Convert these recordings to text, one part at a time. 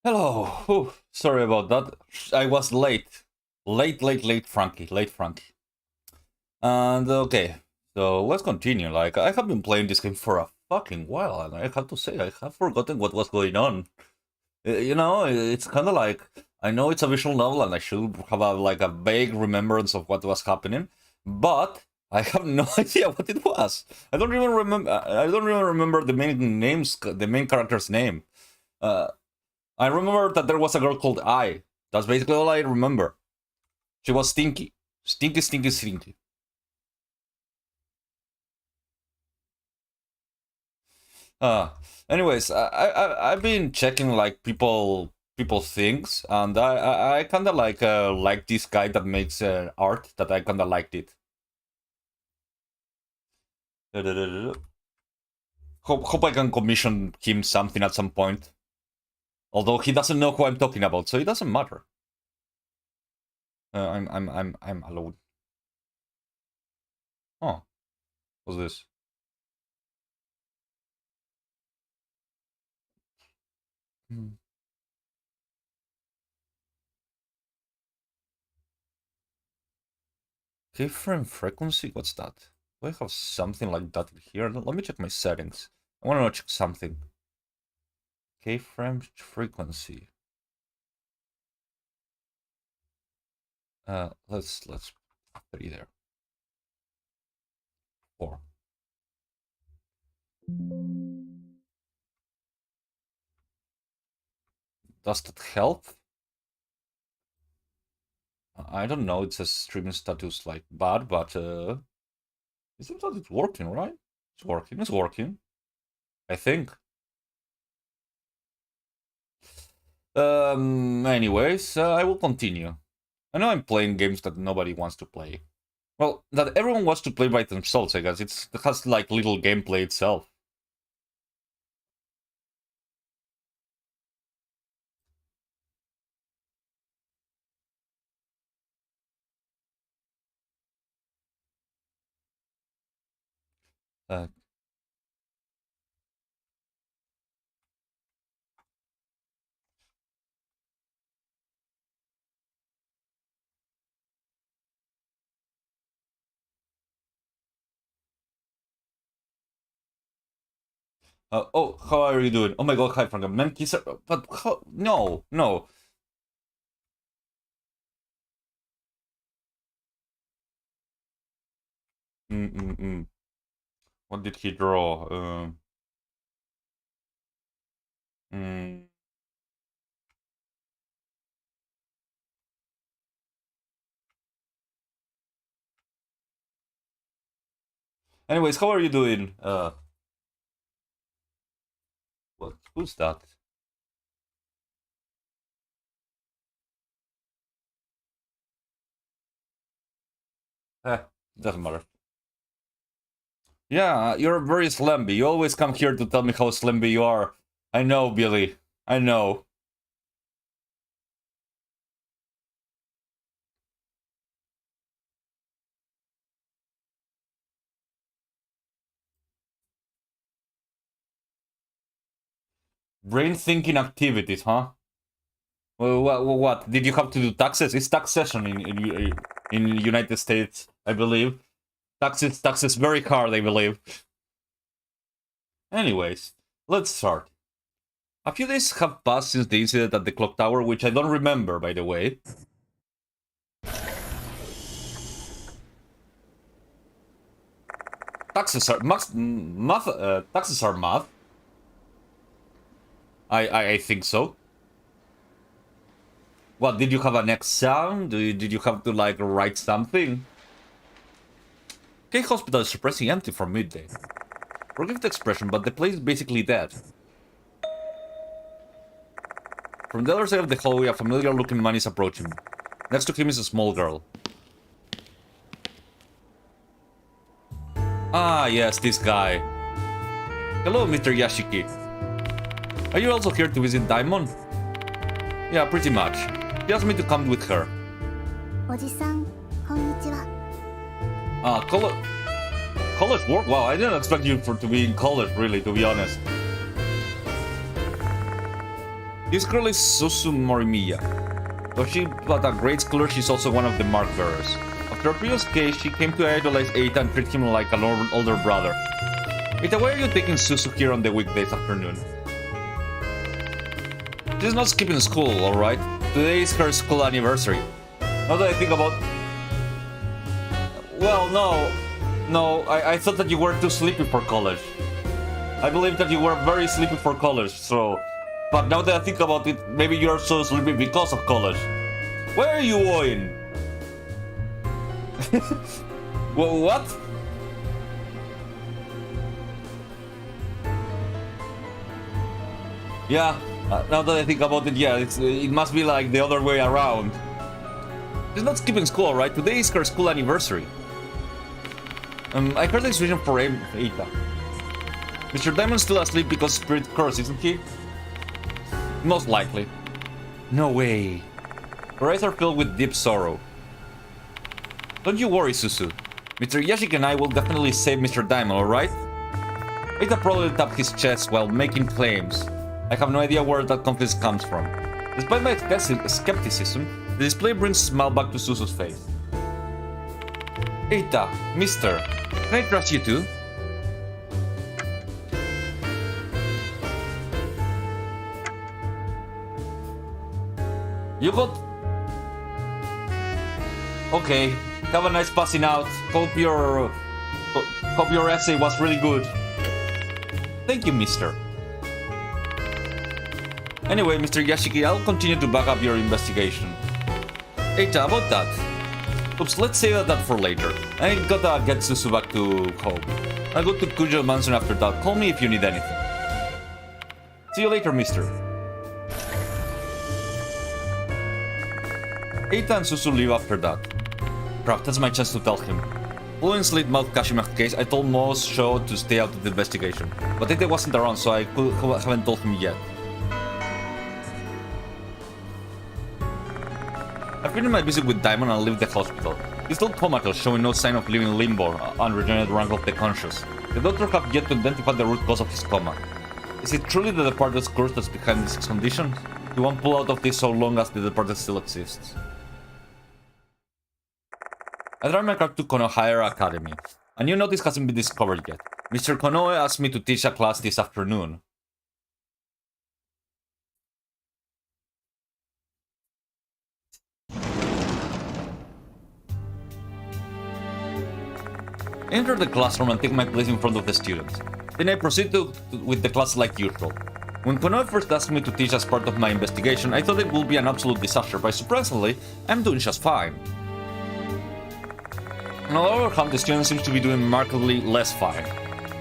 Hello. Whew, sorry about that. I was late. Late, Frankie. Late, Frankie. And okay, so let's continue. Like, I have been playing this game for a fucking while, and I have to say, I have forgotten what was going on. It's kind of like, I know it's a visual novel, and I should have like a vague remembrance of what was happening, but I have no idea what it was. I don't even remember. I don't even remember the main character's name. Uh, I remember that there was a girl called I. That's basically all I remember. She was stinky. Stinky, stinky, stinky. Uh, anyways, I've been checking like people things, and I kind of like this guy that makes art that I kind of liked it. Hope I can commission him something at some point. Although he doesn't know who I'm talking about, so it doesn't matter. I'm alone. Oh, what's this? Hmm. Keyframe frequency? What's that? Do I have something like that here? Let me check my settings. I want to check something. Keyframe frequency. Let's 3 there. 4. Does that help? I don't know. It says streaming status like bad, but it seems that it's working, right? It's working. It's working. I think. Anyways, I will continue. I know I'm playing games that nobody wants to play. Well, that everyone wants to play by themselves, I guess. It has like little gameplay itself. Uh, oh, how are you doing? Oh my god, hi from the man kisser. But how? No, no. Mm. What did he draw? Mm. Anyways, how are you doing? Who's that? Eh, doesn't matter. Yeah, you're very slumby. You always come here to tell me how slumby you are. I know, Billy. I know. Brain thinking activities, huh? Well, what? Did you have to do taxes? It's tax session in United States, I believe. Taxes very hard, I believe. Anyways, let's start. A few days have passed since the incident at the clock tower, which I don't remember, by the way. Taxes are math. Taxes are math. I think so. What, did you have an exam? Did you have to like write something? K Hospital is surprisingly empty for midday. Forgive the expression, but the place is basically dead. From the other side of the hallway, a familiar-looking man is approaching. Next to him is a small girl. Ah, yes, this guy. Hello, Mr. Yashiki. Are you also here to visit Daimon? Yeah, pretty much. She asked me to come with her. Ah, college work? Wow, I didn't expect you to be in college, really, to be honest. This girl is Susu Morimiya. Though she was a great scholar, she's also one of the mark bearers. After a previous case, she came to idolize Eita and treat him like an older brother. Eita, why are you taking Susu here on the weekdays afternoon? She's not skipping school, alright? Today is her school anniversary. Now that I think about... Well, no. No, I thought that you were too sleepy for college. I believe that you were very sleepy for college, so... But now that I think about it, maybe you are so sleepy because of college. Why are you going? What? Yeah, now that I think about it, yeah, it must be like the other way around. She's not skipping school, right? Today is her school anniversary. I heard the expression for Eita. Mr. Diamond's still asleep because Spirit curse, isn't he? Most likely. No way. Her eyes are filled with deep sorrow. Don't you worry, Susu. Mr. Yashik and I will definitely save Mr. Diamond, alright? Eita probably tapped his chest while making claims. I have no idea where that confidence comes from. Despite my skepticism, the display brings a smile back to Susu's face. Eita, mister, can I trust you too? You got... Okay, have a nice passing out. Hope your essay was really good. Thank you, mister. Anyway, Mr. Yashiki, I'll continue to back up your investigation. Eita, about that. Oops, let's save that for later. I gotta get Susu back to home. I'll go to Kujo Mansion after that. Call me if you need anything. See you later, mister. Eita and Susu leave after that. Crap, that's my chance to tell him. Following Slitmouth Kashima's case, I told Mo's show to stay out of the investigation. But Eita wasn't around, so I haven't told him yet. I finished my visit with Diamond and left the hospital. He's still comatose, showing no sign of leaving limbo, unregenerate rank of the conscious. The doctor have yet to identify the root cause of his coma. Is it truly the departed's curse that's behind this condition? He won't pull out of this so long as the departed still exists. I drive my car to Konoe Higher Academy. A new notice hasn't been discovered yet. Mr. Konoe asked me to teach a class this afternoon. I enter the classroom and take my place in front of the students. Then I proceed with the class like usual. When Konoe first asked me to teach as part of my investigation, I thought it would be an absolute disaster, but surprisingly, I'm doing just fine. On the other hand, the student seems to be doing markedly less fine.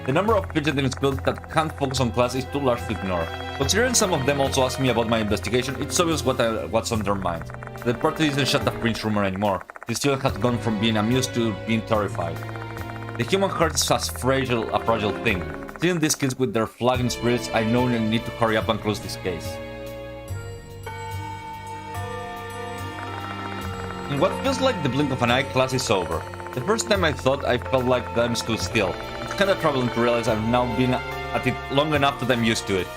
The number of fidgeting skills that can't focus on class is too large to ignore. Considering some of them also asked me about my investigation, it's obvious what's on their minds. The party isn't shut the fringe rumor anymore. The student has gone from being amused to being terrified. The human heart is a fragile thing. Seeing these kids with their flagging spirits, I know I need to hurry up and close this case. In what feels like the blink of an eye, class is over. The first time I thought I felt like time stood still. It's kinda troubling to realize I've now been at it long enough that I'm used to it.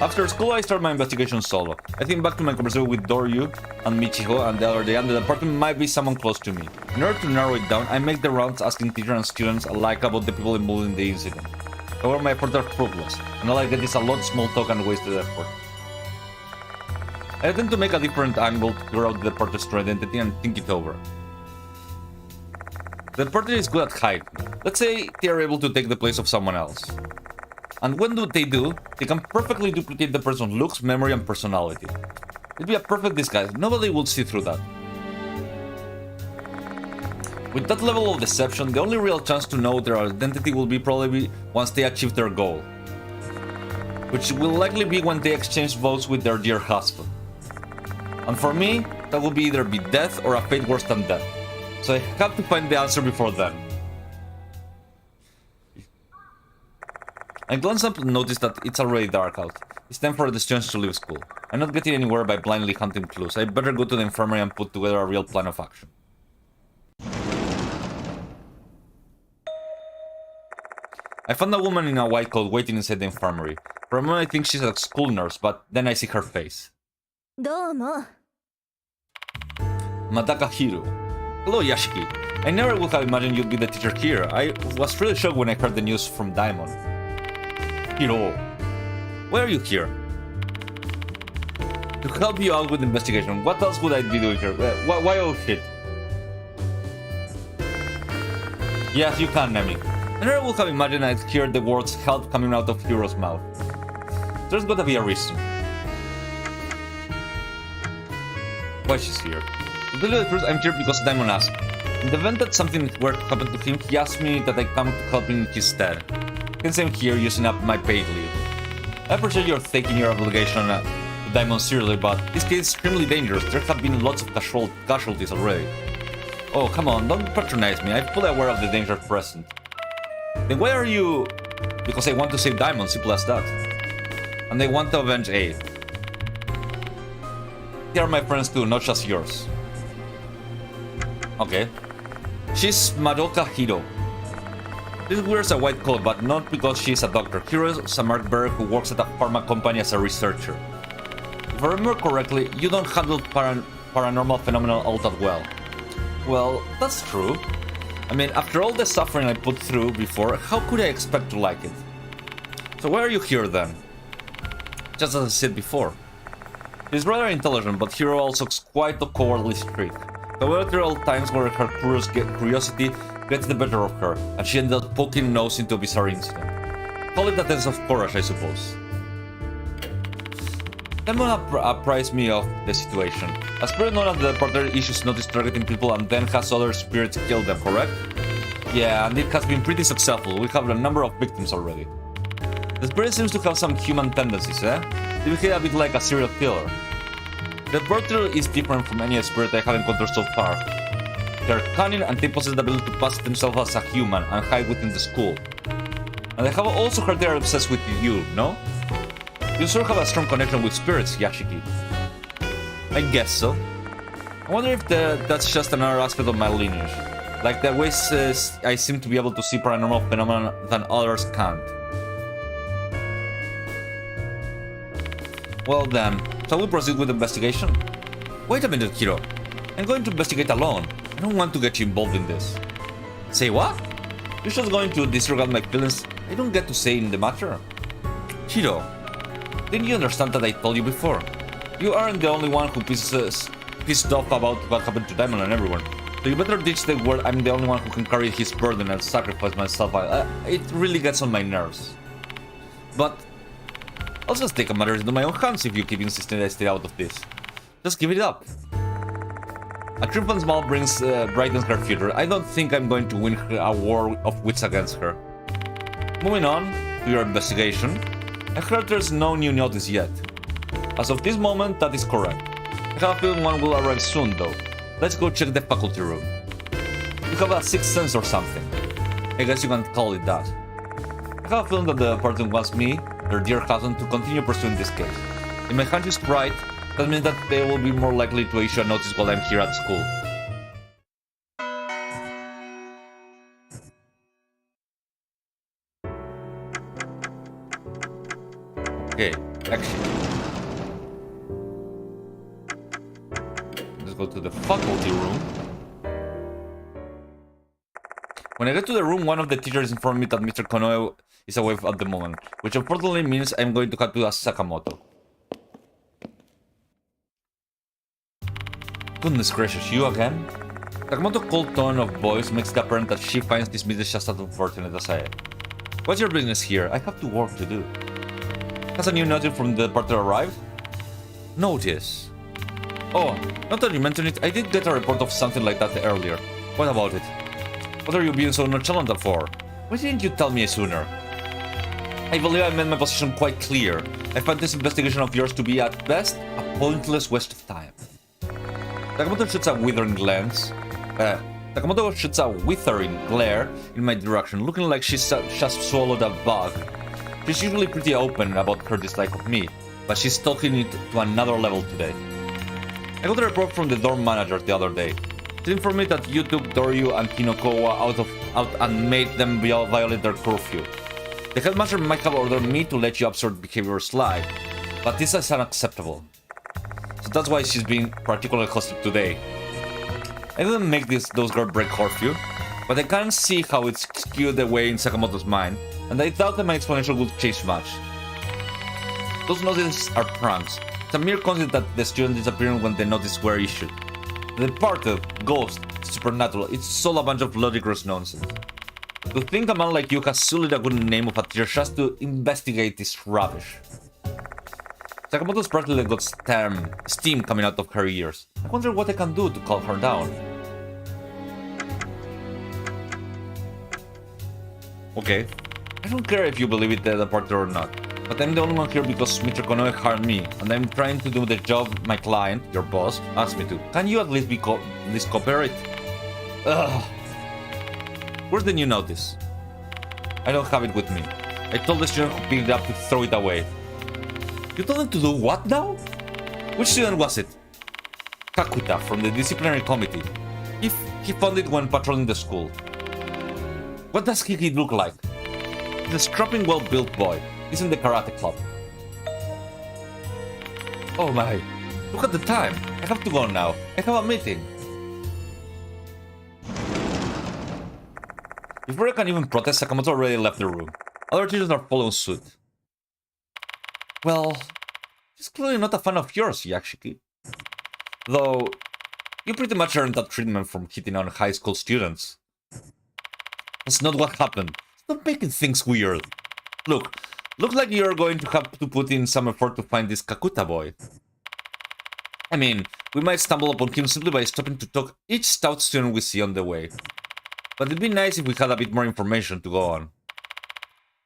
After school, I start my investigation solo. I think back to my conversation with Doryu and Michiho and the other day, and the department might be someone close to me. In order to narrow it down, I make the rounds asking teachers and students alike about the people involved in the incident. However, my efforts are fruitless, and all I get is a lot of small talk and wasted effort. I attempt to make a different angle to figure out the department's true identity and think it over. The department is good at hiding. Let's say they are able to take the place of someone else. And when they do, they can perfectly duplicate the person's looks, memory, and personality. It'd be a perfect disguise. Nobody would see through that. With that level of deception, the only real chance to know their identity will be probably once they achieve their goal. Which will likely be when they exchange votes with their dear husband. And for me, that will be either be death or a fate worse than death. So I have to find the answer before then. I glance up and notice that it's already dark out. It's time for the students to leave school. I'm not getting anywhere by blindly hunting clues. I better go to the infirmary and put together a real plan of action. I found a woman in a white coat waiting inside the infirmary. For a moment I think she's a school nurse, but then I see her face. どうも Madaka Hiro. Hello, Yashiki. I never would have imagined you'd be the teacher here. I was really shocked when I heard the news from Daimon. Hiro, why are you here? To help you out with the investigation. What else would I be doing here? Why oh shit? Yes, you can, Nemi. I never would have imagined I'd hear the words help coming out of Hiro's mouth. There's gotta be a reason. Why she's here? To tell you the truth, I'm here because Daimon asked. In the event that something were to happen to him, he asked me that I come to help him in his stead. Hence I'm here using up my paid leave. I appreciate you're taking your obligation to Daimon seriously, but this case is extremely dangerous. There have been lots of casualties already. Oh, come on, don't patronize me. I'm fully aware of the danger present. Then why are you... Because I want to save Daimon, simple as that. And I want to avenge A. They are my friends too, not just yours. Okay. She's Madoka Hiro. She wears a white coat, but not because she's a doctor. Hiro is a smart bird who works at a pharma company as a researcher. If I remember correctly, you don't handle paranormal phenomena all that well. Well, that's true. I mean, after all the suffering I put through before, how could I expect to like it? So why are you here then? Just as I said before. She's rather intelligent, but Hiro also is quite a cowardly streak. However, there are times where her curiosity gets the better of her, and she ends up poking nose into a bizarre incident. Call it a sense of courage, I suppose. Daimon apprised me of the situation. A spirit known as the partner issues notice targeting people and then has other spirits kill them, correct? Yeah, and it has been pretty successful. We have a number of victims already. The spirit seems to have some human tendencies, eh? They behave a bit like a serial killer. The portal is different from any spirit I have encountered so far. They're cunning and they possess the ability to pass themselves as a human and hide within the school. And I have also heard they are obsessed with you, no? You sure have a strong connection with spirits, Yashiki. I guess so. I wonder if that's just another aspect of my lineage. Like the ways I seem to be able to see paranormal phenomena than others can't. Well then, shall we proceed with the investigation? Wait a minute, Hiro. I'm going to investigate alone. I don't want to get you involved in this. Say what? You're just going to disregard my feelings? I don't get to say in the matter. Hiro, didn't you understand that I told you before? You aren't the only one who pissed off about what happened to Daimon and everyone. So you better ditch the word I'm the only one who can carry his burden and sacrifice myself. It really gets on my nerves. But I'll just take matters into my own hands if you keep insisting I stay out of this. Just give it up. A triumphant smile brightens her future. I don't think I'm going to win a war of wits against her. Moving on to your investigation. I heard there's no new notice yet. As of this moment, that is correct. I have a feeling one will arrive soon though. Let's go check the faculty room. You have a sixth sense or something. I guess you can call it that. I have a feeling that the department wants me, their dear cousin, to continue pursuing this case. If my hunch is right, that means that they will be more likely to issue a notice while I'm here at school. Okay, action. Let's go to the faculty room. When I get to the room, one of the teachers informed me that Mr. Konoe is away at the moment, which unfortunately means I'm going to have to ask Sakamoto. Goodness gracious, you again? Sakamoto's cold tone of voice makes it apparent that she finds this meeting just as unfortunate as I am. What's your business here? I have to work to do. Has a new notice from the department arrived? Notice? Oh, not that you mentioned it, I did get a report of something like that earlier. What about it? What are you being so nonchalant for? Why didn't you tell me sooner? I believe I made my position quite clear. I find this investigation of yours to be, at best, a pointless waste of time. Sakamoto shoots a withering glare in my direction, looking like she's just swallowed a bug. She's usually pretty open about her dislike of me, but she's taking it to another level today. I got a report from the dorm manager the other day. She informed me that you took Doryu and Kinokowa out and made them violate their curfew. The headmaster might have ordered me to let your absurd behavior slide, but this is unacceptable. So that's why she's being particularly hostile today. I didn't make those girls break curfew, but I can't see how it's skewed away in Sakamoto's mind, and I doubt that my explanation would change much. Those notices are pranks. It's a mere coincidence that the student disappearing when the notices were issued. The departed, ghost, supernatural, it's all a bunch of ludicrous nonsense. To think a man like you has sullied a good name of a teacher just to investigate this rubbish. Sakamoto's practically got steam coming out of her ears. I wonder what I can do to calm her down. Okay, I don't care if you believe it the departed or not, but I'm the only one here because Mr. Konoe hired me, and I'm trying to do the job my client, your boss, asked me to. Can you at least cooperate? Ugh. Where's the new notice? I don't have it with me. I told the student who picked it up to throw it away. You told him to do what now? Which student was it? Kakuta, from the disciplinary committee. He found it when patrolling the school. What does he look like? He's a strapping, well-built boy. He's in the karate club. Oh my, look at the time. I have to go now. I have a meeting. Before I can even protest, Sakamoto already left the room. Other teachers are following suit. Well, he's clearly not a fan of yours, Yashiki. Though, you pretty much earned that treatment from hitting on high school students. That's not what happened. Stop making things weird. Looks like you're going to have to put in some effort to find this Kakuta boy. I mean, we might stumble upon him simply by stopping to talk each stout student we see on the way. But it'd be nice if we had a bit more information to go on.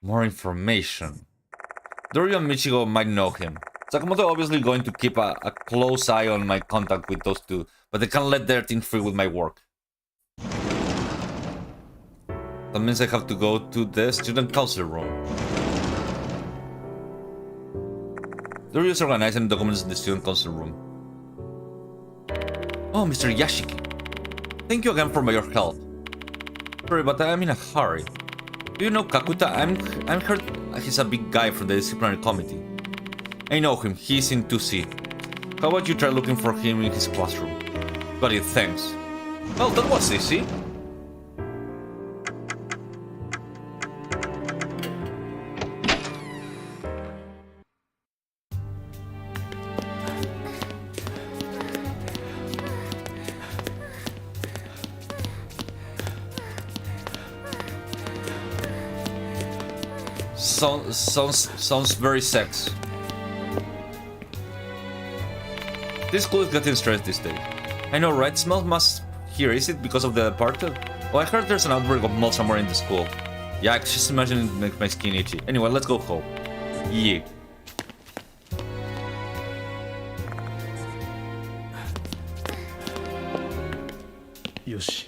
More information. Dorio and Michigo might know him. Sakamoto obviously going to keep a close eye on my contact with those two, but I can't let that interfere with my work. That means I have to go to the student council room. Dorio is organizing documents in the student council room. Oh, Mr. Yashiki. Thank you again for your help. Sorry, but I'm in a hurry. Do you know Kakuta? I'm heard he's a big guy from the disciplinary committee. I know him, he's in 2C. How about you try looking for him in his classroom? Got it, thanks. Well, that was easy. Sounds very sex. This school is getting stressed this day. I know, right? Smell must here. Is it because of the departed? Oh, I heard there's an outbreak of mold somewhere in the school. Yeah, just imagine it makes my skin itchy. Anyway, let's go home. Yeah. Yoshi.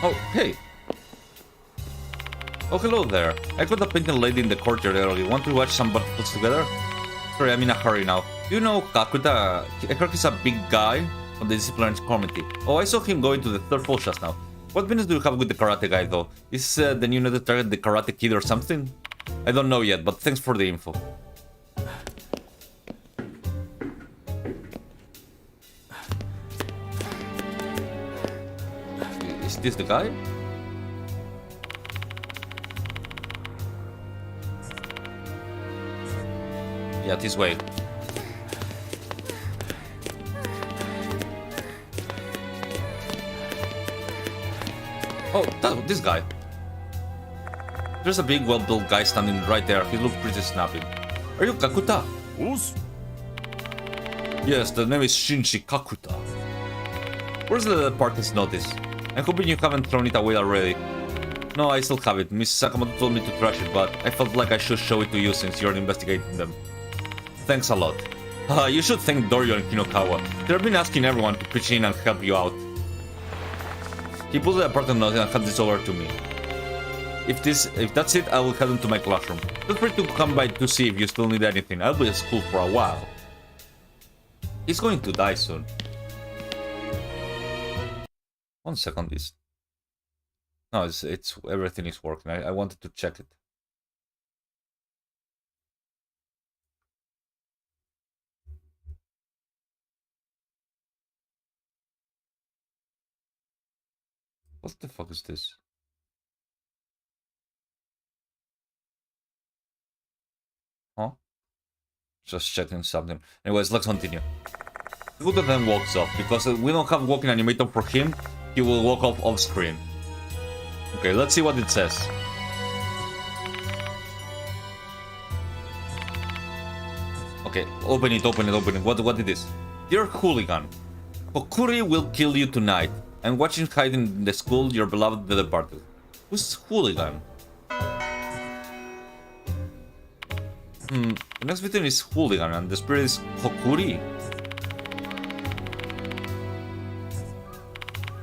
Oh, hey! Oh, hello there. I got a painted lady in the courtyard earlier. Want to watch some butterflies together? Sorry, I'm in a hurry now. Do you know Kakuta? I heard he's a big guy on the disciplinary committee. Oh, I saw him going to the third floor just now. What business do you have with the karate guy, though? Is the new netted target the Karate Kid or something? I don't know yet, but thanks for the info. Is this the guy? Yeah, this way. Oh, this guy. There's a big, well-built guy standing right there. He looks pretty snappy. Are you Kakuta? Yes, the name is Shinji Kakuta. Where's the department's notice? I'm hoping you haven't thrown it away already. No, I still have it. Miss Sakamoto told me to trash it, but I felt like I should show it to you since you're investigating them. Thanks a lot. You should thank Dorio and Hinokawa. They've been asking everyone to pitch in and help you out. He pulled the apartment note and handed this over to me. If that's it, I will head into my classroom. Feel free to come by to see if you still need anything. I'll be at school for a while. He's going to die soon. 1 second, no, it's everything is working. I wanted to check it. What the fuck is this? Huh? Just checking something. Anyways, let's continue. Good then walks off, because we don't have walking animator for him, he will walk off screen. Okay, let's see what it says. Okay, open it. What it is? Dear hooligan, Kokuri will kill you tonight. I'm watching hide in the school your beloved the departed. Who's hooligan? The next victim is hooligan and the spirit is Kokuri.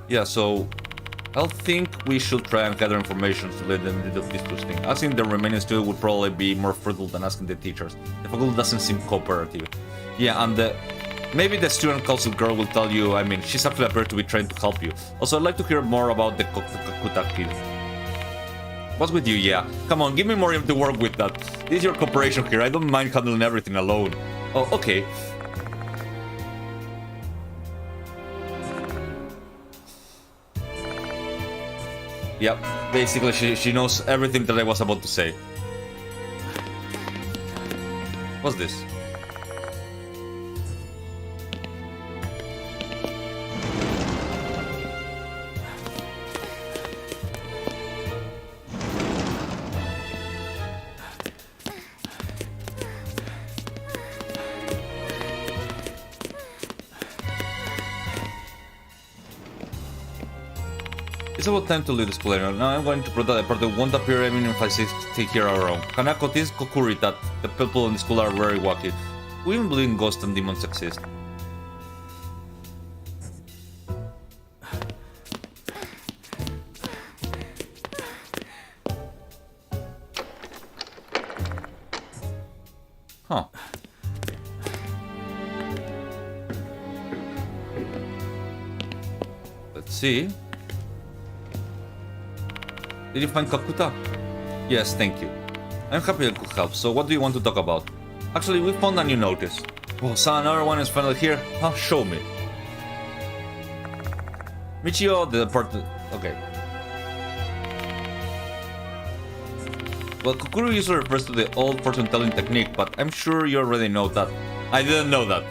Yeah, so I think we should try and gather information to let them deduct these two things. Asking the remaining students would probably be more fruitful than asking the teachers. The faculty doesn't seem cooperative. Yeah, and maybe the student council girl will tell you, I mean, she's actually appeared to be trying to help you. Also, I'd like to hear more about the Kakuta kid. What's with you? Yeah, come on, give me more to work with that. This is your cooperation here, I don't mind handling everything alone. Oh, okay. Yep, basically she knows everything that I was about to say. What's this? It's about time to leave the school area. Now I'm going to prove that the party won't appear even if I stay here alone. Kanako tells Kokuri that the people in the school are very wacky. We even believe in ghosts and demons exist. Huh. Let's see. Did you find Kakuta? Yes, thank you. I'm happy I could help, so what do you want to talk about? Actually, we found a new notice. Oh, so another one is finally here? Huh, show me. Michio, the departed... Okay. Well, Kokuru usually refers to the old fortune-telling technique, but I'm sure you already know that. I didn't know that.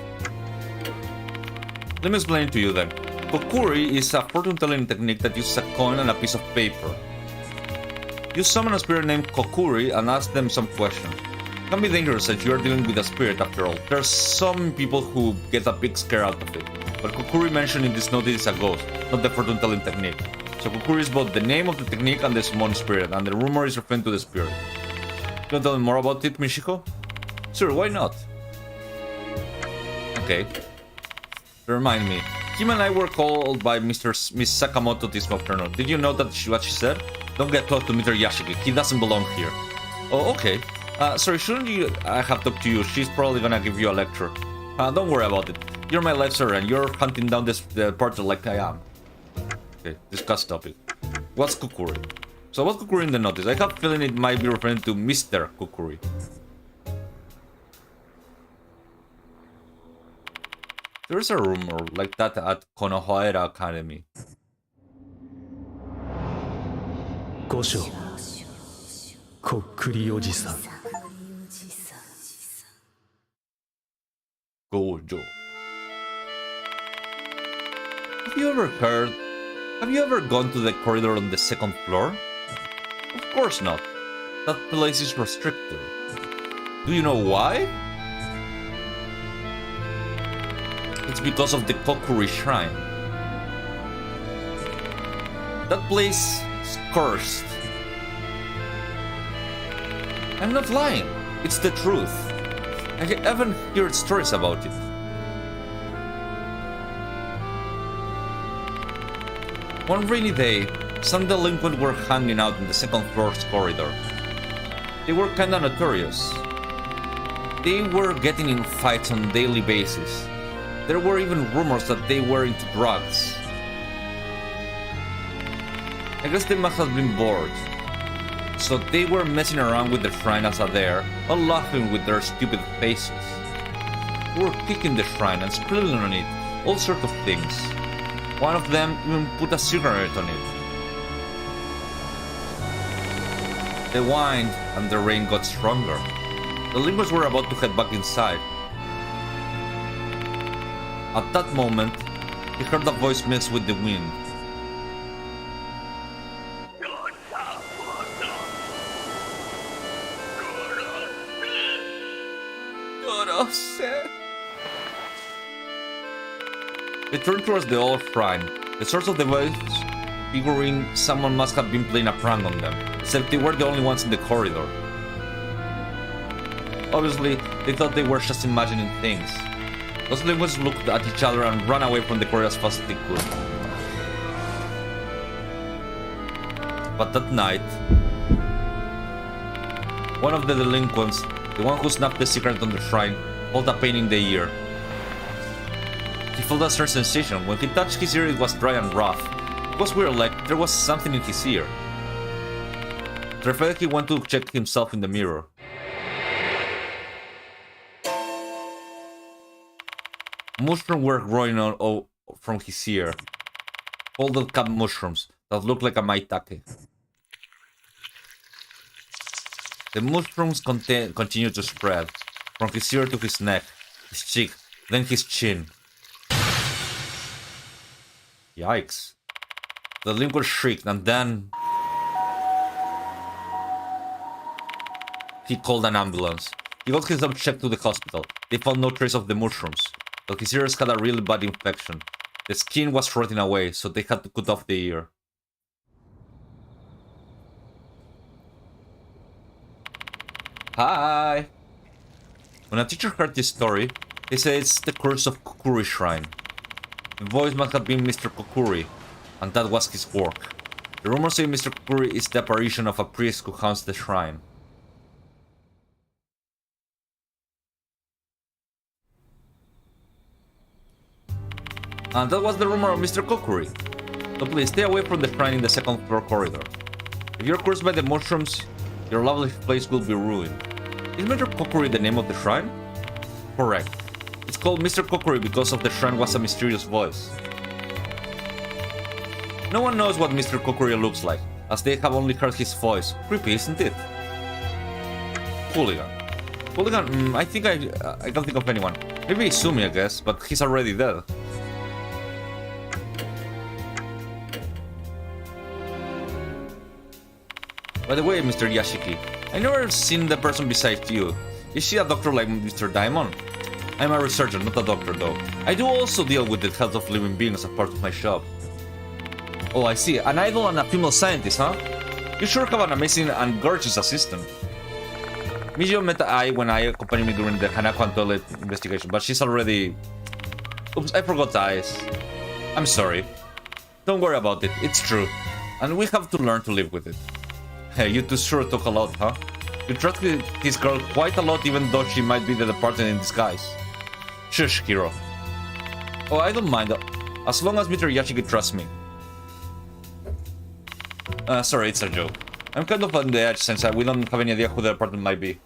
Let me explain it to you then. Kokuri is a fortune-telling technique that uses a coin and a piece of paper. You summon a spirit named Kokuri and ask them some questions. It can be dangerous as you are dealing with a spirit after all. There's some people who get a big scare out of it. But Kokuri mentioned in this notice is a ghost, not the fortune-telling technique. So Kokuri is both the name of the technique and the summoned spirit, and the rumor is referring to the spirit. Can you tell me more about it, Michiko? Sure, why not? Okay. Remind me. Kim and I were called by Miss Sakamoto this afternoon. Did you know that what she said? Don't get talked to Mr. Yashiki. He doesn't belong here. Oh, okay. Sorry, shouldn't I have talked to you? She's probably gonna give you a lecture. Don't worry about it. You're my life, sir, and you're hunting down this party like I am. Okay, discuss topic. What's Kukuri? So what's Kukuri in the notice? I have a feeling it might be referring to Mr. Kukuri. There's a rumor like that at Konohara Academy. 五章こっくりおじさん Gojo. Have you ever gone to the corridor on the second floor? Of course not. That place is restricted. Do you know why? It's because of the Kokuri Shrine. That place is cursed. I'm not lying. It's the truth. I haven't heard stories about it. One rainy day, some delinquents were hanging out in the second floor's corridor. They were kinda notorious. They were getting in fights on a daily basis. There were even rumors that they were into drugs. I guess they must have been bored. So they were messing around with the shrine as a dare, or laughing with their stupid faces. They were kicking the shrine and scribbling on it, all sorts of things. One of them even put a cigarette on it. The wind and the rain got stronger. The limos were about to head back inside. At that moment, he heard a voice mix with the wind. They turned towards the old shrine. The source of the voice figuring someone must have been playing a prank on them, except they were the only ones in the corridor. Obviously, they thought they were just imagining things. Those limos looked at each other and ran away from the corridor as fast as they could. But that night, one of the delinquents, the one who snapped the cigarette on the shrine, felt a pain in the ear. He felt a strange sensation. When he touched his ear, it was dry and rough. It was weird, like there was something in his ear. Terrified, he went to check himself in the mirror. Mushrooms were growing from his ear. Folded cap mushrooms that looked like a maitake. The mushrooms continued to spread, from his ear to his neck, his cheek, then his chin. Yikes. The delinquent shrieked and then... he called an ambulance. He got himself checked to the hospital. They found no trace of the mushrooms, but his ears had a really bad infection. The skin was rotting away, so they had to cut off the ear. Hi! When a teacher heard this story, they said it's the curse of Kokuri Shrine. The voice must have been Mr. Kokuri, and that was his work. The rumors say Mr. Kokuri is the apparition of a priest who haunts the shrine. And that was the rumor of Mr. Kokuri. So please stay away from the shrine in the second floor corridor. If you're cursed by the mushrooms, your lovely place will be ruined. Is Mr. Kokuri the name of the shrine? Correct. It's called Mr. Kokuri because of the shrine was a mysterious voice. No one knows what Mr. Kokuri looks like, as they have only heard his voice. Creepy, isn't it? Hooligan. Hooligan, I think I can't think of anyone. Maybe Izumi, I guess, but he's already dead. By the way, Mr. Yashiki, I never seen the person beside you. Is she a doctor like Mr. Diamond? I'm a researcher, not a doctor though. I do also deal with the health of living beings as part of my job. Oh, I see. An idol and a female scientist, huh? You sure have an amazing and gorgeous assistant. Mijo met I when I accompanied me during the Hanako and toilet investigation, but she's already... Oops, I forgot the eyes. I'm sorry. Don't worry about it, it's true. And we have to learn to live with it. Hey, you two sure talk a lot, huh? You trust this girl quite a lot even though she might be the departed in disguise. Shush, Hiro. Oh, I don't mind, as long as Mr. Yashiki trusts me. Sorry, it's a joke. I'm kind of on the edge since we don't have any idea who the departed might be.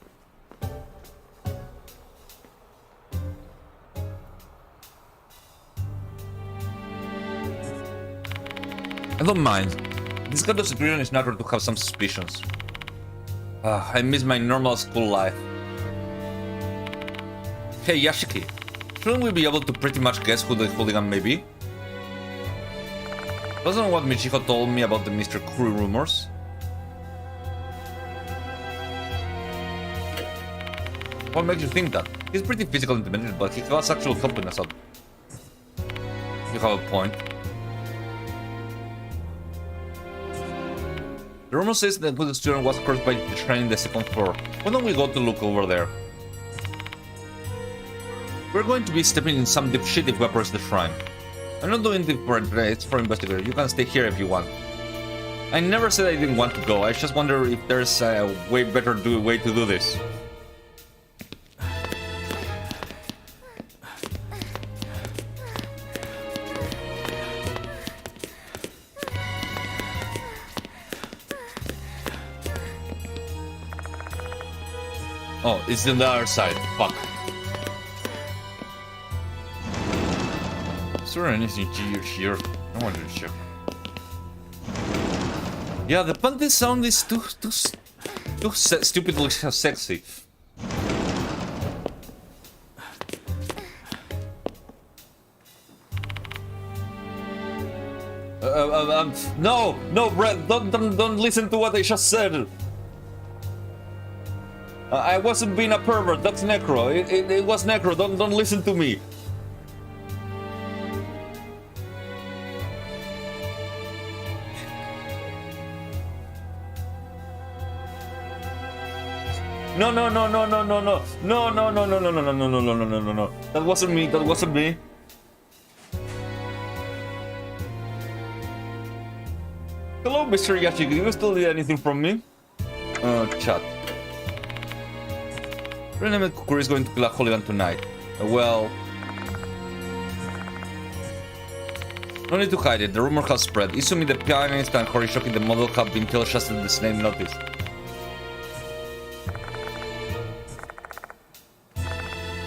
I don't mind. This kind of situation is natural to have some suspicions. I miss my normal school life. Hey Yashiki, shouldn't we be able to pretty much guess who the hooligan may be? Wasn't what Michiko told me about the Mr. Kokuri rumors? What makes you think that? He's pretty physical independent, but he has actual competence out. You have a point. The rumor says that the student was cursed by the shrine in the second floor. Why don't we go to look over there? We're going to be stepping in some deep shit if we approach the shrine. I'm not doing it for it's for investigator. You can stay here if you want. I never said I didn't want to go. I just wonder if there's a way better way to do this. Oh, it's on the other side. Fuck. Is there anything here? I wanted to check. Yeah, the panty sound is too stupidly sexy. No, Brett, don't listen to what I just said. I wasn't being a pervert. That's Necro. It was Necro. Don't listen to me. No. That wasn't me. That wasn't me. Hello, Mr. Yashiki. Do you still need anything from me? Chat. Remember, Kukuri is going to kill a hooligan tonight. Well, no need to hide it. The rumor has spread. Izumi, the pianist, and Horishoki, the model, have been killed just in the same notice.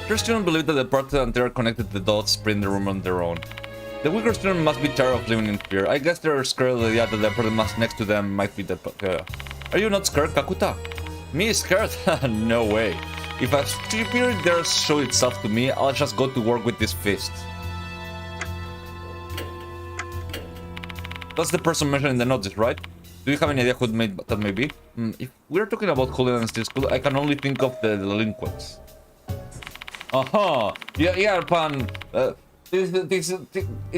Your students believe that the party and they are connected to the dots, spreading the rumor on their own. The weaker students must be tired of living in fear. I guess they're scared of the idea that the person next to them might be the... Are you not scared, Kakuta? Me scared? No way. If a spirit dare show itself to me, I'll just go to work with this fist. That's the person mentioned in the notice, right? Do you have any idea who that may be? If we're talking about hooligans in school, I can only think of the delinquents. Aha! Yeah, Pan. It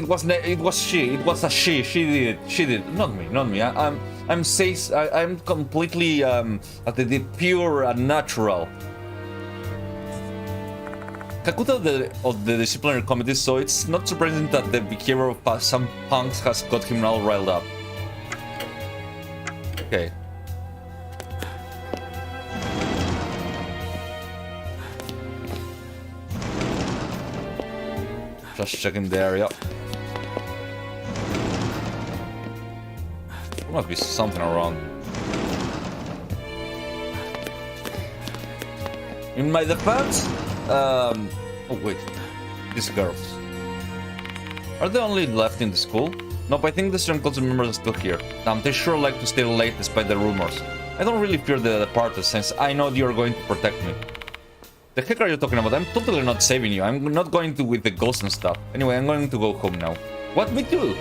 was she. It was a she. She did it. She did it. Not me. I'm completely at the pure and natural. Kakuta of the disciplinary committee, so it's not surprising that the behavior of some punks has got him all riled up. Okay. Just checking the area. There must be something around. In my defense, oh wait, these girls. Are they only left in the school? Nope, I think the student council members are still here. They sure like to stay late despite the rumors. I don't really fear the party since I know you're going to protect me. The heck are you talking about? I'm totally not saving you. I'm not going to with the ghosts and stuff. Anyway, I'm going to go home now. What me too?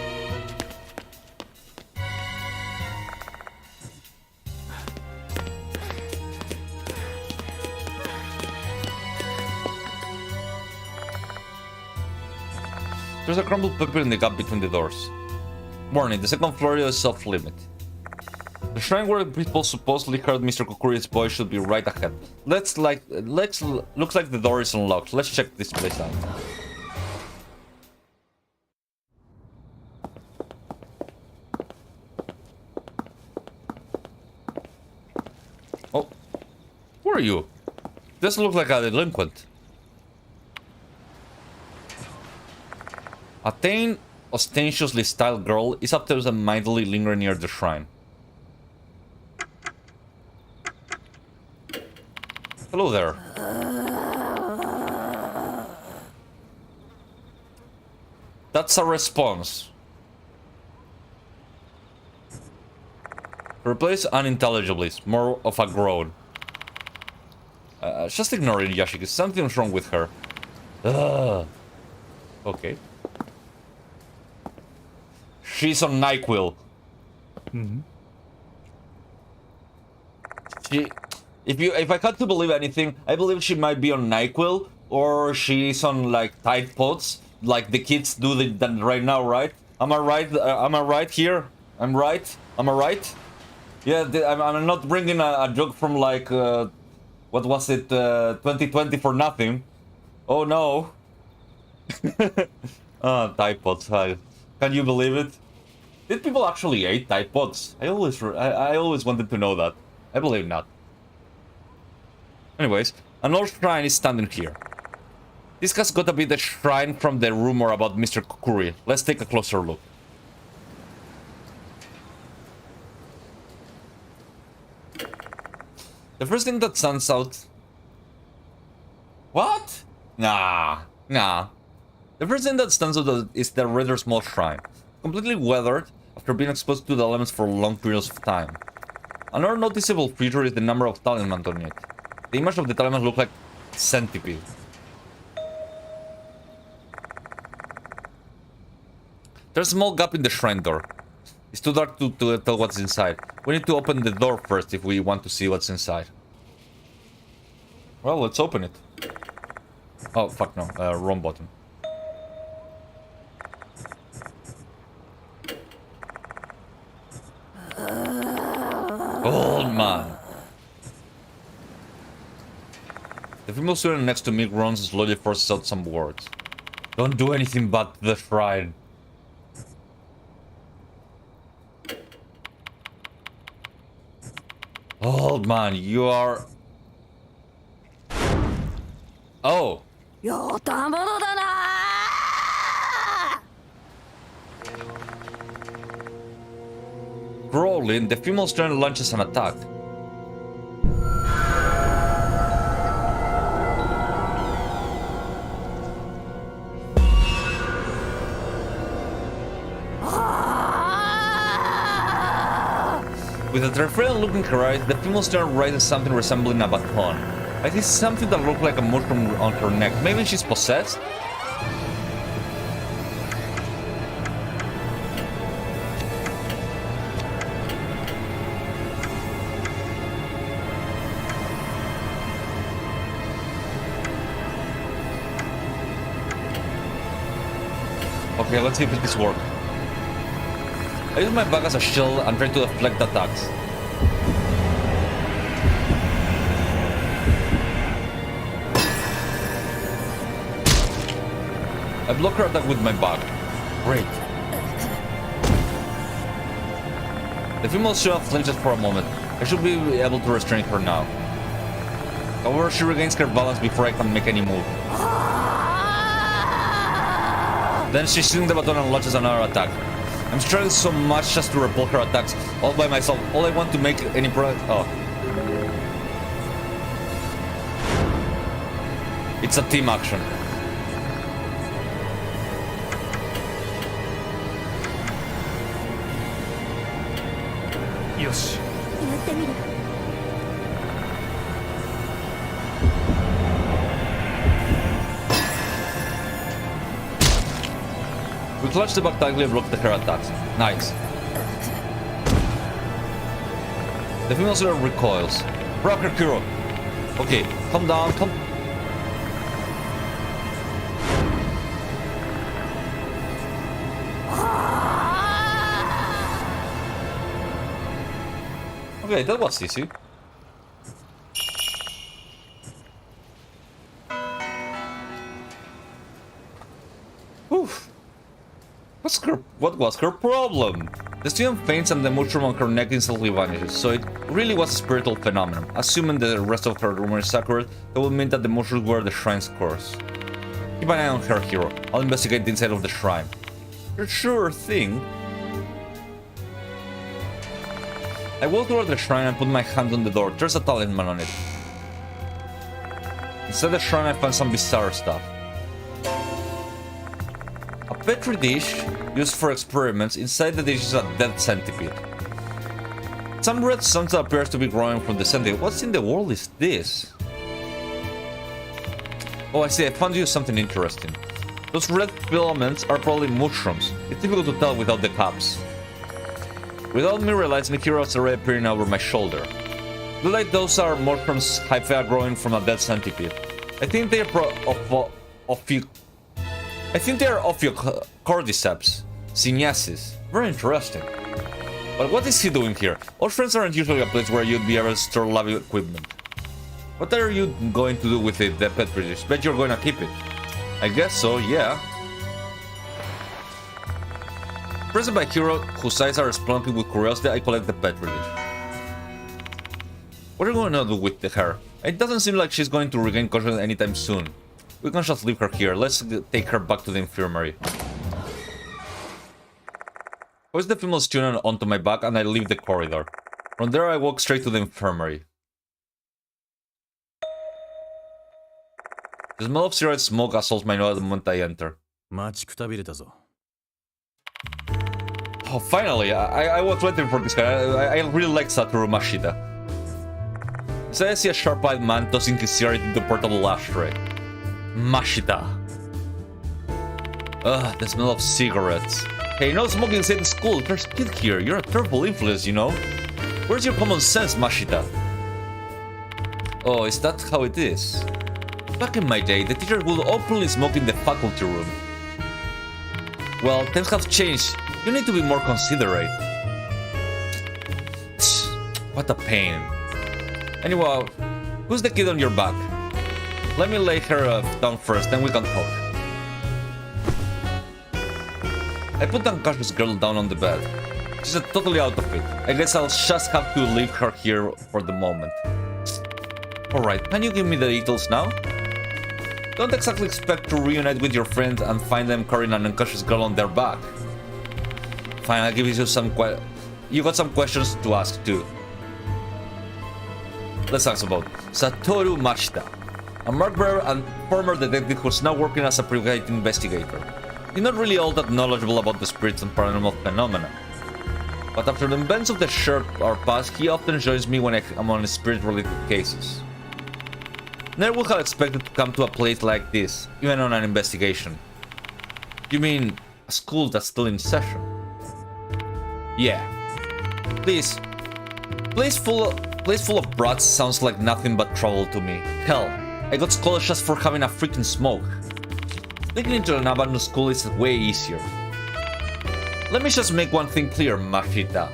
There's a crumbled paper in the gap between the doors. Warning, the second floor is off-limit. The shrine where people supposedly heard Mr. Kukuri's voice should be right ahead. Looks like the door is unlocked. Let's check this place out. Oh, who are you? Doesn't look like a delinquent. A thin, ostentatiously styled girl is upstairs and mightily lingering near the shrine. Hello there. That's a response. Replace unintelligibly, more of a groan. Just ignore it, Yashiki. Something's wrong with her. Okay. She's on NyQuil. If I had to believe anything, I believe she might be on NyQuil, or she's on like Tide Pods, like the kids do right now, right? Am I right? Am I right here? I'm right. Am I right? Yeah, I'm not bringing a joke from like what was it, 2020 for nothing. Oh no, Tide pods. Can you believe it? Did people actually eat Tide pods? I always wanted to know that. I believe not. Anyways, another shrine is standing here. This has got to be the shrine from the rumor about Mr. Kukuri. Let's take a closer look. The first thing that stands out... What? Nah. The first thing that stands out is the rather small shrine. Completely weathered after being exposed to the elements for long periods of time. Another noticeable feature is the number of talismans on it. The image of the talismans look like centipede. There's a small gap in the shrine door. It's too dark to tell what's inside. We need to open the door first if we want to see what's inside. Well, let's open it. Oh, fuck no. Wrong button. Old man. The female student next to me groans and slowly forces out some words. Don't do anything but the shrine. Old man, you are... Oh. Crawling, the female student launches an attack. With a terrifying look in her eyes, the female student raises something resembling a baton. I think something that looks like a mushroom on her neck. Maybe she's possessed? Okay, let's see if this works. I use my bag as a shield and try to deflect attacks. I block her attack with my bag. Great. The female student flinches for a moment. I should be able to restrain her now. However, she regains her balance before I can make any move. Then she swings the baton and launches another attack. I'm struggling so much just to repel her attacks, all by myself. All I want to make any progress... Oh. It's a team action. Yoshi. We clutch the back tightly and block the her attacks. Nice. The female student recoils. Rocker Kuro. Okay, calm down, calm... Okay, that was easy. Oof. What was her problem? The student faints and the mushroom on her neck instantly vanishes, so it really was a spiritual phenomenon. Assuming the rest of her rumor is accurate, that would mean that the mushrooms were the shrine's curse. Keep an eye on her, hero. I'll investigate the inside of the shrine. Sure thing. I walk toward the shrine and put my hand on the door. There's a talisman on it. Inside the shrine I find some bizarre stuff. A petri dish used for experiments. Inside the dish is a dead centipede. Some red something appears to be growing from the centipede. What in the world is this? Oh, I see. I found you something interesting. Those red filaments are probably mushrooms. It's difficult to tell without the caps. Without me realizing, the heroes are already appearing over my shoulder. Look like those are mushrooms hyphae growing from a dead centipede. I think they are Ophiocordyceps. Synyasis. Very interesting. But what is he doing here? All friends aren't usually a place where you'd be able to store lab equipment. What are you going to do with it, the petri dish? Bet you're going to keep it. I guess so, yeah. Present by hero whose eyes are splunking with curiosity, I collect the petri dish. What are you going to do with her? It doesn't seem like she's going to regain consciousness anytime soon. We can just leave her here. Let's take her back to the infirmary. Hoist the female student onto my back and I leave the corridor. From there I walk straight to the infirmary. The smell of cigarette smoke assaults my nose the moment I enter. Oh, finally! I was waiting for this guy. I really like Satoru Mashita. So I see a sharp-eyed man tossing his cigarette into a portable ashtray. Mashita. Ugh, the smell of cigarettes. Hey, no smoking inside the school. There's a kid here. You're a terrible influence, you know? Where's your common sense, Mashita? Oh, is that how it is? Back in my day, the teacher would openly smoke in the faculty room. Well, times have changed. You need to be more considerate. What a pain. Anyway, who's the kid on your back? Let me lay her down first, then we can talk. I put the unconscious girl down on the bed. She's totally out of it. I guess I'll just have to leave her here for the moment. Alright, can you give me the details now? Don't exactly expect to reunite with your friends and find them carrying an unconscious girl on their back. Fine, I'll give you some you got some questions to ask too. Let's ask about Satoru Mashita, a mark bearer and former detective who's now working as a private investigator. He's not really all that knowledgeable about the spirits and paranormal phenomena. But after the events of the shared our past, he often joins me when I'm on spirit-related cases. Never would have expected to come to a place like this, even on an investigation. You mean a school that's still in session? Yeah. Place full of brats sounds like nothing but trouble to me. Hell, I got scolded just for having a freaking smoke. Sneaking into an abandoned school is way easier. Let me just make one thing clear, Mashita.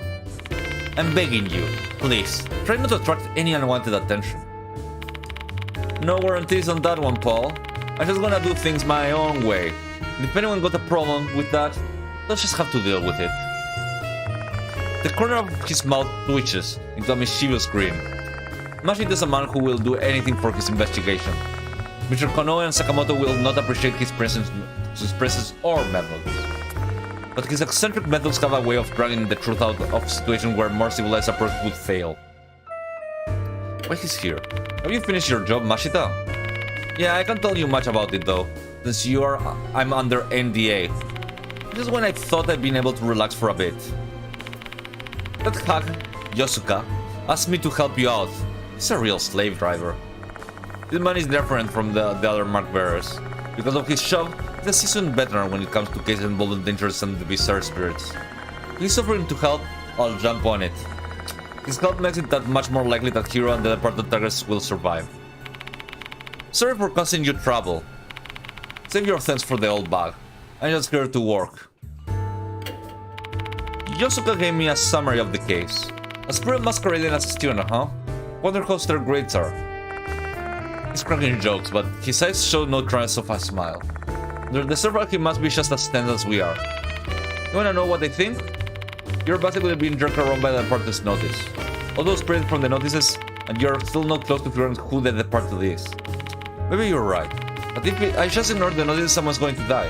I'm begging you, please, try not to attract any unwanted attention. No guarantees on that one, Paul. I'm just gonna do things my own way. And if anyone got a problem with that, they'll just have to deal with it. The corner of his mouth twitches into a mischievous grin. Mashita is a man who will do anything for his investigation. Mr. Konoe and Sakamoto will not appreciate his presence or methods. But his eccentric methods have a way of dragging the truth out of situations where more civilized approach would fail. Why he's here? Have you finished your job, Mashita? Yeah, I can't tell you much about it though, since I'm under NDA. Just when I thought I'd been able to relax for a bit. That hack, Yosuka, asked me to help you out. He's a real slave driver. This man is different from the other mark bearers. Because of his job, he's a seasoned veteran when it comes to cases involving dangerous and bizarre spirits. If he's offering to help, I'll jump on it. His help makes it that much more likely that Hiro and the departed targets will survive. Sorry for causing you trouble. Save your thanks for the old bag. I'm just here to work. Yosuka gave me a summary of the case. A spirit masquerading as a student, huh? Wonder how their grades are. He's cracking jokes, but his eyes show no trace of a smile. Under the surface, he must be just as tense as we are. You wanna know what I think? You're basically being jerked around by the departed's notice. All those printed from the notices, and you're still not close to figuring who the departed is. Maybe you're right, but if I just ignore the notice, someone's going to die.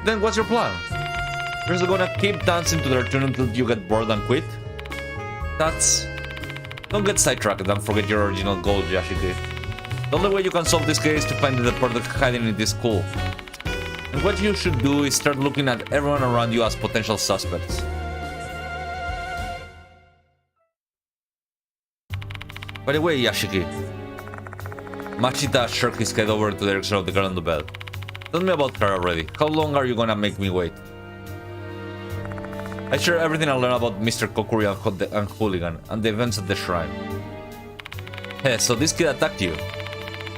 Then what's your plan? You're just gonna keep dancing to their tune until you get bored and quit? Don't get sidetracked and forget your original goal, Yashiki. The only way you can solve this case is to find the departed hiding in this school. And what you should do is start looking at everyone around you as potential suspects. By the way, Yashiki. Mashita shook his head over to the direction of the girl on the bed. Tell me about her already. How long are you gonna make me wait? I share everything I learned about Mr. Kokuri and Hooligan, and the events at the shrine. Hey, so this kid attacked you.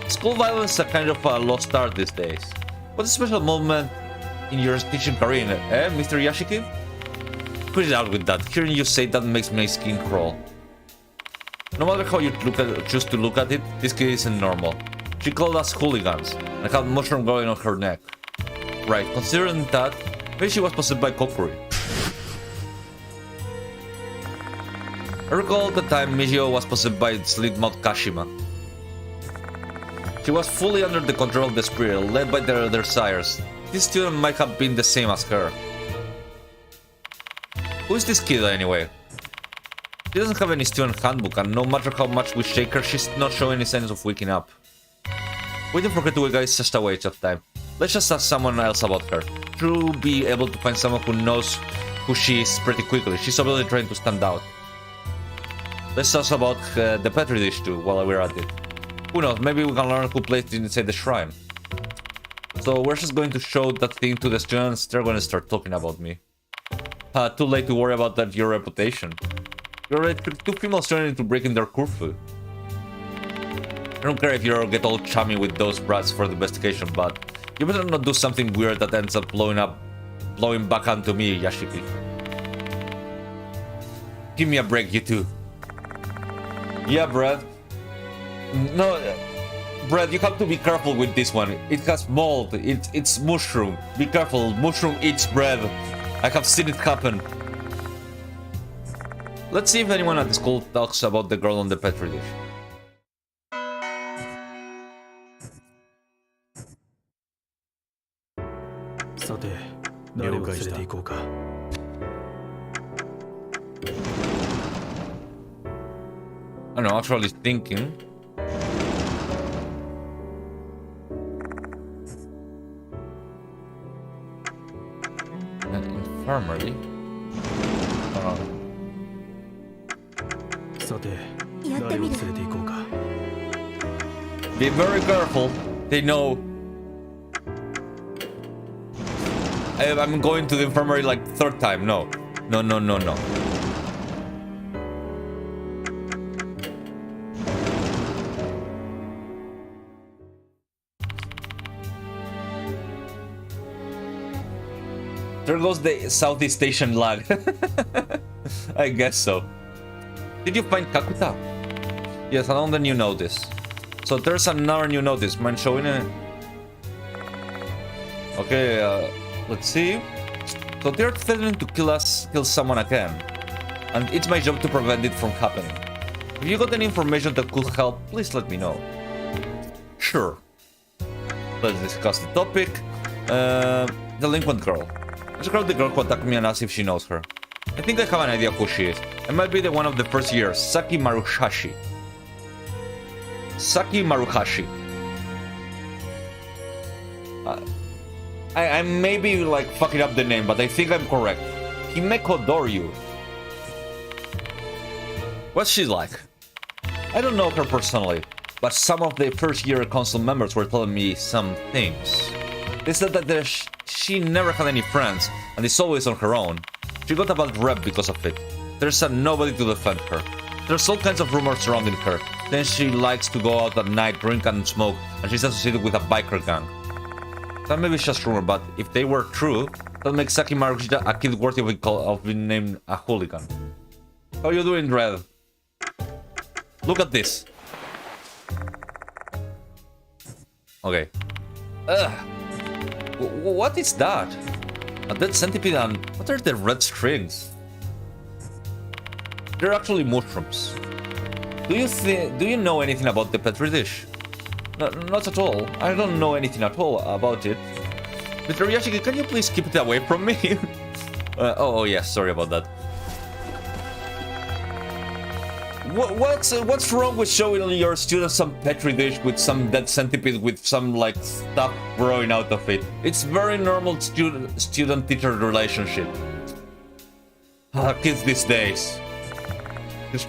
School violence is a kind of a lost art these days. What's a special moment in your teaching career, Mr. Yashiki? Put it out with that. Hearing you say that makes my skin crawl. No matter how you choose to look at it, this kid isn't normal. She called us hooligans and had mushroom growing on her neck. Right, considering that, maybe she was possessed by Kokuri. I recall at the time Mijio was possessed by Slitmouth Kashima. She was fully under the control of the spirit, led by their desires. This student might have been the same as her. Who is this kid anyway? She doesn't have any student handbook, and no matter how much we shake her, she's not showing any signs of waking up. Waiting for her to wake up is just a waste of time. Let's just ask someone else about her. She'll be able to find someone who knows who she is pretty quickly. She's obviously trying to stand out. Let's talk about the Petri dish too, while we're at it. Who knows, maybe we can learn who placed it inside the shrine. So we're just going to show that thing to the students, they're going to start talking about me. Too late to worry about that, your reputation. You already took 2 female students into breaking their curfew. I don't care if you get all chummy with those brats for the investigation, but you better not do something weird that ends up blowing back onto me, Yashiki. Give me a break, you two. Yeah, Brad. No, Brad, you have to be careful with this one. It has mold. It's mushroom. Be careful. Mushroom eats bread. I have seen it happen. Let's see if anyone at the school talks about the girl on the Petri dish. I don't know, actually thinking. An infirmary? Be very careful. They know. I'm going to the infirmary like 3rd time. No. No. There goes the Southeast Asian lag. I guess so. Did you find Kakuta? Yes, another new notice. So there's another new notice. Mind showing it? Okay, let's see. So they're threatening to kill someone again. And it's my job to prevent it from happening. If you got any information that could help, please let me know. Sure. Let's discuss the topic. Delinquent girl. Let's grab the girl who attacked me and ask if she knows her. I think I have an idea who she is. It might be the one of the first year, Saki Maruhashi. Saki Maruhashi. I may be like fucking up the name, but I think I'm correct. Himeko Doryu. What's she like? I don't know her personally, but some of the first year council members were telling me some things. They said that she never had any friends and is always on her own. She got a bad rep because of it. There's nobody to defend her. There's all kinds of rumors surrounding her. Then she likes to go out at night, drink and smoke, and she's associated with a biker gang. That may be just rumor, but if they were true, that makes Saki Maruhashi a kid worthy of being named a hooligan. How you doing, Red? Look at this. Okay. What is that? A dead centipede and what are the red strings? They're actually mushrooms. Do you know anything about the Petri dish? No, not at all. I don't know anything at all about it. Mr. Yashiki, can you please keep it away from me? Oh yes, sorry about that. What's wrong with showing your students some Petri dish with some dead centipede with some like stuff growing out of it? It's very normal student-teacher relationship. Kids these days. Just...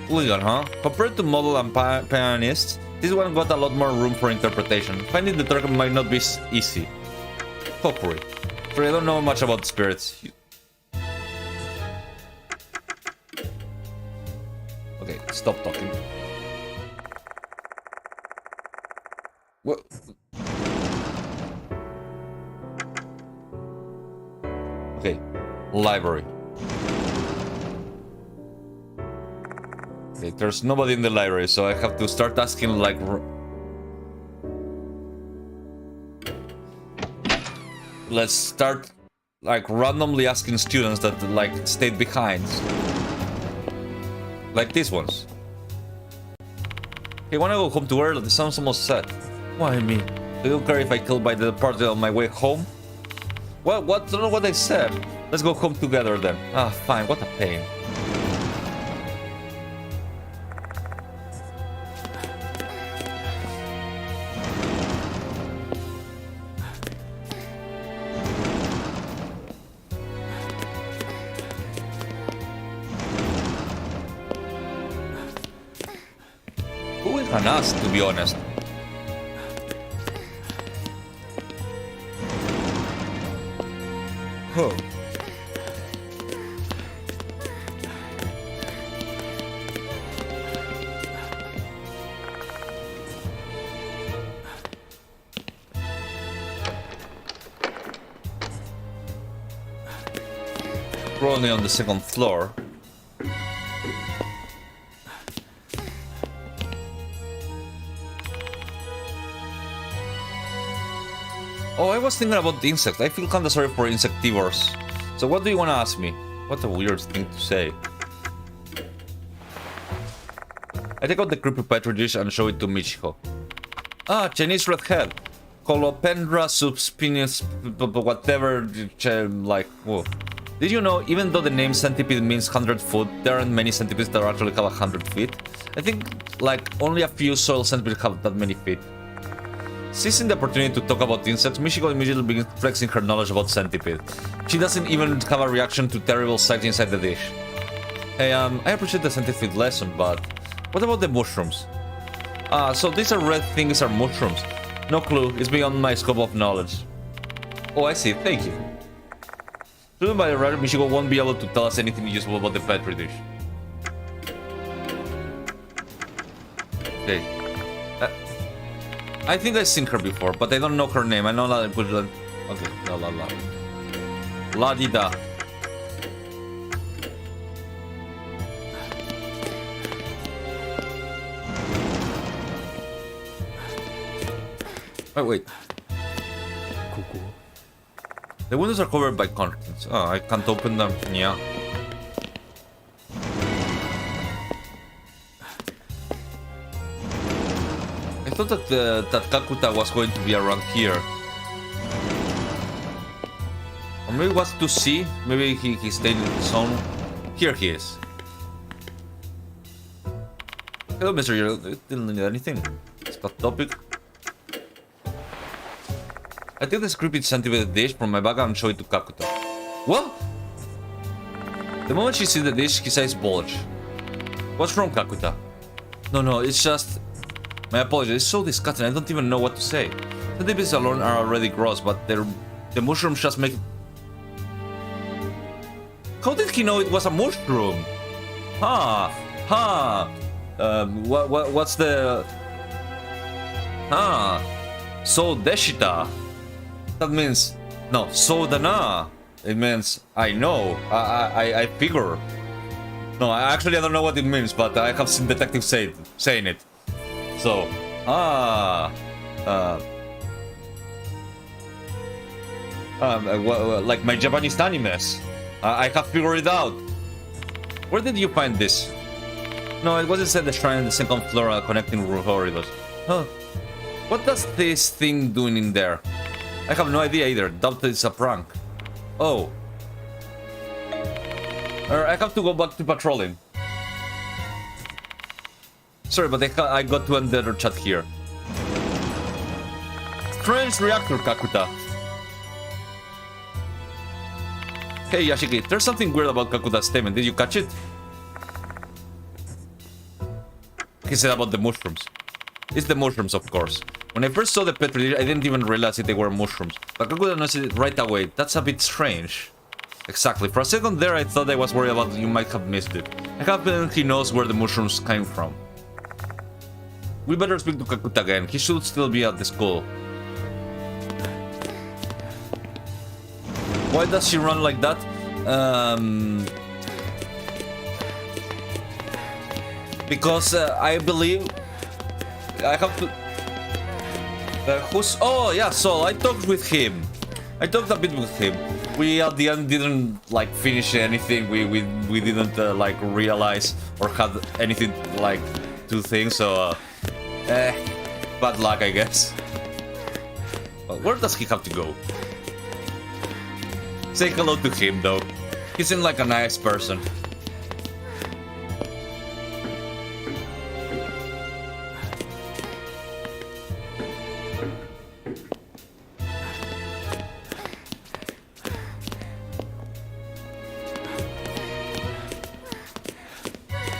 Hooligan, huh? Compared to model and pianist, this one got a lot more room for interpretation. Finding the target might not be easy. Kokuri. I don't know much about spirits. Okay, stop talking. What? Okay, library. Okay, there's nobody in the library, so I have to start asking like... Let's start like randomly asking students that like stayed behind. Like these ones. Hey, wanna go home too early? The sun's almost set. Why me? Do you care if I kill by the party on my way home? Well, what? I don't know what I said. Let's go home together then. Ah, fine. What a pain. Who is an ass, to be honest? Oh. We're only on the second floor. Oh, I was thinking about the insects. I feel kinda sorry for insectivores. So what do you wanna ask me? What a weird thing to say. I take out the creepy petri dish and show it to Michiko. Ah, Chinese redhead. Colopendra subspinius, whatever, like, whoa. Did you know, even though the name centipede means 100 foot, there aren't many centipedes that actually have 100 feet? I think, like, only a few soil centipedes have that many feet. Seizing the opportunity to talk about insects, Michiko immediately begins flexing her knowledge about centipede. She doesn't even have a reaction to terrible sights inside the dish. Hey, I appreciate the scientific lesson, but what about the mushrooms? So these are red things are mushrooms. No clue, it's beyond my scope of knowledge. Oh, I see, thank you. Driven by the writer, Michiko won't be able to tell us anything useful about the petri dish. Okay. I think I've seen her before, but I don't know her name. I know that I put it on... Okay, la. La-di-da. Wait. The windows are covered by curtains. Oh, I can't open them. Yeah. I thought that Kakuta was going to be around here. Or maybe it was to see. Maybe he stayed in his own. Here he is. Hello, Mr. You didn't need anything. It's got topic. I take this creepy centipede dish from my bag and show it to Kakuta. What? The moment she sees the dish, his eyes bulge. What's wrong, Kakuta? No, it's just... My apologies, it's so disgusting, I don't even know what to say. Centipedes alone are already gross, but the mushrooms just make... How did he know it was a mushroom? What's the... So deshita. That means... No, so dana. It means I know. I figure. No, I don't know what it means, but I have seen detectives saying it. So, like my Japanese animes. I have figured it out. Where did you find this? No, it was inside the shrine in the second floor connecting corridors. Huh. What does this thing doing in there? I have no idea either. Doubt it's a prank. Oh. I have to go back to patrolling. Sorry, but I got to end the chat here. Strange reactor, Kakuta. Hey, Yashiki, there's something weird about Kakuta's statement. Did you catch it? He said about the mushrooms. It's the mushrooms, of course. When I first saw the petri dish, I didn't even realize that they were mushrooms. But Kakuta noticed it right away. That's a bit strange. Exactly. For a second there, I thought I was worried about you might have missed it. I happen he knows where the mushrooms came from. We better speak to Kakuta again. He should still be at the school. Why does she run like that? Because I believe I have to. Who's? Oh yeah. So I talked with him. I talked a bit with him. We at the end didn't like finish anything. We didn't like realize or had anything like to think. So bad luck, I guess. Where does he have to go? Say hello to him though. He seemed like a nice person.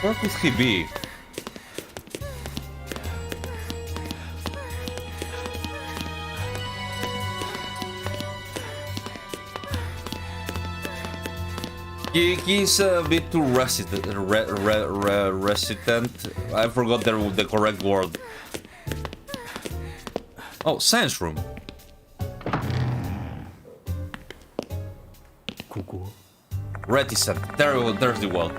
Where could he be? He's a bit too resident. I forgot the correct word. Oh, science room. ここ Reticent. There's the word.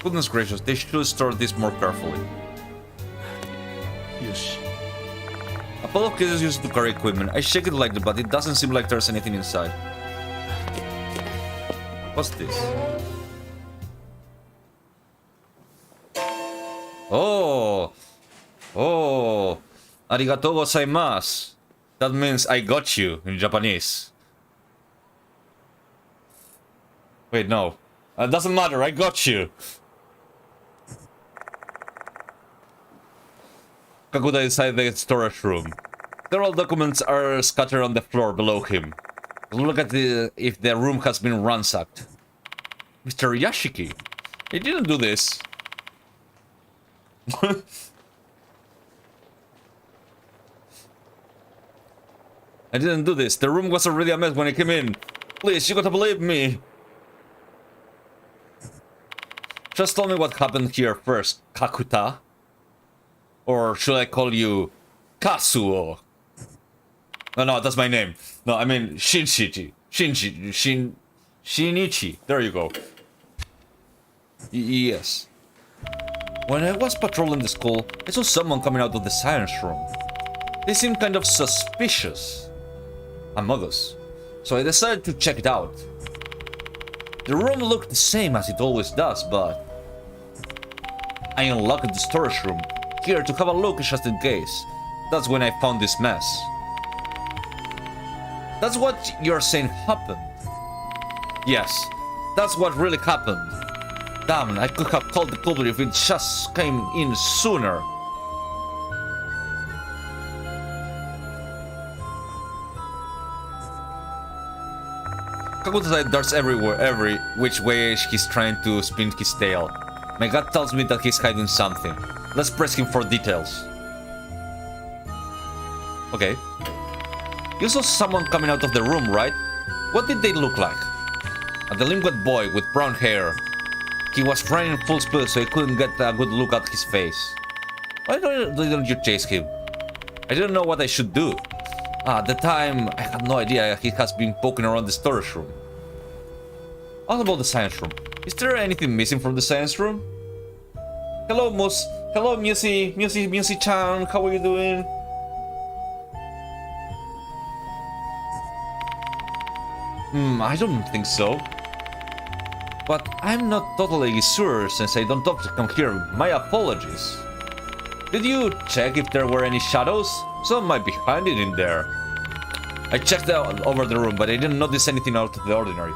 Goodness gracious, they should store this more carefully. よし A pile of cases used to carry equipment. I shake it lightly, but it doesn't seem like there's anything inside. What's this? Oh! Oh! Arigatou gozaimasu. That means I got you in Japanese. Wait, no. Doesn't matter, I got you. Kakuta inside the storage room. Several documents are scattered on the floor below him. Look at if the room has been ransacked. Mr. Yashiki. He didn't do this. I didn't do this. The room was already a mess when I came in. Please, you gotta believe me. Just tell me what happened here first, Kakuta. Or should I call you Kazuo? No, that's my name. No, I mean Shinichi. Shinichi. There you go. Yes. When I was patrolling the school, I saw someone coming out of the science room. They seemed kind of suspicious. Among us. So I decided to check it out. The room looked the same as it always does, but I unlocked the storage room here to have a look just in case. That's when I found this mess. That's what you're saying happened? Yes, that's what really happened. Damn, I could have called the culprit if it just came in sooner. Kakuta said darts everywhere, every which way he's trying to spin his tail. My gut tells me that he's hiding something. Let's press him for details. Okay. You saw someone coming out of the room, right? What did they look like? A delinquent boy with brown hair. He was running full speed, so I couldn't get a good look at his face. Why don't you chase him? I didn't know what I should do. At the time, I had no idea he has been poking around the storage room. What about the science room? Is there anything missing from the science room? Hello, Moose. Hello, Musi-chan. How are you doing? I don't think so. But I'm not totally sure since I don't often come here. My apologies. Did you check if there were any shadows? Some might be hiding in there. I checked out over the room, but I didn't notice anything out of the ordinary.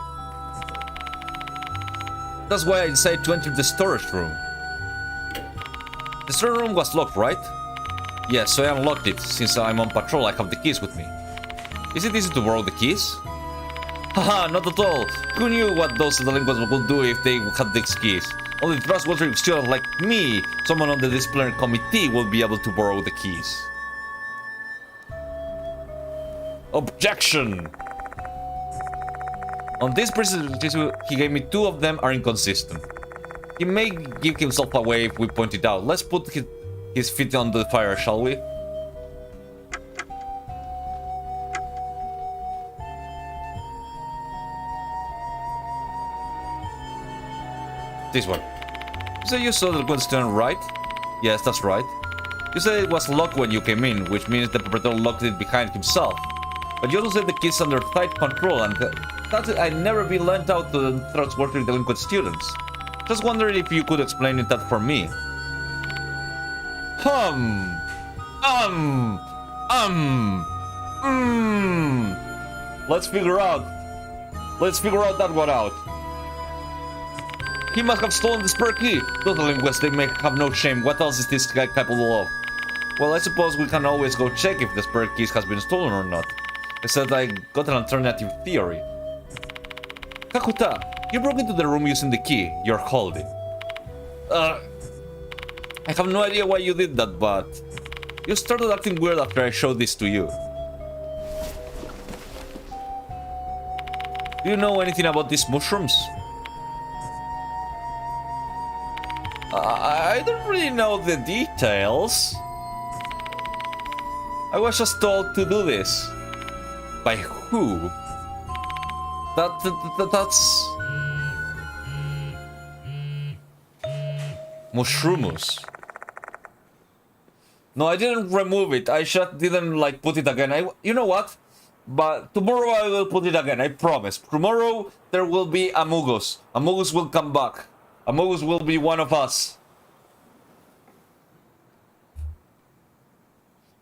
That's why I decided to enter the storage room. The storage room was locked, right? Yes, so I unlocked it. Since I'm on patrol, I have the keys with me. Is it easy to borrow the keys? Haha, not at all. Who knew what those delinquents would do if they had these keys? Only trustworthy students like me, someone on the disciplinary committee, will be able to borrow the keys. Objection! On this presentation, he gave me 2 of them are inconsistent. He may give himself away if we point it out. Let's put his feet on the fire, shall we? This one. You said you saw the question, right? Yes, that's right. You said it was locked when you came in, which means the perpetrator locked it behind himself. But you also said the key's under tight control, and that I'd never be lent out to the trustworthy delinquent students. Just wondering if you could explain that for me. Let's figure out that one out. He must have stolen the spare key. Those delinquents, they may have no shame. What else is this guy capable of? Well, I suppose we can always go check if the spare key has been stolen or not. Except I got an alternative theory. Kakuta, you broke into the room using the key you're holding. I have no idea why you did that, but you started acting weird after I showed this to you. Do you know anything about these mushrooms? I don't really know the details. I was just told to do this. By who? That's... Mushroomus. No, I didn't remove it. I just didn't like put it again. You know what? But tomorrow I will put it again. I promise. Tomorrow there will be Amogus. Amogus will come back. Amogus will be one of us.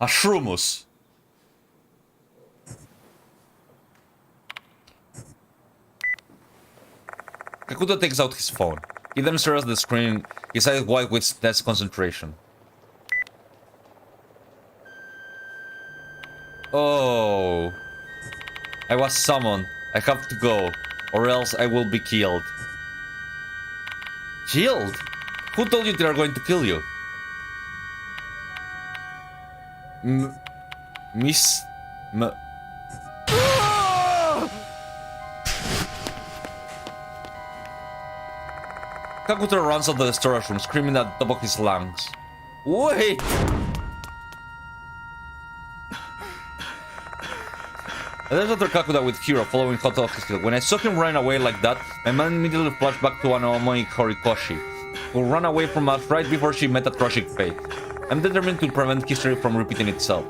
A Shroomus. Kakuta takes out his phone. He then stares at the screen, his eyes wide with tense concentration. Oh. I was summoned. I have to go, or else I will be killed. Killed? Who told you they are going to kill you? Kakuta runs out of the storage room, screaming at the top of his lungs. Wait! I left after Kakuta with Hiro, following hot off his heel. When I saw him run away like that, my mind immediately flashed back to Anomoi Horikoshi, who ran away from us right before she met a tragic fate. I'm determined to prevent history from repeating itself.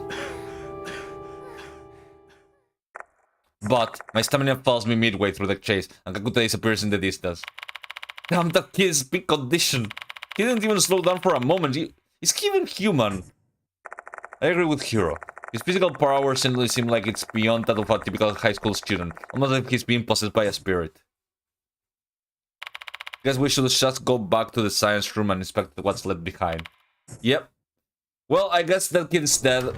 But my stamina fails me midway through the chase, and Kakuta disappears in the distance. Damn, that kid is peak condition. He didn't even slow down for a moment. He's even human. I agree with Hiro. His physical power certainly seems like it's beyond that of a typical high school student, almost like he's being possessed by a spirit. Guess we should just go back to the science room and inspect what's left behind. Yep. Well, I guess that kid is dead.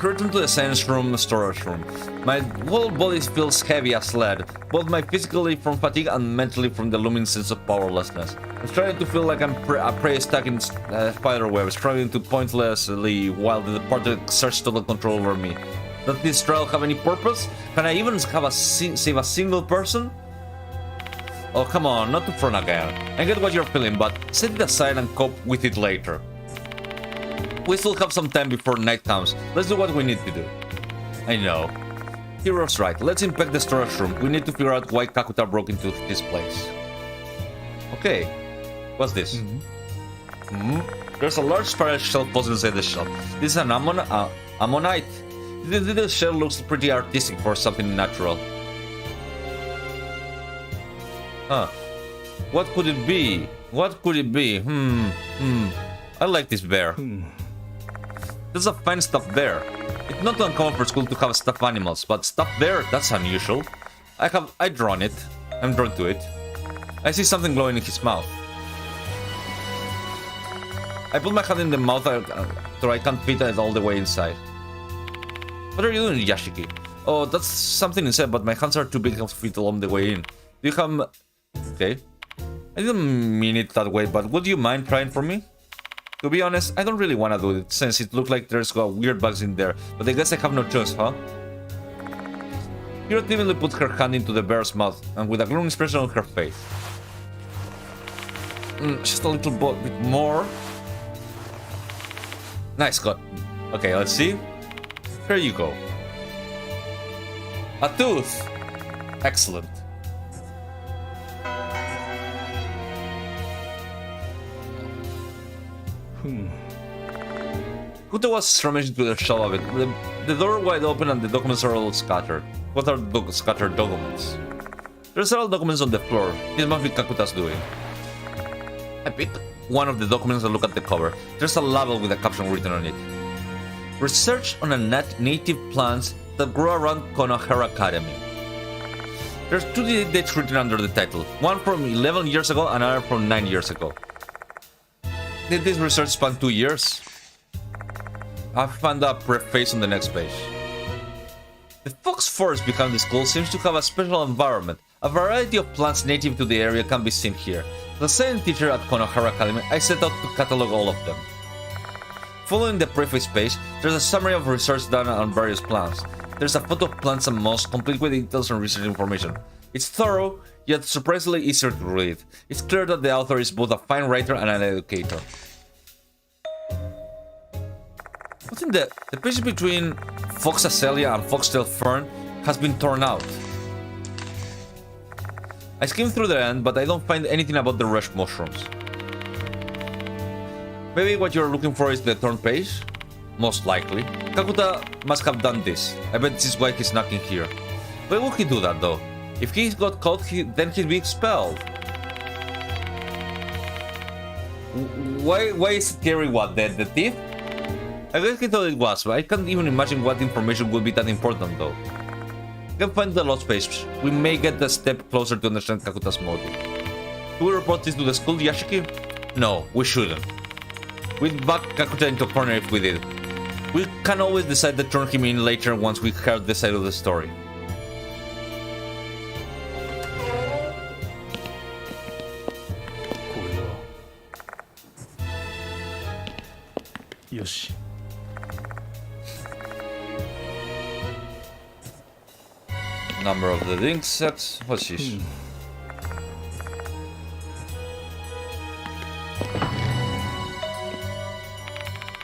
Return to the science room, storage room. My whole body feels heavy as lead, both my physically from fatigue and mentally from the looming sense of powerlessness. I'm starting to feel like I'm a prey stuck in spiderwebs, struggling to pointlessly while the departed exerts total control over me. Does this trial have any purpose? Can I even have save a single person? Oh, come on, not to front again. I get what you're feeling, but set it aside and cope with it later. We still have some time before night comes. Let's do what we need to do. I know. Hiro's right. Let's inspect the storage room. We need to figure out why Kakuta broke into this place. Okay. What's this? There's a large spiral shell posted inside the shell. This is an ammonite. This shell looks pretty artistic for something natural. Huh. What could it be? What could it be? I like this bear. There's a fine stuffed bear. It's not uncommon for school to have stuffed animals, but stuffed bear, that's unusual. I drawn it. I'm drawn to it. I see something glowing in his mouth. I put my hand in the mouth so I can't fit it all the way inside. What are you doing, Yashiki? Oh, that's something inside, but my hands are too big to fit along the way in. Do you have... Okay. I didn't mean it that way, but would you mind trying for me? To be honest, I don't really want to do it, since it looked like there's got weird bugs in there, but I guess I have no choice, huh? Hiro timidly puts her hand into the bear's mouth, and with a gloomy expression on her face. Just a little bit more. Nice, got. Okay, let's see. Here you go. A tooth! Excellent. Kuta was rummaging to the shell of it. The door wide open and the documents are all scattered. What are scattered documents? There are several documents on the floor. This must be Kakuta's doing. I pick one of the documents and look at the cover. There's a label with a caption written on it. Research on a native plants that grow around Konohara Academy. There's two dates written under the title. One from 11 years ago and another from 9 years ago. Did this research span 2 years? I found a preface on the next page. The Fox Forest behind the school seems to have a special environment. A variety of plants native to the area can be seen here. As a science teacher at Konohara Academy, I set out to catalog all of them. Following the preface page, there's a summary of research done on various plants. There's a photo of plants and moss, complete with details and research information. It's thorough, yet surprisingly easier to read. It's clear that the author is both a fine writer and an educator. What's in the page between Fox Azalea and Foxtail Fern has been torn out. I skimmed through the end, but I don't find anything about the rush mushrooms. Maybe what you're looking for is the torn page? Most likely. Kakuta must have done this. I bet this is why he's knocking here. Why would he do that though? If he got caught, then he'd be expelled. Why is Gary what, the thief? I guess he thought it was, but I can't even imagine what information would be that important though. We can find the lost page. We may get a step closer to understand Kakuta's motive. Do we report this to the school, Yashiki? No, we shouldn't. We'd back Kakuta into a corner if we did. We can always decide to turn him in later once we heard the side of the story. Yoshi. Number of the insects. What's this?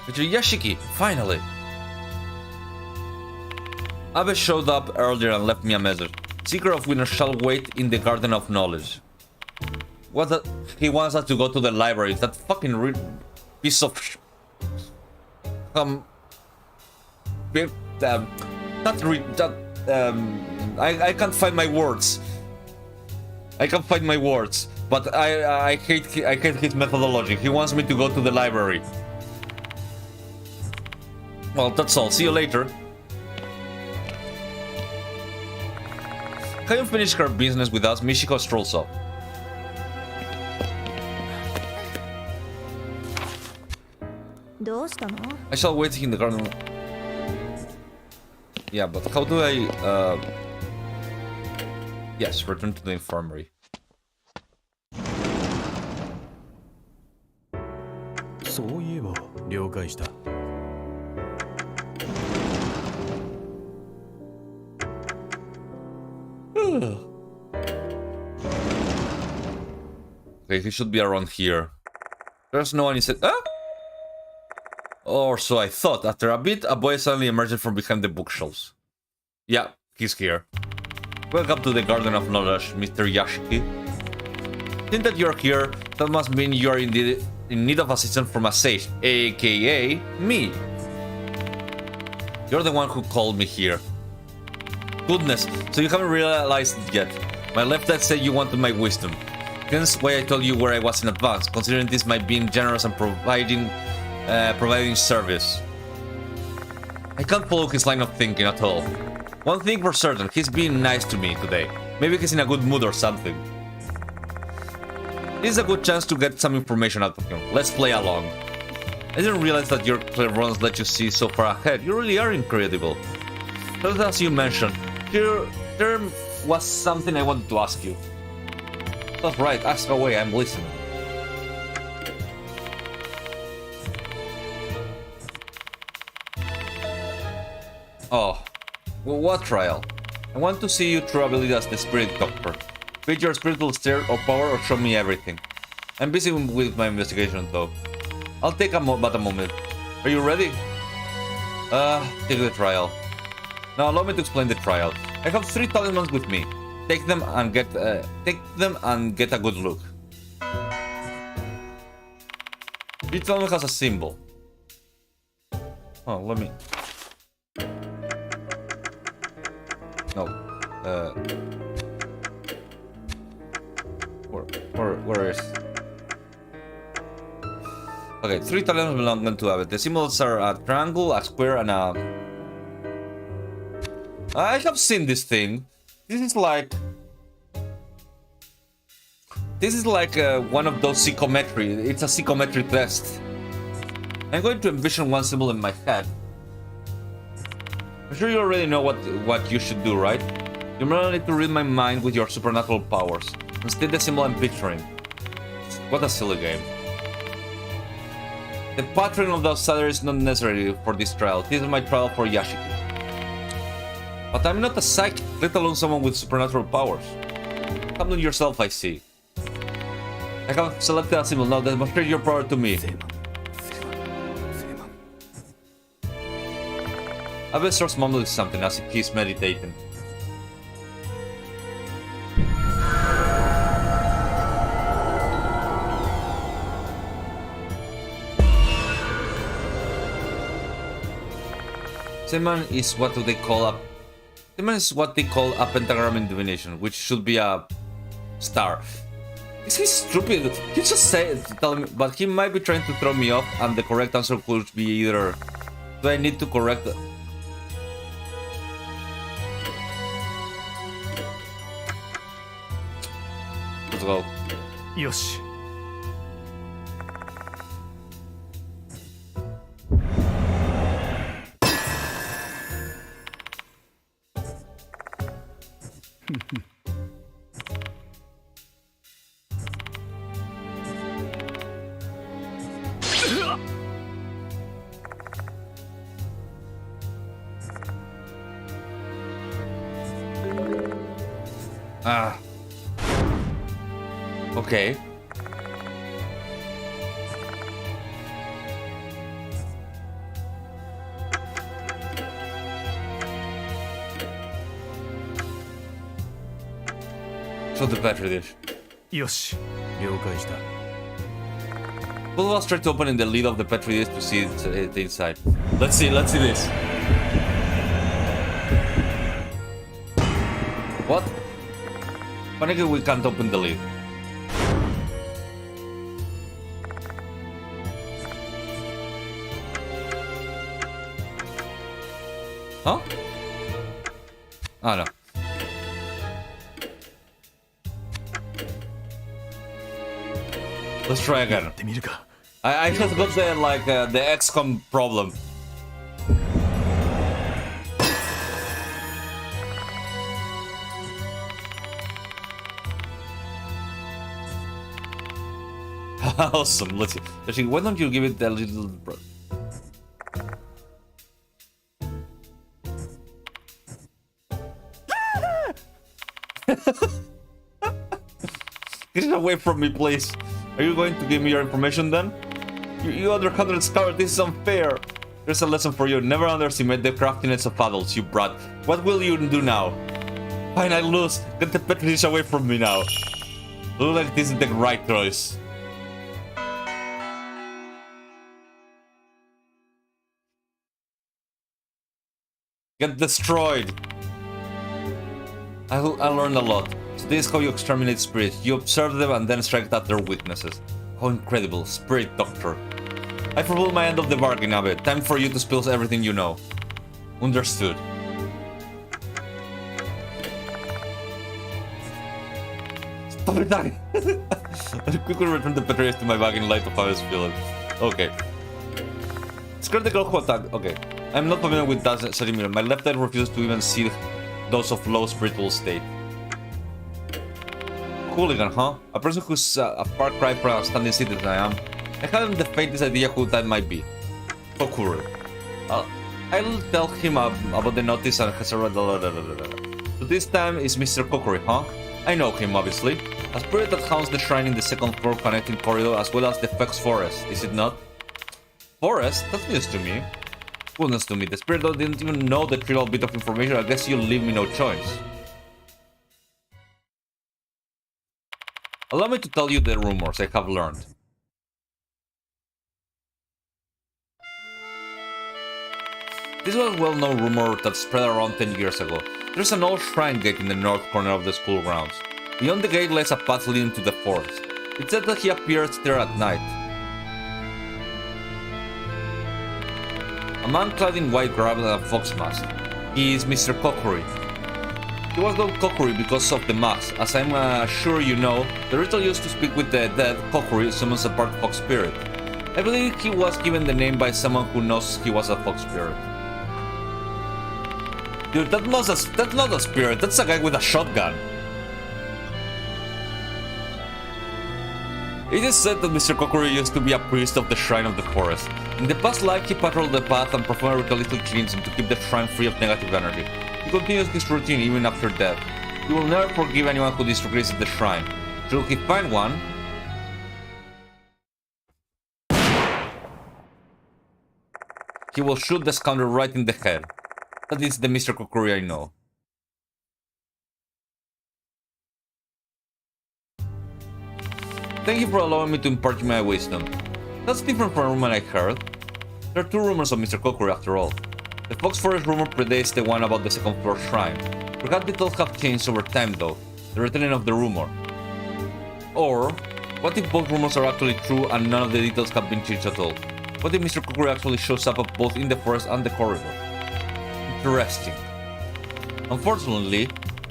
It's Yashiki, finally! Abe showed up earlier and left me a message. Seeker of Winter shall wait in the Garden of Knowledge. What the? He wants us to go to the library. That fucking piece of I can't find my words. I can't find my words. But I hate his methodology. He wants me to go to the library. Well, that's all. See you later. Having finished her business with us, Michiko strolls off. I shall wait in the garden. Yeah, but how do I... Yes, return to the infirmary. Okay, he should be around here. There's no one inside. Ah? Or so I thought. After a bit, a boy suddenly emerged from behind the bookshelves. Yeah, he's here. Welcome to the Garden of Knowledge, Mr. Yashiki. Since that you're here, that must mean you're indeed in need of assistance from a sage, aka me. You're the one who called me here. Goodness, so you haven't realized it yet. My left eye said you wanted my wisdom. Hence why I told you where I was in advance, considering this my being generous and providing service. I can't follow his line of thinking at all. One thing for certain, he's being nice to me today. Maybe he's in a good mood or something. This is a good chance to get some information out of him. Let's play along. I didn't realize that your clairvoyance let you see so far ahead. You really are incredible. But as you mentioned, there was something I wanted to ask you. That's right, ask away, I'm listening. Oh, well, what trial? I want to see you through ability as the spirit doctor. Be your spiritual stare or power or show me everything. I'm busy with my investigation though. I'll take but a moment. Are you ready? Take the trial. Now allow me to explain the trial. I have 3 talismans with me. Take them and get a good look. Each one has a symbol. Oh, let me... No. Where is... Okay, 3 Italians belong to it. The symbols are a triangle, a square, and a... I have seen this thing. This is like one of those psychometry. It's a psychometry test. I'm going to envision one symbol in my head. I'm sure you already know what you should do, right? You merely need to read my mind with your supernatural powers. Instead, the symbol I'm picturing. What a silly game. The patron of the outsider is not necessary for this trial. This is my trial for Yashiki. But I'm not a psychic, let alone someone with supernatural powers. Handle yourself, I see. I have selected a symbol. Now demonstrate your power to me. Abe starts mumbling something as if he's meditating. Seman is what they call a pentagram in divination, which should be a star. Is he stupid? He just said, tell me, but he might be trying to throw me off, and the correct answer could be either. Do I need to correct? Let's go. Yoshi. Ah. Okay. Show the petri dish. Yoshi. 了解した。 Both of us try to open in the lid of the petri dish to see the inside. Let's see this. What? Funny we can't open the lid. Huh? Oh no. Let's try again. I just got the XCOM problem. Awesome. Let's see. Why don't you give it a little? Get it away from me, please. Are you going to give me your information then? You other 100 scholars, this is unfair. There's a lesson for you. Never underestimate the craftiness of adults, you brat. What will you do now? Fine, I lose. Get the petri dish away from me now. Look like this is the right choice. Get destroyed. I learned a lot. So this is how you exterminate spirits. You observe them and then strike at their weaknesses. How incredible, Spirit Doctor. I fulfilled my end of the bargain, Abe. Time for you to spill everything you know. Understood. Stop attacking! I quickly returned the petri dish to my bag in light of how I was feeling. Okay. Scare the girl who attacked. Okay. I'm not familiar with that ceremony. My left eye refuses to even see those of low spiritual state. Hooligan, huh? A person who's a far cry from a standing citizen I am. I haven't the faintest idea who that might be. Kokuru. I'll tell him about the notice and has a... So this time is Mr. Kokuri, huh? I know him, obviously. A spirit that haunts the shrine in the second floor connecting corridor as well as the Fex Forest, is it not? Forest? That's news to me. Goodness to me, the spirit didn't even know the trivial bit of information. I guess you'll leave me no choice. Allow me to tell you the rumors I have learned. This was a well-known rumor that spread around 10 years ago. There's an old shrine gate in the north corner of the school grounds. Beyond the gate lies a path leading to the forest. It's said that he appears there at night. A man clad in white garb and a fox mask. He is Mr. Kokori. He was called Kokori because of the mask. As I'm sure you know, the ritual used to speak with the dead. Kokori summons a part fox spirit. I believe he was given the name by someone who knows he was a fox spirit. Dude, that's not a spirit, that's a guy with a shotgun. It is said that Mr. Kokori used to be a priest of the Shrine of the Forest. In the past life, he patrolled the path and performed ritualistic cleansing to keep the shrine free of negative energy. He continues his routine even after death. He will never forgive anyone who disagrees with the shrine. Should he find one, he will shoot the scoundrel right in the head. That is the Mr. Kokori I know. Thank you for allowing me to impart you my wisdom. That's different from a rumor I heard. There are two rumors of Mr. Kokori after all. The Fox Forest rumor predates the one about the second floor shrine. Perhaps details have changed over time though, the retelling of the rumor. Or, what if both rumors are actually true and none of the details have been changed at all? What if Mr. Kokori actually shows up both in the forest and the corridor? Interesting. Unfortunately,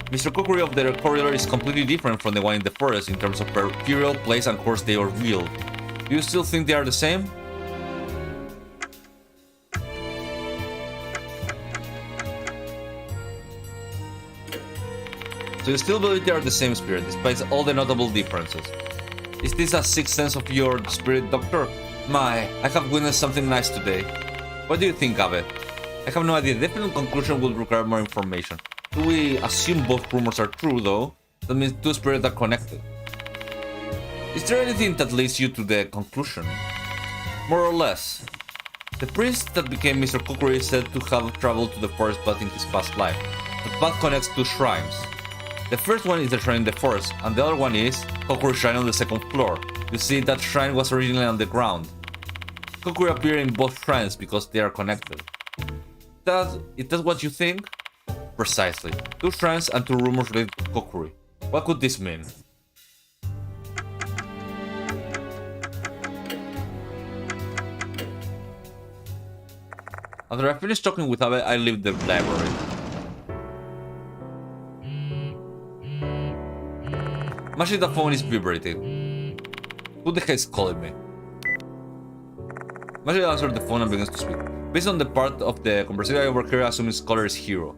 Mr. Kokori of the corridor is completely different from the one in the forest in terms of period, place, and course they are revealed. Do you still think they are the same? So you still believe they are the same spirit, despite all the notable differences. Is this a sixth sense of your spirit, Doctor? My, I have witnessed something nice today. What do you think of it? I have no idea. The definite conclusion will require more information. Do we assume both rumors are true, though? That means two spirits are connected. Is there anything that leads you to the conclusion? More or less. The priest that became Mr. Kokori is said to have traveled to the forest path in his past life. The path connects two shrines. The first one is the shrine in the forest, and the other one is Kokori's shrine on the second floor. You see, that shrine was originally on the ground. Kokori appeared in both shrines because they are connected. Is that what you think? Precisely. Two shrines and two rumors related to Kokori. What could this mean? After I finished talking with Abe, I leave the library. Imagine the phone is vibrating. Who the heck is calling me? Imagine answers the phone and begins to speak. Based on the part of the conversation I overheard, I assume his caller is Hiro.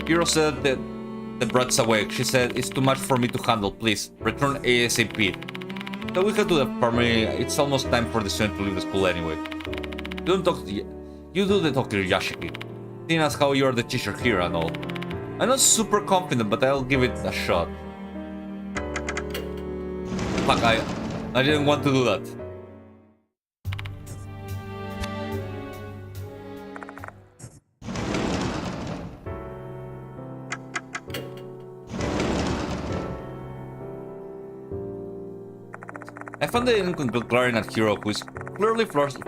Hiro said that the brat's awake. She said, "It's too much for me to handle, please. Return ASAP." So we head to the infirmary. It's almost time for the student to leave the school anyway. You do the talk to Yashiki. Seeing as how you're the teacher here and all. I'm not super confident, but I'll give it a shot. Fuck, I didn't want to do that. I found the incomplete clarinet hero who is clearly flustered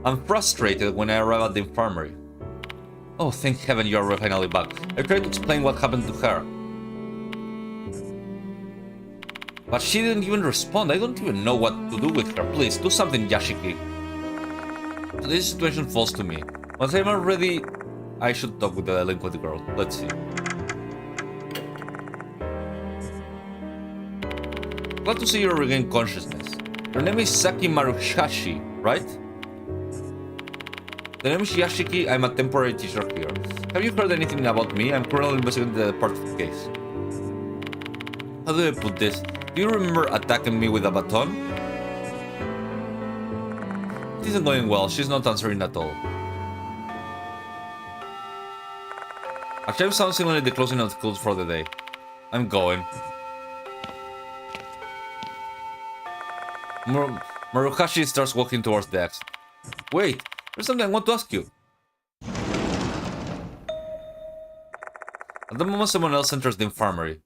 and frustrated when I arrive at the infirmary. Oh, thank heaven you are finally back. I tried to explain what happened to her. But she didn't even respond. I don't even know what to do with her. Please, do something, Yashiki. So this situation falls to me. Once I'm ready, I should talk with the delinquent girl. Let's see. Glad to see you regain consciousness. Your name is Saki Maruhashi, right? The name is Yashiki. I'm a temporary teacher here. Have you heard anything about me? I'm currently investigating the part of the case. How do I put this? Do you remember attacking me with a baton? It isn't going well. She's not answering at all. Actually, I'm sounding like the closing of the schools for the day. I'm going. Maruhashi starts walking towards the exit. Wait, there's something I want to ask you. At the moment, someone else enters the infirmary.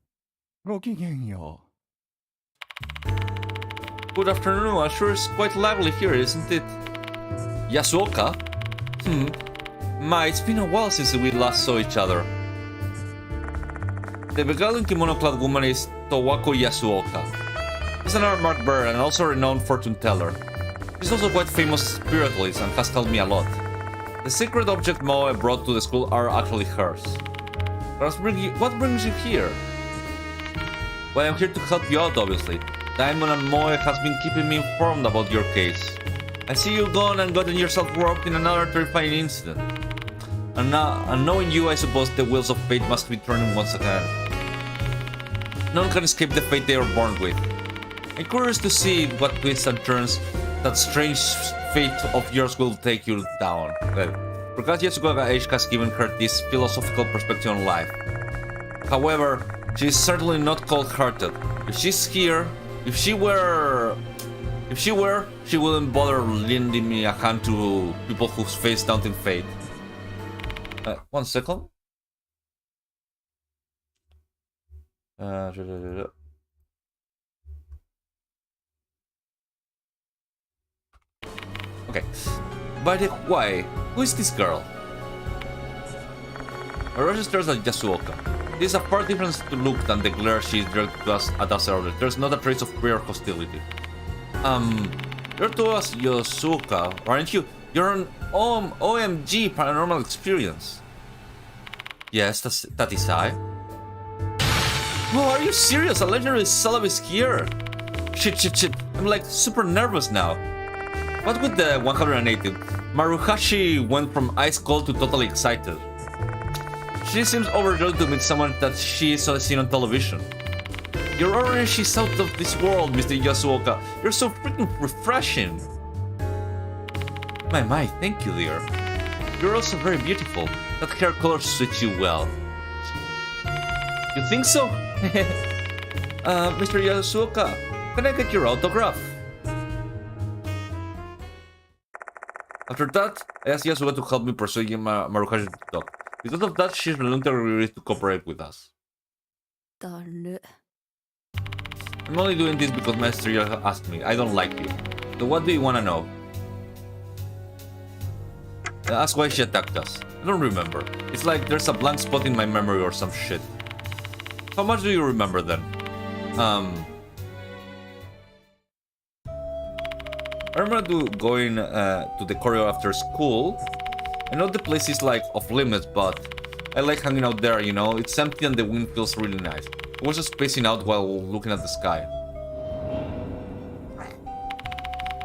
Who Good afternoon, I'm sure it's quite lively here, isn't it? Yasuoka? It's been a while since we last saw each other. The beguiling kimono-clad woman is Towako Yasuoka. She's an armored bearer and also a renowned fortune teller. She's also quite famous spiritualist and has helped me a lot. The sacred object Moe brought to the school are actually hers. What brings you here? Well, I'm here to help you out, obviously. Diamond and Moe has been keeping me informed about your case. I see you gone and gotten yourself roped in another terrifying incident. And knowing you, I suppose the wheels of fate must be turning once again. No one can escape the fate they are born with. I'm curious to see what twists and turns that strange fate of yours will take you down. Well, because Yasuoka age has given her this philosophical perspective on life. However, she is certainly not cold-hearted. If she were, she wouldn't bother lending me a hand to people whose face daunting fate. 1 second. Okay. By the way, who is this girl? Orochi stares at Yasuoka. This is a far different look than the glare she directed at us earlier. There's not a trace of fear or hostility. You're to us Yasuoka, aren't you? You're an OMG paranormal experience. Yes, that is I. Oh, are you serious? A legendary celeb is here. Shit. I'm like super nervous now. What with the 180? Maruhashi went from ice cold to totally excited. She seems overjoyed to meet someone that she saw seen on television. Your orange is out of this world, Mr. Yasuoka. You're so freaking refreshing. My, thank you, dear. You're also very beautiful. That hair color suits you well. You think so? Mr. Yasuoka, can I get your autograph? After that, I asked Yasuoka to help me persuade Maruhashi to talk. Because of that, she's reluctantly agreed to cooperate with us. I'm only doing this because Master asked me. I don't like you. So what do you want to know? Ask why she attacked us. I don't remember. It's like there's a blank spot in my memory or some shit. How much do you remember then? I remember going to the corridor after school. I know the place is like off limits, but I like hanging out there, you know? It's empty and the wind feels really nice. I was just spacing out while looking at the sky.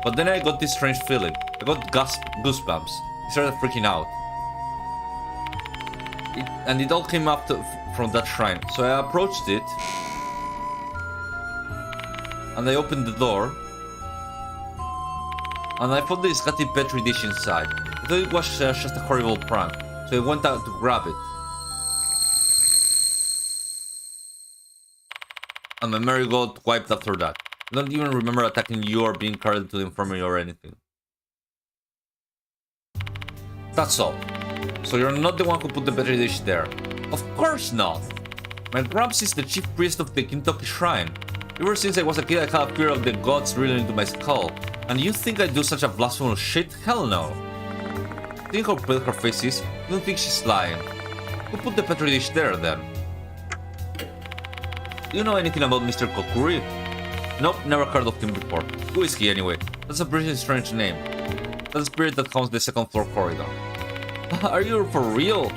But then I got this strange feeling. I got goosebumps. I started freaking out. It all came up from that shrine. So I approached it. And I opened the door. And I found this Scotty Petri dish inside. I thought it was just a horrible prank. So I went out to grab it. And my marigold wiped after that. I don't even remember attacking you or being carried to the infirmary or anything. That's all. So you're not the one who put the Petri dish there. Of course not! My Gramps is the chief priest of the Kintoki Shrine. Ever since I was a kid I had a fear of the gods drilling into my skull. And you think I do such a blasphemous shit? Hell no! Think how pale her face is? You don't think she's lying. Who put the Petri dish there then? Do you know anything about Mr. Kokuri? Nope, never heard of him before. Who is he anyway? That's a pretty strange name. That's the spirit that haunts the second floor corridor. Are you for real?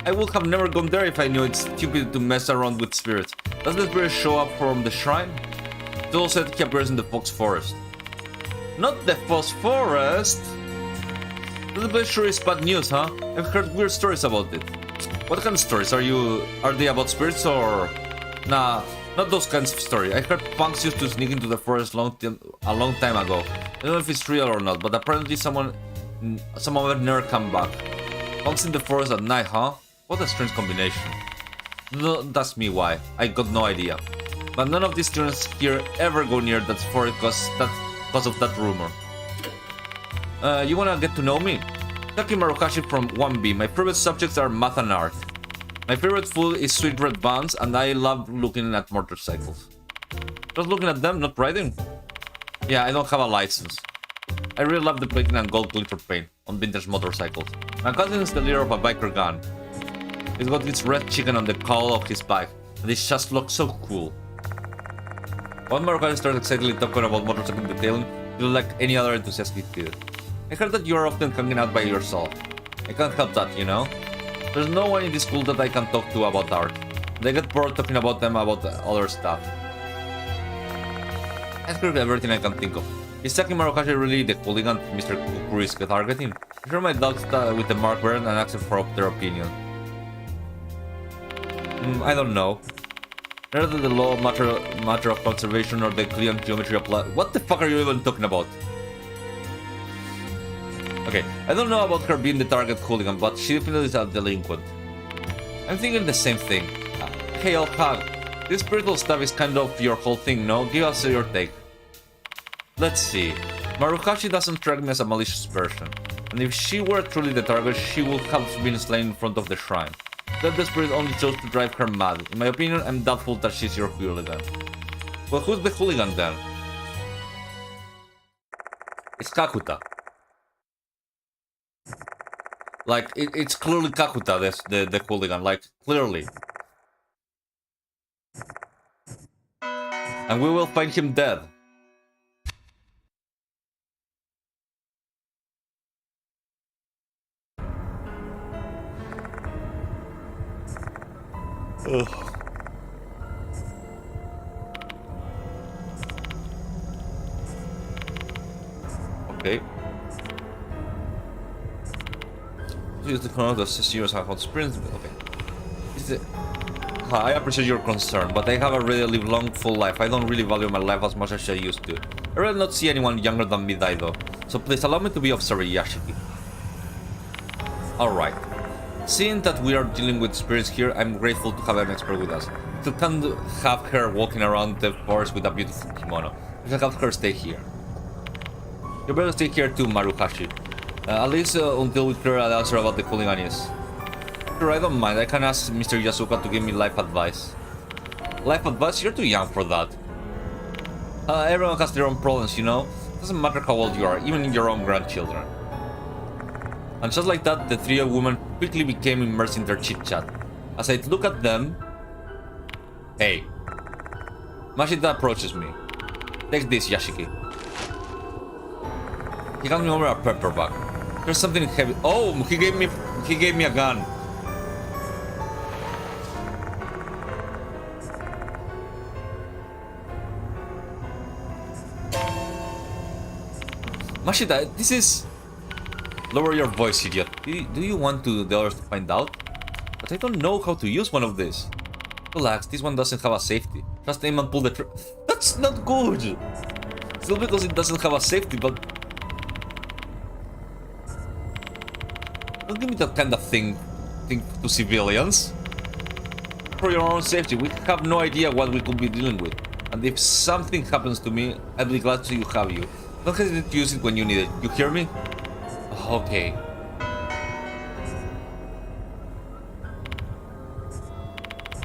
I would have never gone there if I knew it's stupid to mess around with spirits. Does the spirit show up from the shrine? It all said he appears in the Fox Forest. Not the Fox Forest! That place sure is bad news, huh? I've heard weird stories about it. What kind of stories? Are they about spirits or... Nah, not those kinds of stories. I heard punks used to sneak into the forest a long time ago. I don't know if it's real or not, but apparently some of it never come back. Punks in the forest at night, huh? What a strange combination. Don't ask me why. I got no idea. But none of these students here ever go near that forest because of that rumor. You wanna get to know me? Taki Maruhashi from 1B. My favorite subjects are math and art. My favorite food is sweet red buns, and I love looking at motorcycles. Just looking at them, not riding. Yeah, I don't have a license. I really love the plating and gold glitter paint on vintage motorcycles. My cousin is the leader of a biker gang. He's got this red chicken on the cowl of his bike, and it just looks so cool. When Moroccan starts excitedly talking about motorcycle detailing, you look like any other enthusiastic kid. I heard that you are often hanging out by yourself. I can't help that, you know? There's no one in this school that I can talk to about art. They get bored talking about them about other stuff. I screwed everything I can think of. Is Saki Marukashi really the hooligan Mr. Kukuri is targeting? I share my doubts with the Mark Baron and ask for their opinion. I don't know. Neither the law matter of conservation or the Euclidean geometry apply. What the fuck are you even talking about? Okay, I don't know about her being the target hooligan, but she definitely is a delinquent. I'm thinking the same thing. Hey, old hag, this spiritual stuff is kind of your whole thing, no? Give us your take. Let's see. Marukashi doesn't strike me as a malicious person, and if she were truly the target, she would have been slain in front of the shrine. That the spirit only chose to drive her mad. In my opinion, I'm doubtful that she's your hooligan. Well, who's the hooligan then? It's Kakuta. Like, it's clearly Kakuta, the hooligan, like, clearly. And we will find him dead. Ugh. Okay. Use the chrono to assist you as a hot sprint. Okay. I appreciate your concern, but I have a really long, full life. I don't really value my life as much as I used to. I rather not see anyone younger than me die though. So please allow me to be of sorry, Yashiki. Alright. Seeing that we are dealing with spirits here, I'm grateful to have an expert with us. We can't have her walking around the forest with a beautiful kimono. We can have her stay here. You better stay here too, Marukashi. At least until we clear an answer about the Kulinganis. Sure, I don't mind. I can ask Mr. Yasuka to give me life advice. Life advice? You're too young for that. Everyone has their own problems, you know? Doesn't matter how old you are, even your own grandchildren. And just like that, the three women quickly became immersed in their chit-chat. As I look at them... Hey. Mashita approaches me. Take this, Yashiki. He hands me over a pepper bag. There's something heavy. Oh, he gave me a gun. Mashita, this is... Lower your voice, idiot. Do you want the others to find out? But I don't know how to use one of these. Relax, this one doesn't have a safety. Just aim and pull the trigger. That's not good! Still because it doesn't have a safety, but... Don't give me that kind of thing to civilians. For your own safety, we have no idea what we could be dealing with. And if something happens to me, I'll be glad to have you. Don't hesitate to use it when you need it. You hear me? Okay.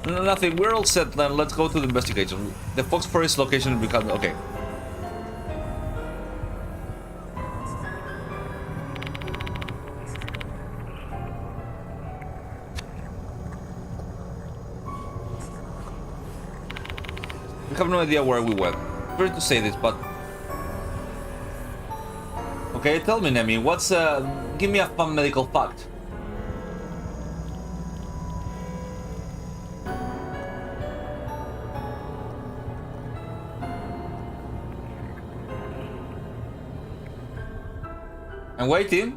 Nothing. We're all set then. Let's go to the investigation. The Fox Forest location becomes... Okay. We have no idea where we went. Sorry to say this, but... Okay, tell me, Nemi, what's... give me a fun medical fact. I'm waiting.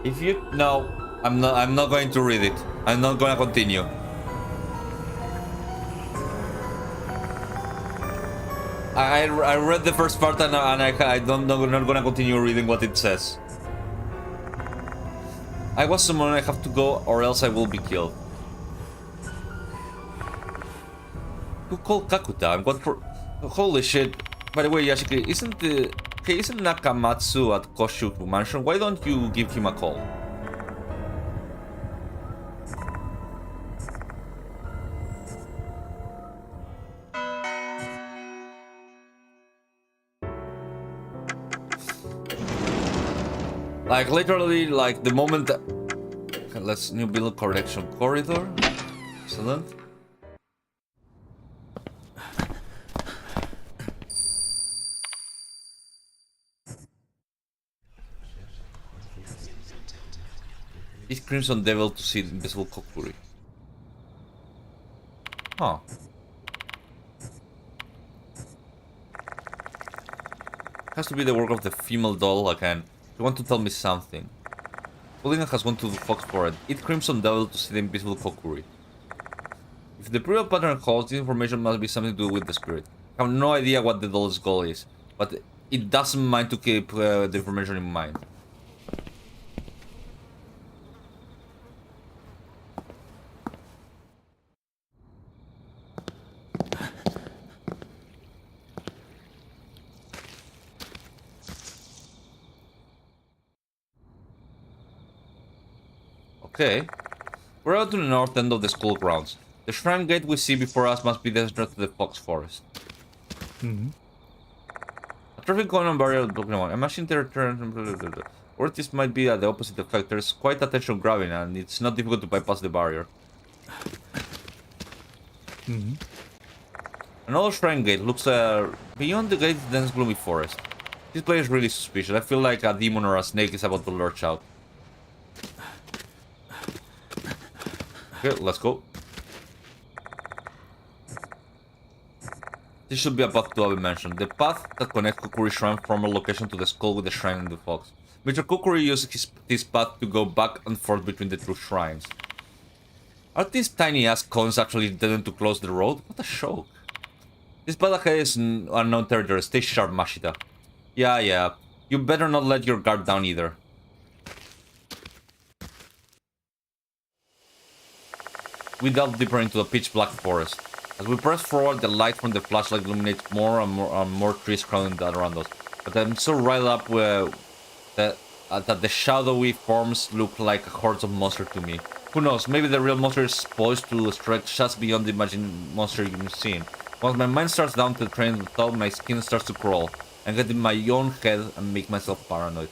If you... No, I'm not going to read it. I'm not going to continue. I read the first part and I'm not gonna continue reading what it says. I was summoned, I have to go or else I will be killed. Who called Kakuta? And what for? Holy shit. By the way, Yashiki, isn't Nakamatsu at Koshuku Mansion? Why don't you give him a call? Like literally, like the moment. Okay, let's new build correction corridor. Excellent. It's Crimson Devil to see the invisible Kokuri. Huh. Has to be the work of the female doll again. You want to tell me something? Hooligan has gone to the Fox Forest. Eat Crimson Devil to see the invisible Kokuri. If the period pattern holds, this information must be something to do with the spirit. I have no idea what the doll's goal is, but it doesn't mind to keep the information in mind. Okay. We're out to the north end of the school grounds. The shrine gate we see before us must be the entrance to the Fox Forest. A traffic cone barrier blocking one. Imagine their turn. Or this might be the opposite effect. There's quite attention grabbing and it's not difficult to bypass the barrier. Another shrine gate looks beyond the gate dense gloomy forest. This place is really suspicious. I feel like a demon or a snake is about to lurch out. Okay, let's go. This should be a path to have mentioned. The path that connects Kokuri Shrine from a location to the skull with the shrine and the fox. Mr. Kokuri uses this path to go back and forth between the two shrines. Are these tiny ass cones actually intended to close the road? What a shock. This path ahead is unknown territory. Stay sharp, Mashita. Yeah. You better not let your guard down either. We delve deeper into the pitch black forest. As we press forward, the light from the flashlight illuminates more and more trees crowding around us. But I'm so riled up that the shadowy forms look like hordes of monsters to me. Who knows, maybe the real monster is poised to stretch just beyond the imagined monster you've seen. Once my mind starts down to the train of thought, my skin starts to crawl. I get in my own head and make myself paranoid.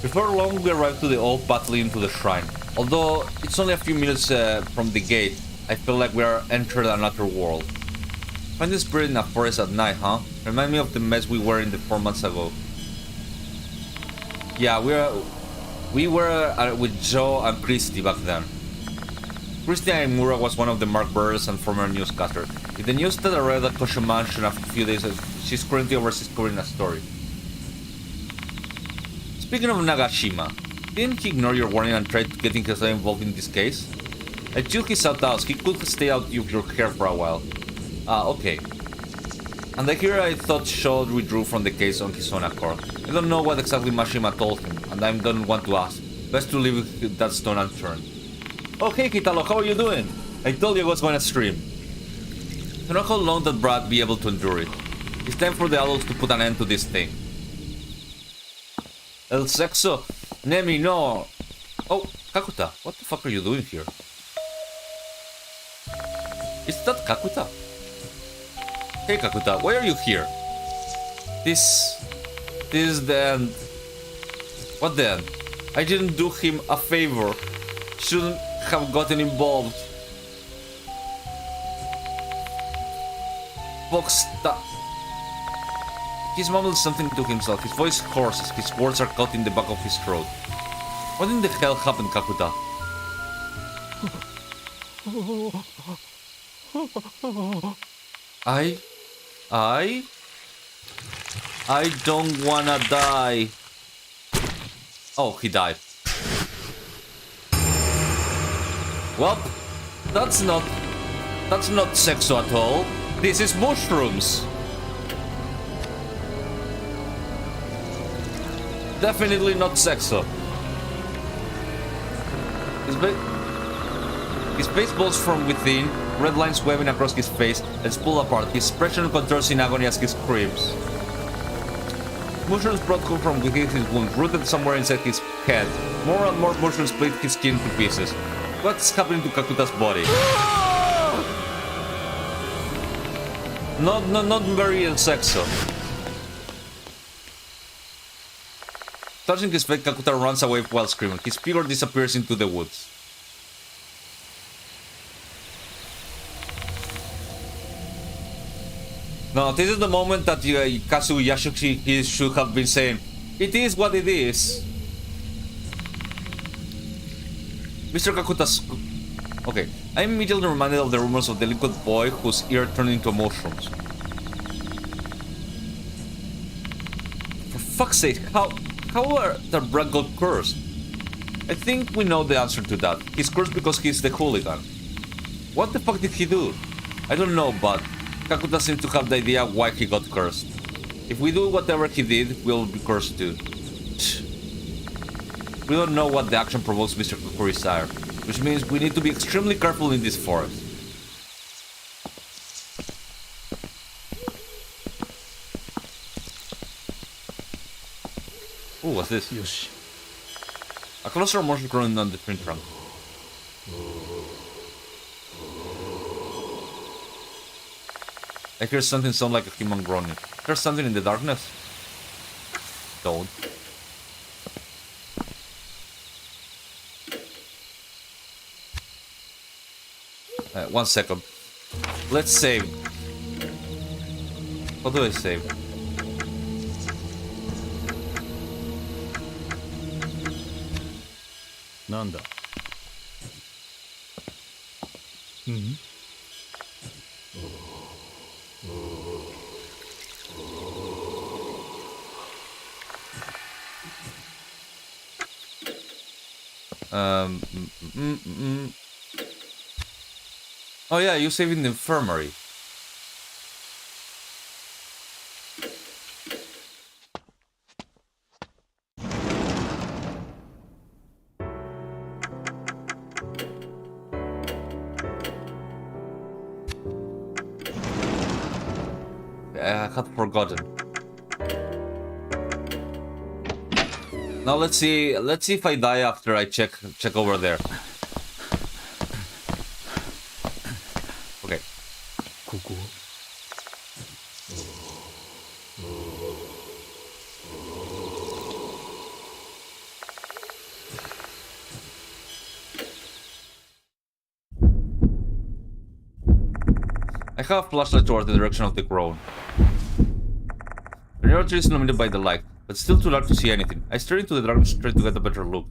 Before long, we arrive to the old path leading to the shrine. Although it's only a few minutes from the gate, I feel like we are entering another world. Finding spirit in a forest at night, huh? Remind me of the mess we were in 4 months ago. Yeah, we were with Joe and Christy back then. Christy Imura was one of the mark bearers and former newscaster. In the news that I read at Kosho Mansion a few days ago, she's currently overseas covering a story. Speaking of Nagashima, didn't he ignore your warning and try to get himself involved in this case? I chilled his out house. He could stay out of your hair for a while. Okay. And I hear I thought Shaw withdrew from the case on his own accord. I don't know what exactly Mashima told him, and I don't want to ask. Best to leave that stone unturned. Oh hey Kitalo, how are you doing? I told you I was going to stream. I don't know how long that brat be able to endure it. It's time for the adults to put an end to this thing. El Sexo, Nemi, no. Oh, Kakuta, what the fuck are you doing here? Is that Kakuta? Hey Kakuta, why are you here? This is the end. What the end? I didn't do him a favor. Shouldn't have gotten involved. Fox, He's mumbling something to himself. His voice hoarse as his words are caught in the back of his throat. What in the hell happened, Kakuta? I don't wanna die. Oh, he died. Well, that's not sexo at all. This is mushrooms. Definitely not sexo. His face bulges from within, red lines waving across his face, and pulled apart. His expression contorts in agony as he screams. Mushrooms brought him from within his wound, rooted somewhere inside his head. More and more mushrooms split his skin to pieces. What's happening to Kakuta's body? Not very El Sexo. Touching his face, Kakuta runs away while screaming. His figure disappears into the woods. Now, this is the moment that Kazu Yasushi should have been saying, "It is what it is." Mr. Kakuta's... Okay, I'm immediately reminded of the rumors of the liquid boy whose ear turned into mushrooms. For fuck's sake, how are the brat got cursed? I think we know the answer to that. He's cursed because he's the hooligan. What the fuck did he do? I don't know, but Kakuta seems to have the idea why he got cursed. If we do whatever he did, we'll be cursed too. We don't know what the action provokes Mr. Kokuri's ire, which means we need to be extremely careful in this forest. Ooh, what's this? Yoshi. A closer motion growing on the tree trunk. I hear something sound like a human groaning. There's something in the darkness. Don't. One second. Let's save. How do I save? Nanda. Mm-hmm. Oh yeah, you save in the infirmary. I had forgotten. Now let's see if I die after I check over there. Okay. Koko. I have a flashlight towards the direction of the groan. The nearby tree is illuminated by the light, but still too dark to see anything. I stare into the darkness trying to get a better look.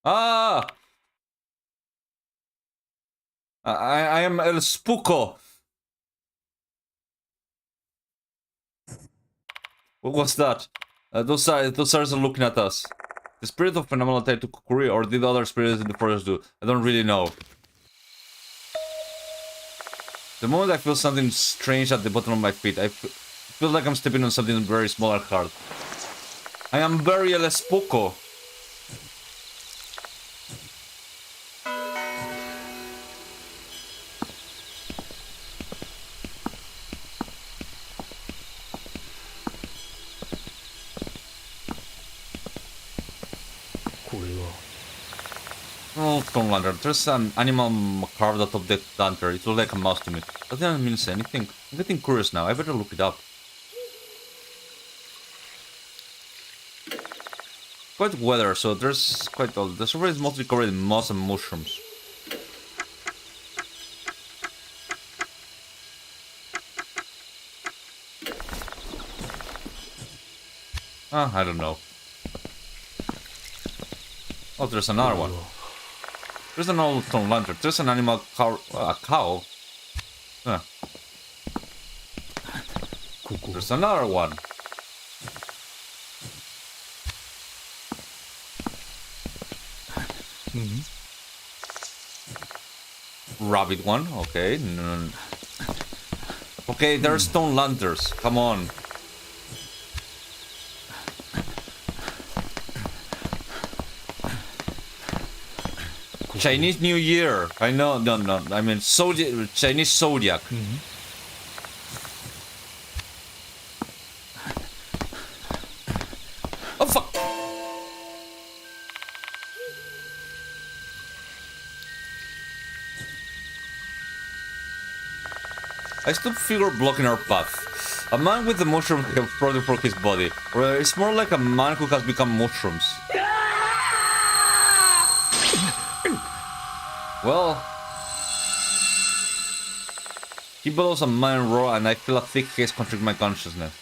Ah! I am El Spooko. What was that? Those stars are looking at us. The spirit of phenomenal tied to Kukuri, or did other spirits in the forest do? I don't really know. The moment I feel something strange at the bottom of my feet, I feel like I'm stepping on something very small and hard. I am very El Spooko. Oh, Stone Lantern. There's an animal carved out of the lantern. It looks like a mouse to me. That doesn't mean anything. I'm getting curious now. I better look it up. Quite weather, so there's quite old. The surface is mostly covered in moss and mushrooms. I don't know. Oh, there's another one. There's an old stone lantern. There's an animal cow. A cow. Huh. There's another one. Rabbit one. Okay. Okay, there's stone lanterns. Come on. Chinese New Year. I know. No. I mean, Chinese Zodiac. Oh fuck! I still figure blocking our path. A man with the mushroom have probably broke his body, or it's more like a man who has become mushrooms. Well, he bellows a man roar, and I feel a thick haze constrict my consciousness.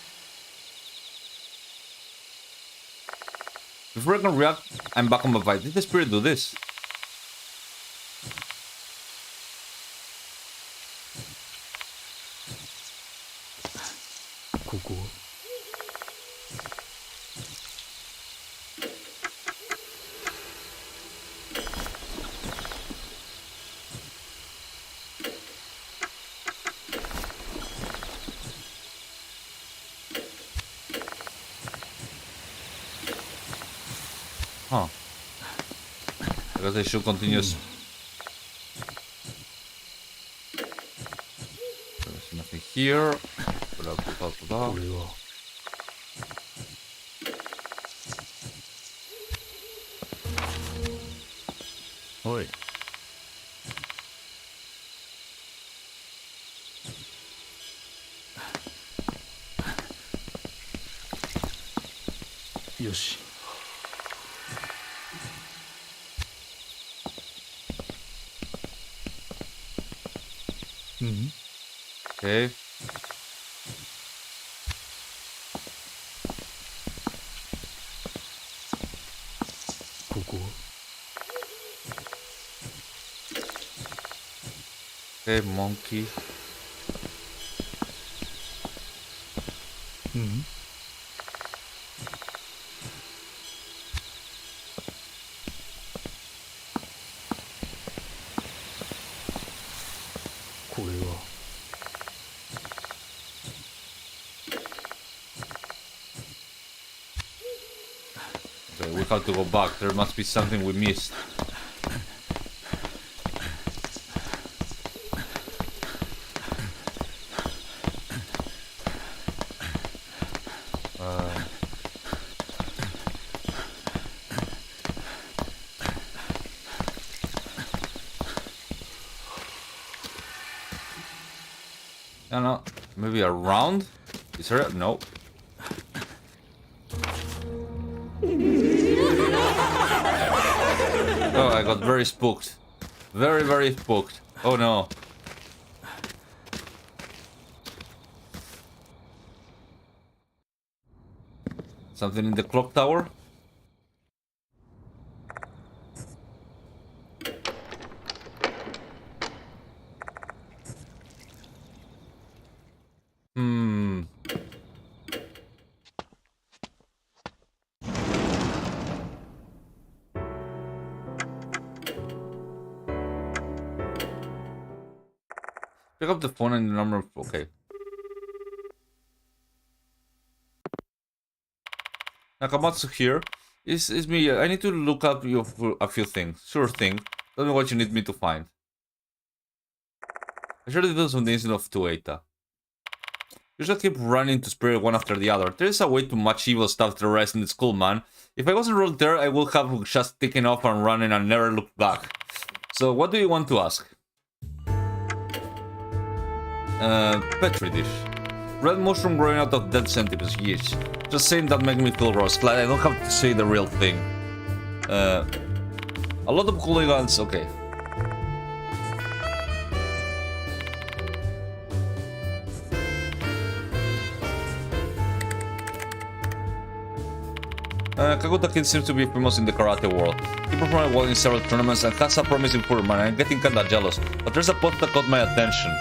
Before I can react, I'm back on my fight. Did the spirit do this? Huh. I guess I should continue. There's nothing here. Oi. Yoshi. Okay. Okay, monkey. Okay, we have to go back. There must be something we missed. I don't know. Maybe around? Is there? No. Oh, I got very spooked. Very, very spooked. Oh no. Something in the clock tower? Pick up the phone and the number. Okay. Nakamatsu here. It's me. I need to look up a few things. Sure thing. Tell me what you need me to find. I sure did some things of Tueta. You should keep running to spirit one after the other. There is a way to match evil stuff to the rest in the school, man. If I wasn't rolled there, I would have just taken off and running and never looked back. So, what do you want to ask? Petri dish. Red mushroom growing out of dead centipedes, yes. Just saying that makes me feel gross. Glad I don't have to say the real thing. A lot of hooligans, okay. Kakuta Kid seems to be famous in the karate world. He performed well in several tournaments and has a promising future, man. I'm getting kinda jealous. But there's a post that caught my attention.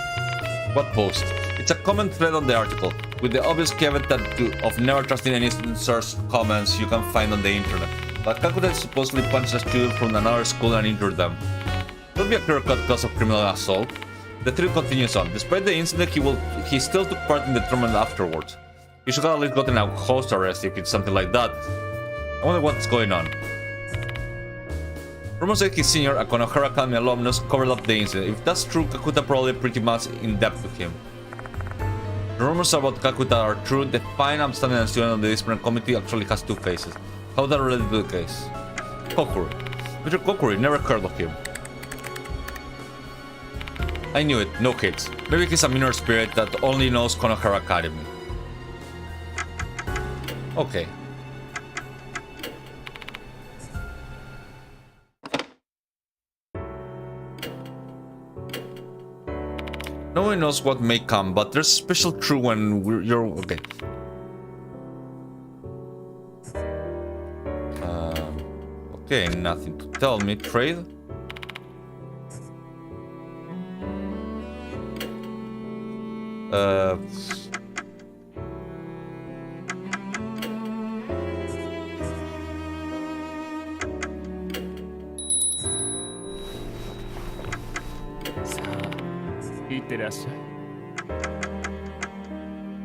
What post? It's a comment thread on the article, with the obvious caveat of never trusting any source comments you can find on the internet. But Kakuta supposedly punched a student from another school and injured them. Could be a clear-cut cause of criminal assault. The thread continues on. Despite the incident, he still took part in the tournament afterwards. He should have at least gotten a house arrest if it's something like that. I wonder what's going on. Rumors say his senior, a Konohara Academy alumnus, covered up the incident. If that's true, Kakuta probably pretty much in depth with him. The rumors about Kakuta are true. The fine upstanding student on the disciplinary committee actually has two faces. How that related to the case? Kokuri. Mr. Kokuri, never heard of him. I knew it, no kids. Maybe he's a minor spirit that only knows Konohara Academy. Okay. No one knows what may come, but there's a special crew when you're... Okay. Okay, nothing to tell me. Trade?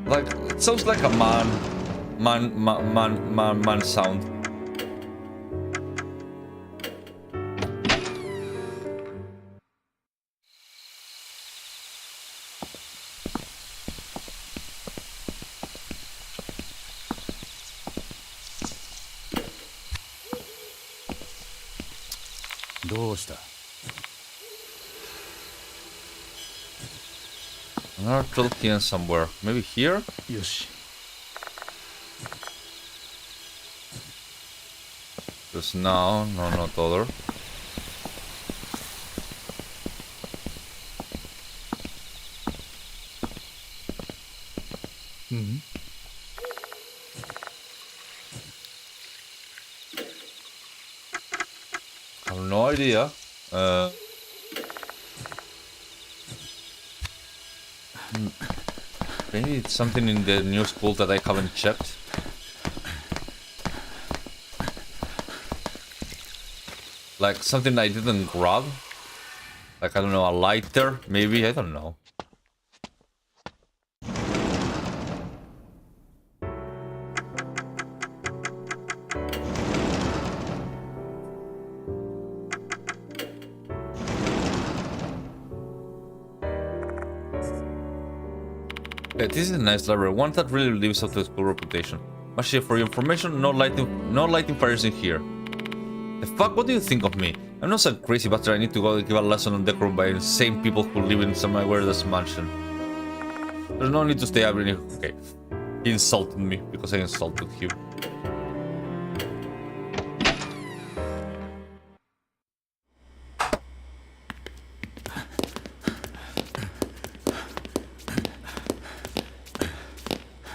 Like, it sounds like a man sound. Another Tolkien somewhere. Maybe here? Yoshi. Just now, no, not other. I have no idea. Maybe it's something in the new school that I haven't checked. Like something I didn't grab. Like, I don't know, a lighter, maybe, I don't know. Okay, this is a nice library, one that really lives up to its cool reputation. Actually, for your information, no lighting fires in here. The fuck, what do you think of me? I'm not some crazy bastard I need to go give a lesson on decorum by insane people who live in some weirdest mansion. There's no need to stay up in. Okay. He insulted me because I insulted him.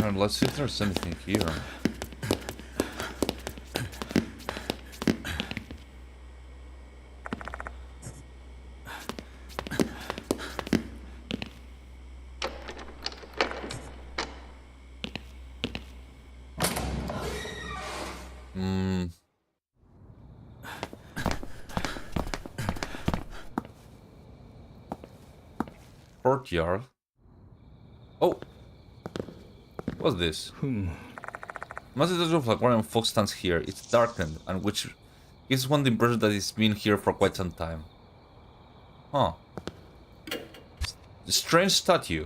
Alright, let's see if there's anything here. Courtyard. Oh, what's this? Massive of aquarium fog stands here. It's darkened, and which gives one the impression that it's been here for quite some time. Huh. Strange statue.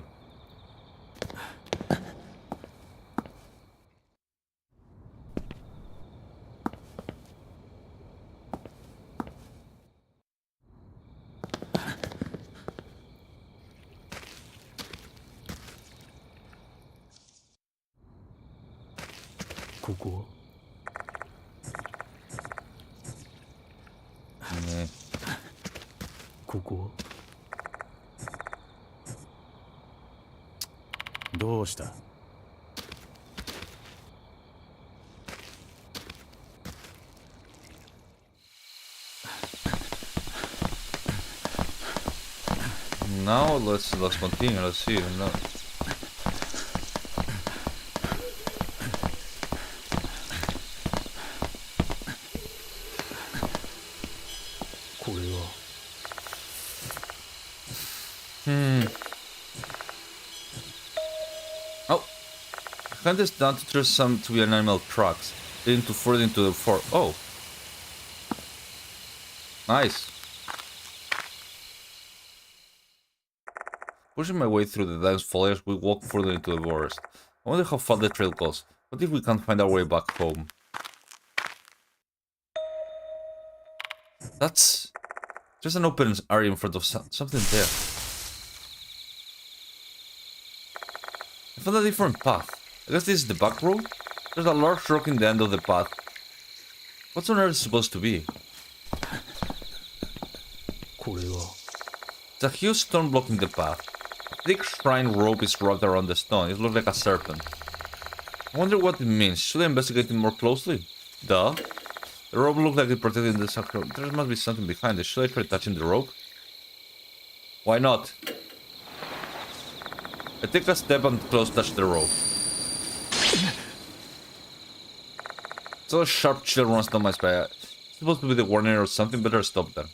Now let's continue. Let's see. No. Oh, can this down to turn some to be an animal tracks, leading to further into the forest. Oh, nice. Pushing my way through the dense foliage, we walk further into the forest. I wonder how far the trail goes. What if we can't find our way back home? That's... There's an open area in front of something there. I found a different path. I guess this is the back road? There's a large rock in the end of the path. What's on earth supposed to be? これは It's a huge stone blocking the path. A thick shrine rope is wrapped around the stone. It looks like a serpent. I wonder what it means. Should I investigate it more closely? Duh. The rope looks like it protected the sacred. There must be something behind it. Should I try touching the rope? Why not? I take a step and close touch the rope. So a sharp chill runs down my spine. It's supposed to be the warning or something. Better stop then.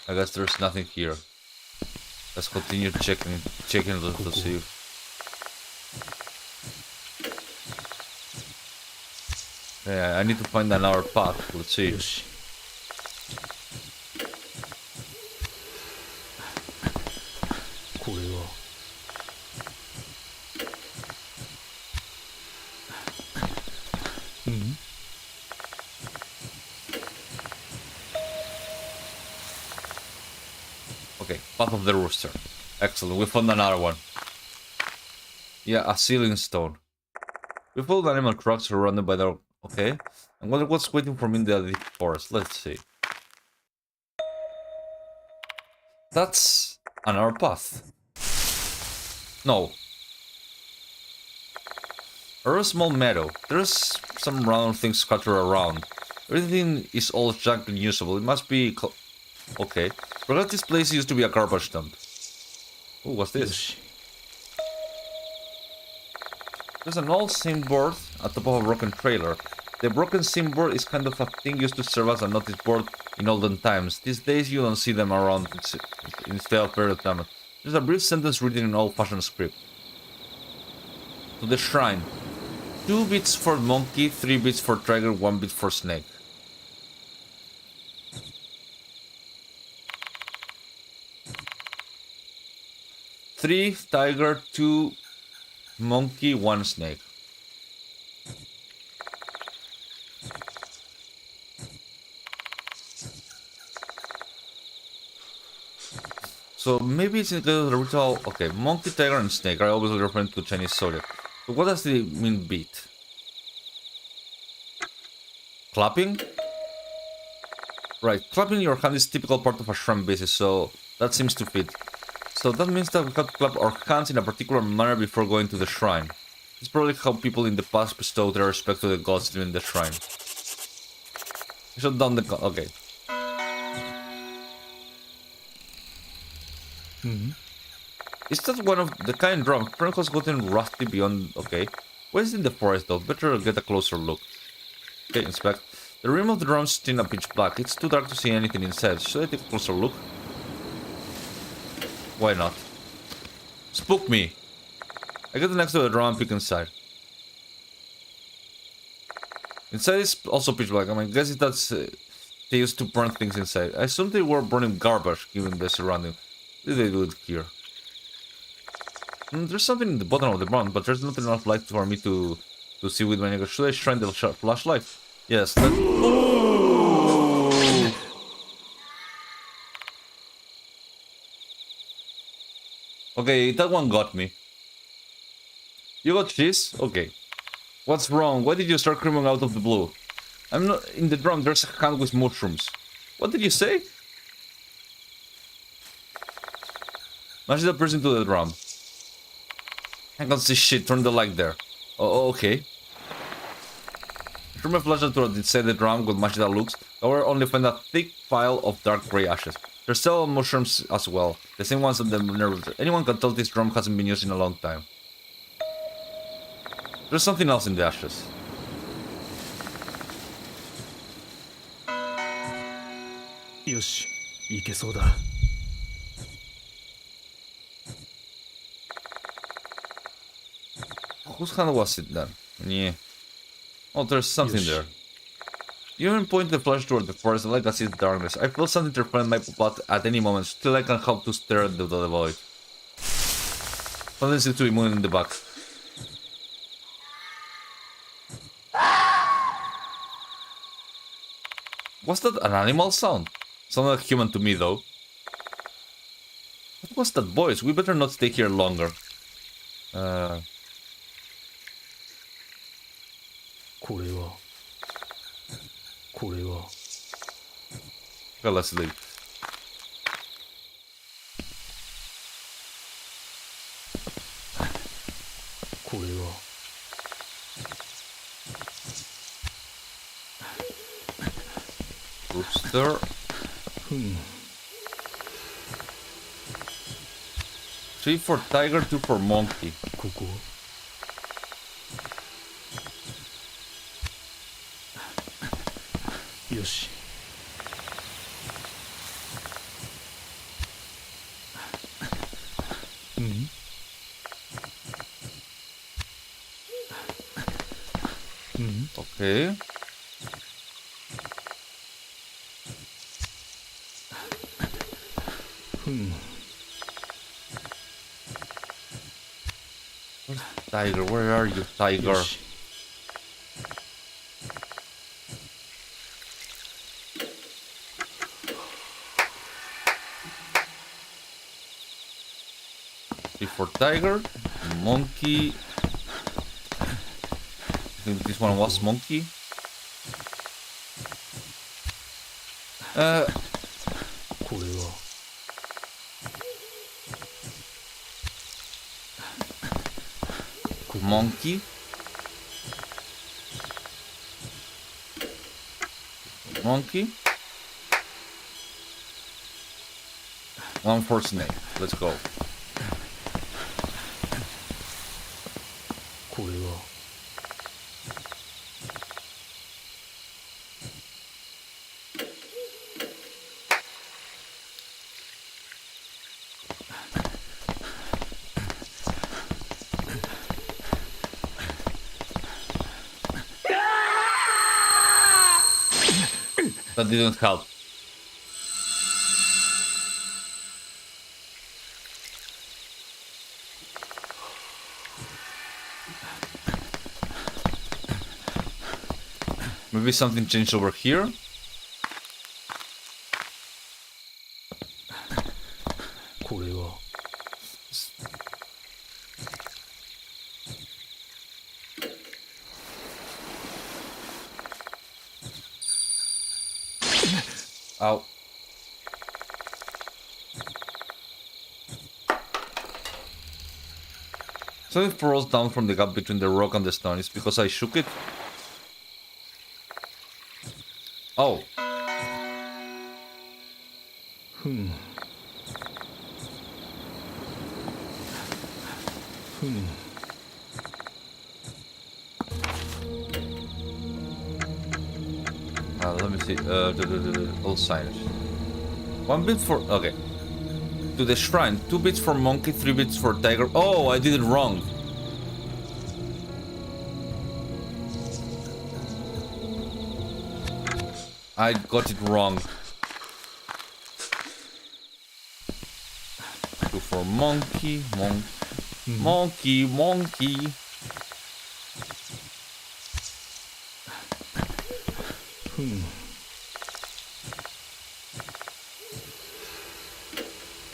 I guess there's nothing here. Let's continue checking to see. Yeah, I need to find another path. Let's see. よしこれは Okay, Path of the Rooster. Excellent, we found another one. Yeah, a ceiling stone. We found animal tracks surrounded by the... Okay. And what's waiting for me in the deep forest? Let's see. That's another path. No. Or a small meadow. There's some round things scattered around. Everything is all junk and usable. It must be... Okay. Forgot this place used to be a garbage dump. Oh, what's this? There's an old signboard at the top of a broken trailer. The broken signboard is kind of a thing used to serve as a notice board in olden times. These days you don't see them around instead of period time. There's a brief sentence written in old-fashioned script. To the shrine. 2 bits for monkey, 3 bits for tiger, 1 bit for snake. Three tiger, 2 monkey, 1 snake. So maybe it's in the ritual. Okay, monkey, tiger, and snake are always referring to Chinese zodiac. So what does it mean beat? Clapping? Right, clapping your hand is typical part of a shrine basis, so that seems to fit. So that means that we have to clap our hands in a particular manner before going to the shrine. It's probably how people in the past bestowed their respect to the gods living in the shrine. Shut down the gun. Okay. Is that one of the kind drum? Frank has gotten rusty beyond... Okay. What is in the forest though? Better get a closer look. Okay, inspect. The rim of the drum is still a pitch black. It's too dark to see anything inside. Should I take a closer look? Why not? Spook me! I get next to the drum and peek inside. Inside is also pitch black. I mean, I guess that's... they used to burn things inside. I assume they were burning garbage given the surrounding. What did they do it here? There's something in the bottom of the ground, but there's not enough light for me to see with my nigga. Should I shine the flashlight? Yes, that... Okay, that one got me. You got cheese? Okay. What's wrong? Why did you start screaming out of the blue? I'm not... In the drum, there's a hand with mushrooms. What did you say? Mash that person to the drum. I can't see shit, turn the light there. Oh, okay. Through my flashlight to inside the drum with magic that looks, however, only find a thick pile of dark grey ashes. There's several mushrooms as well, the same ones that the nervous. Anyone can tell this drum hasn't been used in a long time. There's something else in the ashes. Yosh, いけそうだ. Whose hand was it then? Yeah. Oh, there's something there. You even point the flash toward the forest like I see the darkness. I feel something to find my butt at any moment, still I can help to stare into the void. Something seems to be moving in the back. Was that an animal sound? Sounded like human to me, though. What was that voice? We better not stay here longer. Okay, let's leave. Rooster. 3 for tiger, 2 for monkey. ここよしうんうん Okay. Where's tiger? Where are you, tiger? よし 3 for tiger. Monkey. I think this one was monkey. これは Monkey. Monkey. 1 for snake. Let's go. これは That didn't help. Maybe something changed over here? Ow. Something falls down from the gap between the rock and the stone. It's because I shook it? Oh. Let me see. All signs. 1 bit for... Okay. To the shrine. 2 bits for monkey, 3 bits for tiger. Oh, I did it wrong. I got it wrong. 2 for monkey, monkey, monkey.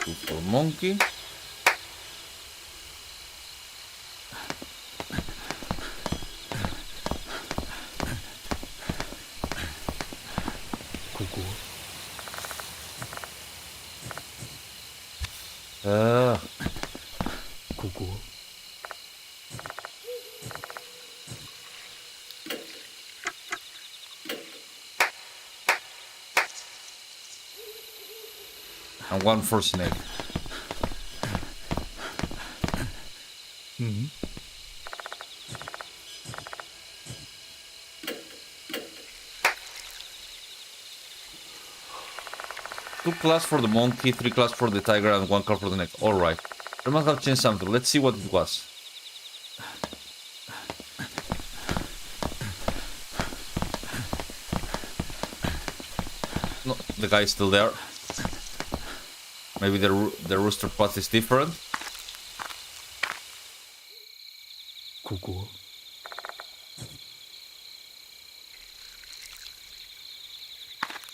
Two for monkey. And 1 for snake. Two class for the monkey, 3 class for the tiger, and 1 card for the neck. Alright. I must have changed something. Let's see what it was. No, the guy is still there. Maybe the rooster path is different.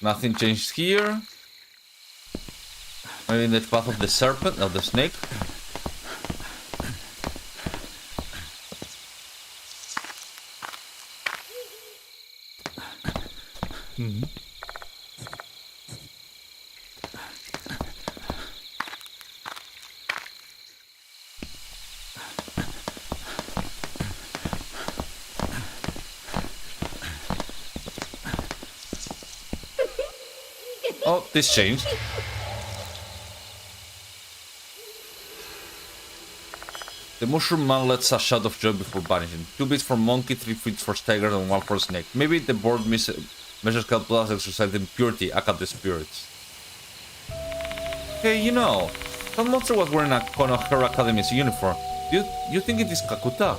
Nothing changed here. Maybe in the path of the serpent, of the snake. Oh, this changed. The mushroom man lets a shout of joy before vanishing. 2 bits for monkey, 3 feet for tiger, and 1 for snake. Maybe the board measures Cal Plus exercise in purity, aka the spirits. Hey, you know, some monster was wearing a Konohara Academy's uniform. You think it is Kakuta?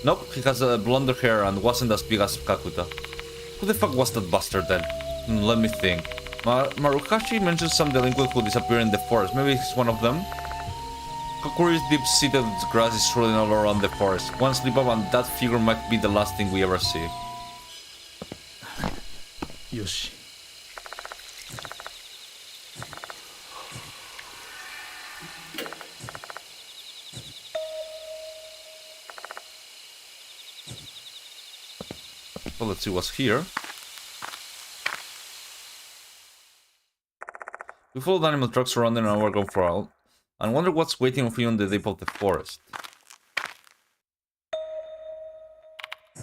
Nope, he has blonder hair and wasn't as big as Kakuta. Who the fuck was that bastard then? Let me think. Marukashi mentioned some delinquent who disappeared in the forest. Maybe he's one of them? Kakuri is deep-seated with grass is rolling all around the forest. One slip up and that figure might be the last thing we ever see. Yoshi. Well, let's see what's here. We followed animal trucks surrounding our wagon for a while and wonder what's waiting for you on the deep of the forest.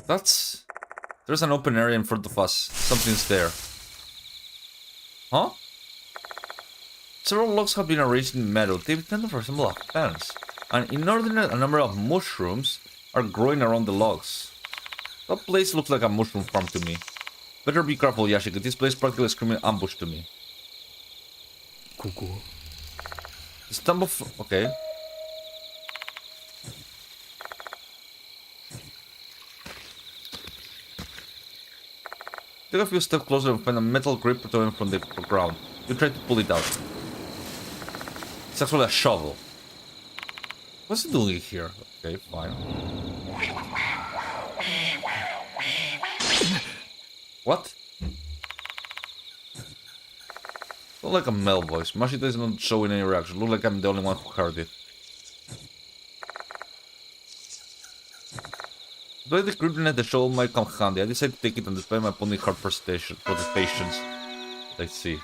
There's an open area in front of us. Something's there. Huh? Several logs have been arranged in metal. They tend to resemble a fence. And inordinate a number of mushrooms are growing around the logs. That place looks like a mushroom farm to me. Better be careful, Yashiki. This place practically screaming ambush to me. Koko. The stump of... okay. Take a few steps closer and find a metal grip returning from the ground. You try to pull it out. It's actually a shovel. What's it doing here? Okay, fine. What? Not like a male voice. Mashita is not showing any reaction. Look like I'm the only one who heard it. Though the creeping at the shovel might come handy, I decided to take it and display my pony hard presentation for the patience. Let's see.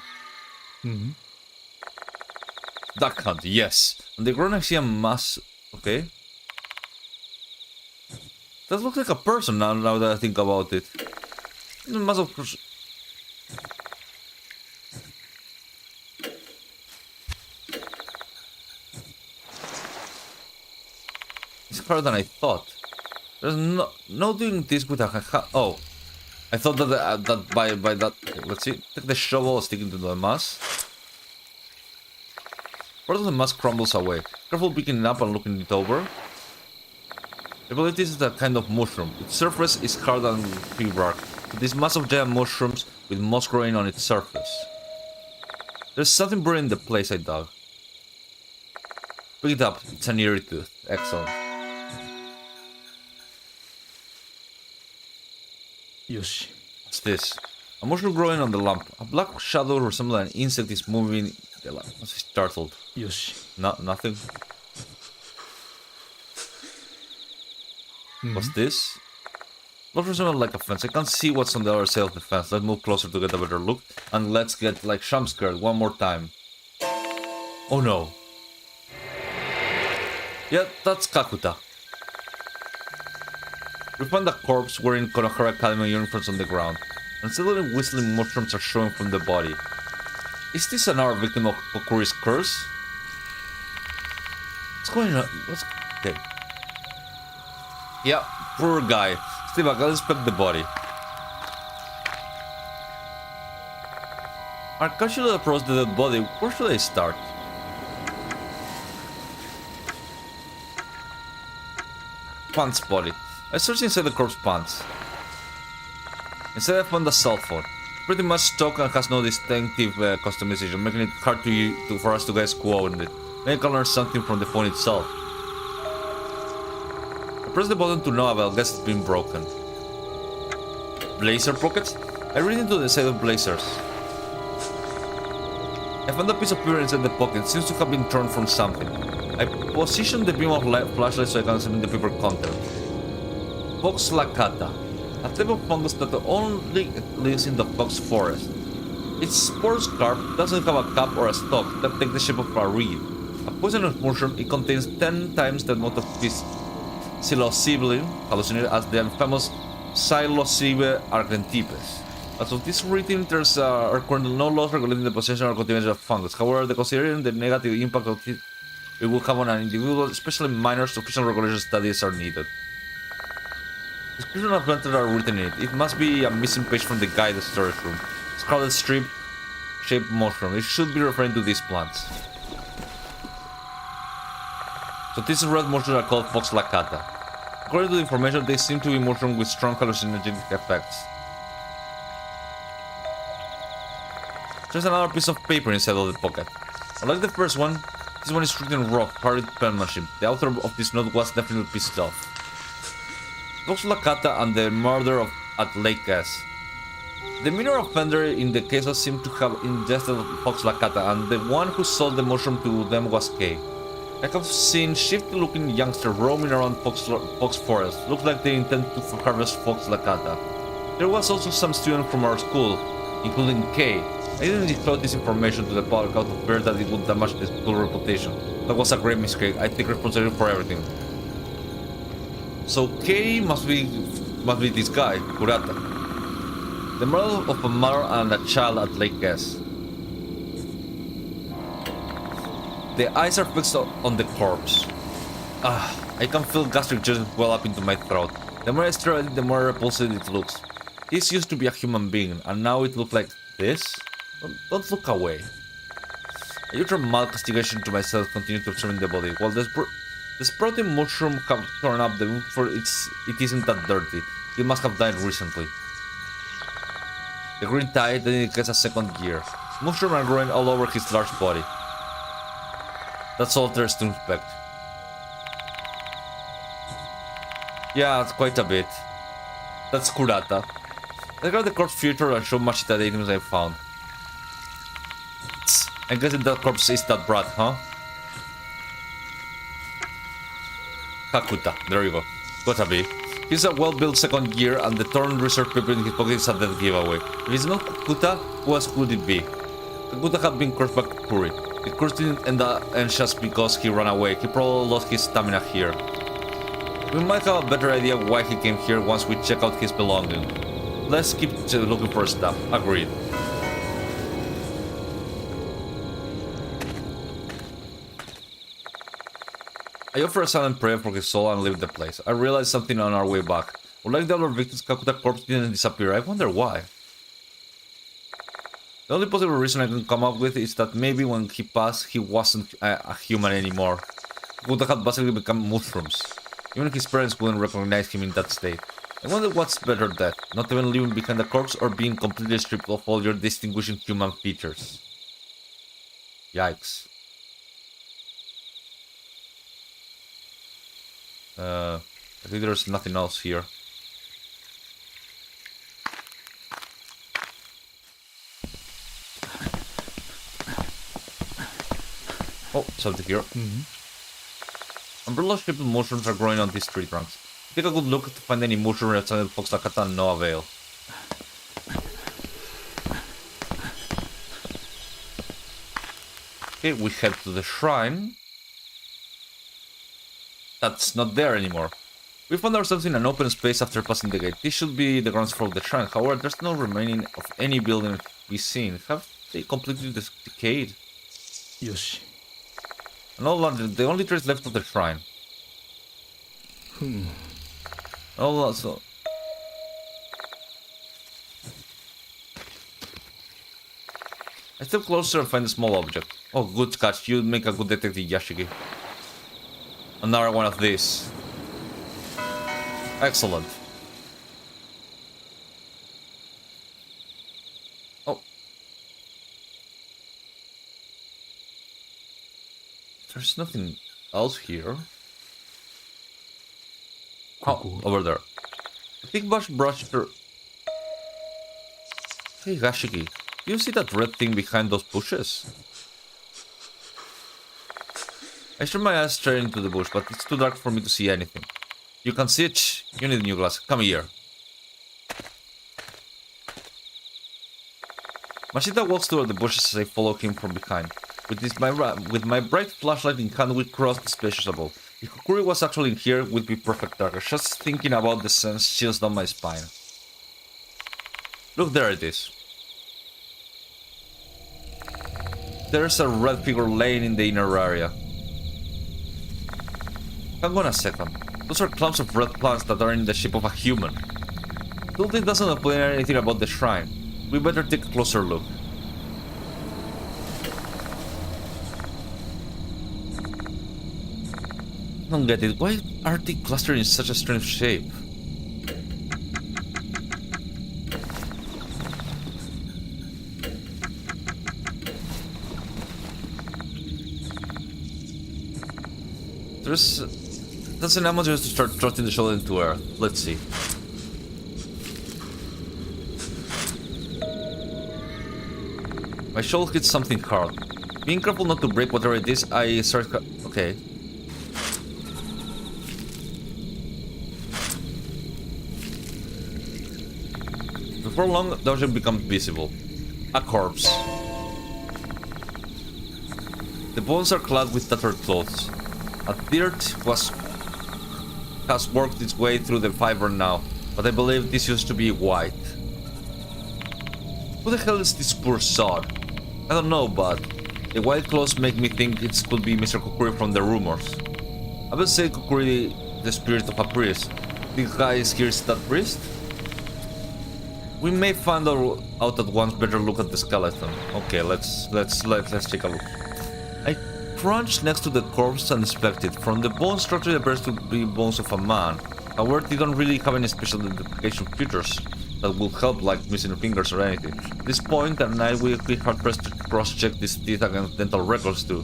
Duck hunt, yes. On the ground I see a mass. Okay. That looks like a person now that I think about it. A mass of. It's harder than I thought. There's no doing this with a oh, I thought that by that. Let's see. Take the shovel, stick it into the mass. Part of the mass crumbles away. Careful picking it up and looking it over. I believe this is a kind of mushroom. Its surface is hard and tree bark. This mass of giant mushrooms with moss growing on its surface. There's something brewing in the place I dug. Pick it up. It's an eerie tooth. Excellent. Yoshi. What's this? A mushroom growing on the lamp. A black shadow resembling an insect is moving the lamp. I was startled. Yoshi. Nothing. What's this? Looks resemble like a fence. I can't see what's on the other side of the fence. Let's move closer to get a better look. And let's get like jump scared one more time. Oh no. Yeah, that's Kakuta. We find a corpse wearing Konohara Academy uniforms on the ground, and suddenly whistling mushrooms are showing from the body. Is this another victim of Kokuri's curse? What's going on? Okay. Yeah, poor guy. Steve, I gotta inspect the body. I casually approach the dead body. Where should I start? Pants body. I searched inside the corpse pants. Instead I found a cell phone. Pretty much stock and has no distinctive customization, making it hard for us to guess who owned it. Maybe I can learn something from the phone itself. I press the button to no avail, guess it's been broken. Laser pockets? I read into the side of blazers. I found a piece of paper inside the pocket. It seems to have been torn from something. I positioned the beam of flashlight so I can examine the paper content. Fox lacata, a type of fungus that only lives in the fox forest. Its spore scarf doesn't have a cap or a stalk that take the shape of a reed. A poisonous mushroom, it contains 10 times the amount of psilocybin hallucinated as the famous Psilocybe argentipes. As of this reading, there's are currently no laws regulating the possession or cultivation of fungus. However, considering the negative impact of it will have on an individual, especially minors, sufficient regulation studies are needed. Description of plants that are written in it. It must be a missing page from the guide storage room. Scarlet strip-shaped mushroom. It should be referring to these plants. So these red mushrooms are called Fox lacata. According to the information, they seem to be mushrooms with strong hallucinogenic effects. There's another piece of paper inside of the pocket. Unlike the first one, this one is written in rough, hurried penmanship. The author of this note was definitely pissed off. Fox lacata and the murder at Lake S. The minor offender in the cases seemed to have ingested Fox lacata, and the one who sold the mushroom to them was Kay. I have seen shifty-looking youngsters roaming around Fox Forest. Looks like they intend to harvest Fox lacata. There was also some students from our school, including Kay. I didn't disclose this information to the public out of fear that it would damage the school reputation. That was a great mistake. I take responsibility for everything. So Kay must be this guy, Kurata. The murder of a mother and a child at Lake S. The eyes are fixed on the corpse. I can feel gastric juice well up into my throat. The more I stare at it, the more repulsive it looks. This used to be a human being, and now it looks like this? Don't look away. I use a mild castigation to myself, continue to observe the body. While the sprouting mushroom have torn up the wound, for it isn't that dirty. It must have died recently. The green tide then indicates a second year. Mushrooms are growing all over his large body. That's all there's to inspect. Yeah, it's quite a bit. That's Kurata. Let's grab the corpse filter and show Mashita the items I found. I'm guessing that corpse is that brat, huh? Kakuta, there you go. Gotta be. He's a well-built second year, and the torn research paper in his pocket is a dead giveaway. If it's not Kakuta, who else could it be? Kakuta had been cursed by Kuri. The curse didn't end just because he ran away. He probably lost his stamina here. We might have a better idea why he came here once we check out his belongings. Let's keep looking for stuff. Agreed. I offer a silent prayer for his soul and leave the place. I realized something on our way back. Unlike the other victims, Kakuta's corpse didn't disappear. I wonder why. The only possible reason I can come up with is that maybe when he passed, he wasn't a human anymore. Kakuta had basically become mushrooms. Even his parents wouldn't recognize him in that state. I wonder what's better, death, not even leaving behind a corpse or being completely stripped of all your distinguishing human features. Yikes. I think there's nothing else here. Oh, something here. Umbrella-shaped mushrooms are growing on these tree trunks. Take a good look to find any mushroom outside Fox lacata and no avail. Okay, we head to the shrine. That's not there anymore. We found ourselves in an open space after passing the gate. This should be the ground floor of the shrine. However, there's no remaining of any building to be seen. Have they completely decayed? Yoshi. No longer, the only trace left of the shrine. Oh, so... I step closer and find a small object. Oh, good catch. You'd make a good detective, Yashiki. Another one of these. Excellent. Oh. There's nothing else here. Oh, over there. A thick brush Hey Gashiki, do you see that red thing behind those bushes? I turn my eyes straight into the bush, but it's too dark for me to see anything. You can see it? You need new glasses. Come here. Mashita walks toward the bushes as I follow him from behind. With my bright flashlight in hand, we cross the spacious above. If Kukuri was actually in here, it would be perfect darker. Just thinking about the sense chills down my spine. Look, there it is. There's a red figure laying in the inner area. Hang on a second. Those are clumps of red plants that are in the shape of a human. Though this doesn't explain anything about the shrine, we better take a closer look. I don't get it. Why are they clustered in such a strange shape? That's an ammo just to start thrusting the shell into earth. Let's see. My shoulder hits something hard. Being careful not to break whatever it is, I start... Okay. Before long, the object becomes visible. A corpse. The bones are clad with tattered clothes. A dirt has worked its way through the fiber now, but I believe this used to be white. Who the hell is this poor sod? I don't know, but the white clothes make me think it could be Mr. Kukuri from the rumors. I would say Kukuri, the spirit of a priest. The guy here is that priest? We may find out at once. Better look at the skeleton. Okay, let's take a look. I crouched next to the corpse and inspect it. From the bone structure, it appears to be bones of a man. However, they don't really have any special identification features that will help, like missing fingers or anything. At this point, and I will be hard-pressed to cross-check these teeth against dental records too.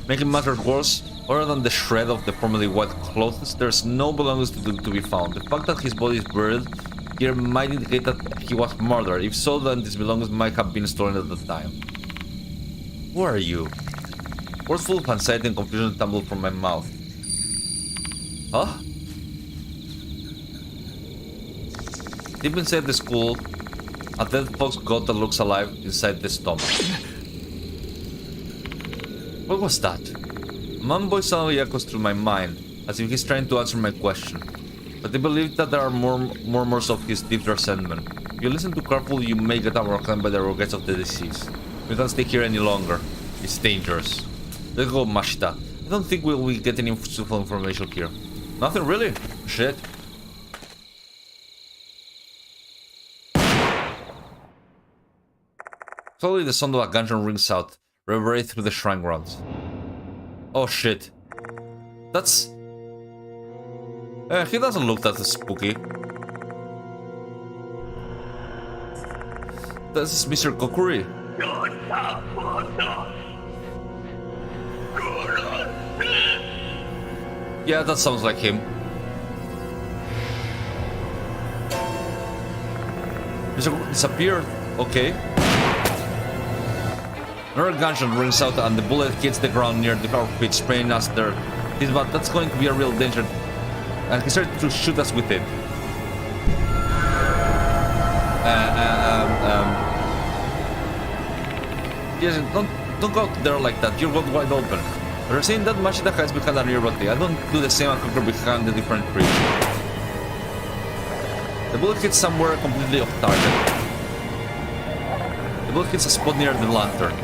Making matters worse, other than the shred of the formerly white clothes, there's no belongings to be found. The fact that his body is buried here might indicate that he was murdered. If so, then these belongings might have been stolen at the time. Who are you? Words full of anxiety and confusion tumbled from my mouth. Huh? Deep inside the skull, a dead fox god that looks alive inside the stomach. What was that? A man voice suddenly echoes through my mind, as if he's trying to answer my question. But I believe that there are more murmurs of his deep resentment. If you listen too carefully, you may get overcome by the regrets of the disease. We can't stay here any longer. It's dangerous. Let's go, Mashita. I don't think we'll be getting useful information here. Nothing really? Shit. Slowly the sound of a gunshot rings out, reverberate through the shrine grounds. Oh shit. That's... he doesn't look that spooky. This is Mr. Kokuri. Yeah, that sounds like him. Mr. Kokuri disappeared. Okay. Another gunshot rings out and the bullet hits the ground near our feet, spraying us there. But that's going to be a real danger. And he started to shoot us with it. Yes, don't go out there like that. You're going wide open. You're saying that Mashita hides behind a nearby. I don't do the same. I conquer behind the different tree. The bullet hits somewhere completely off target. The bullet hits a spot near the lantern.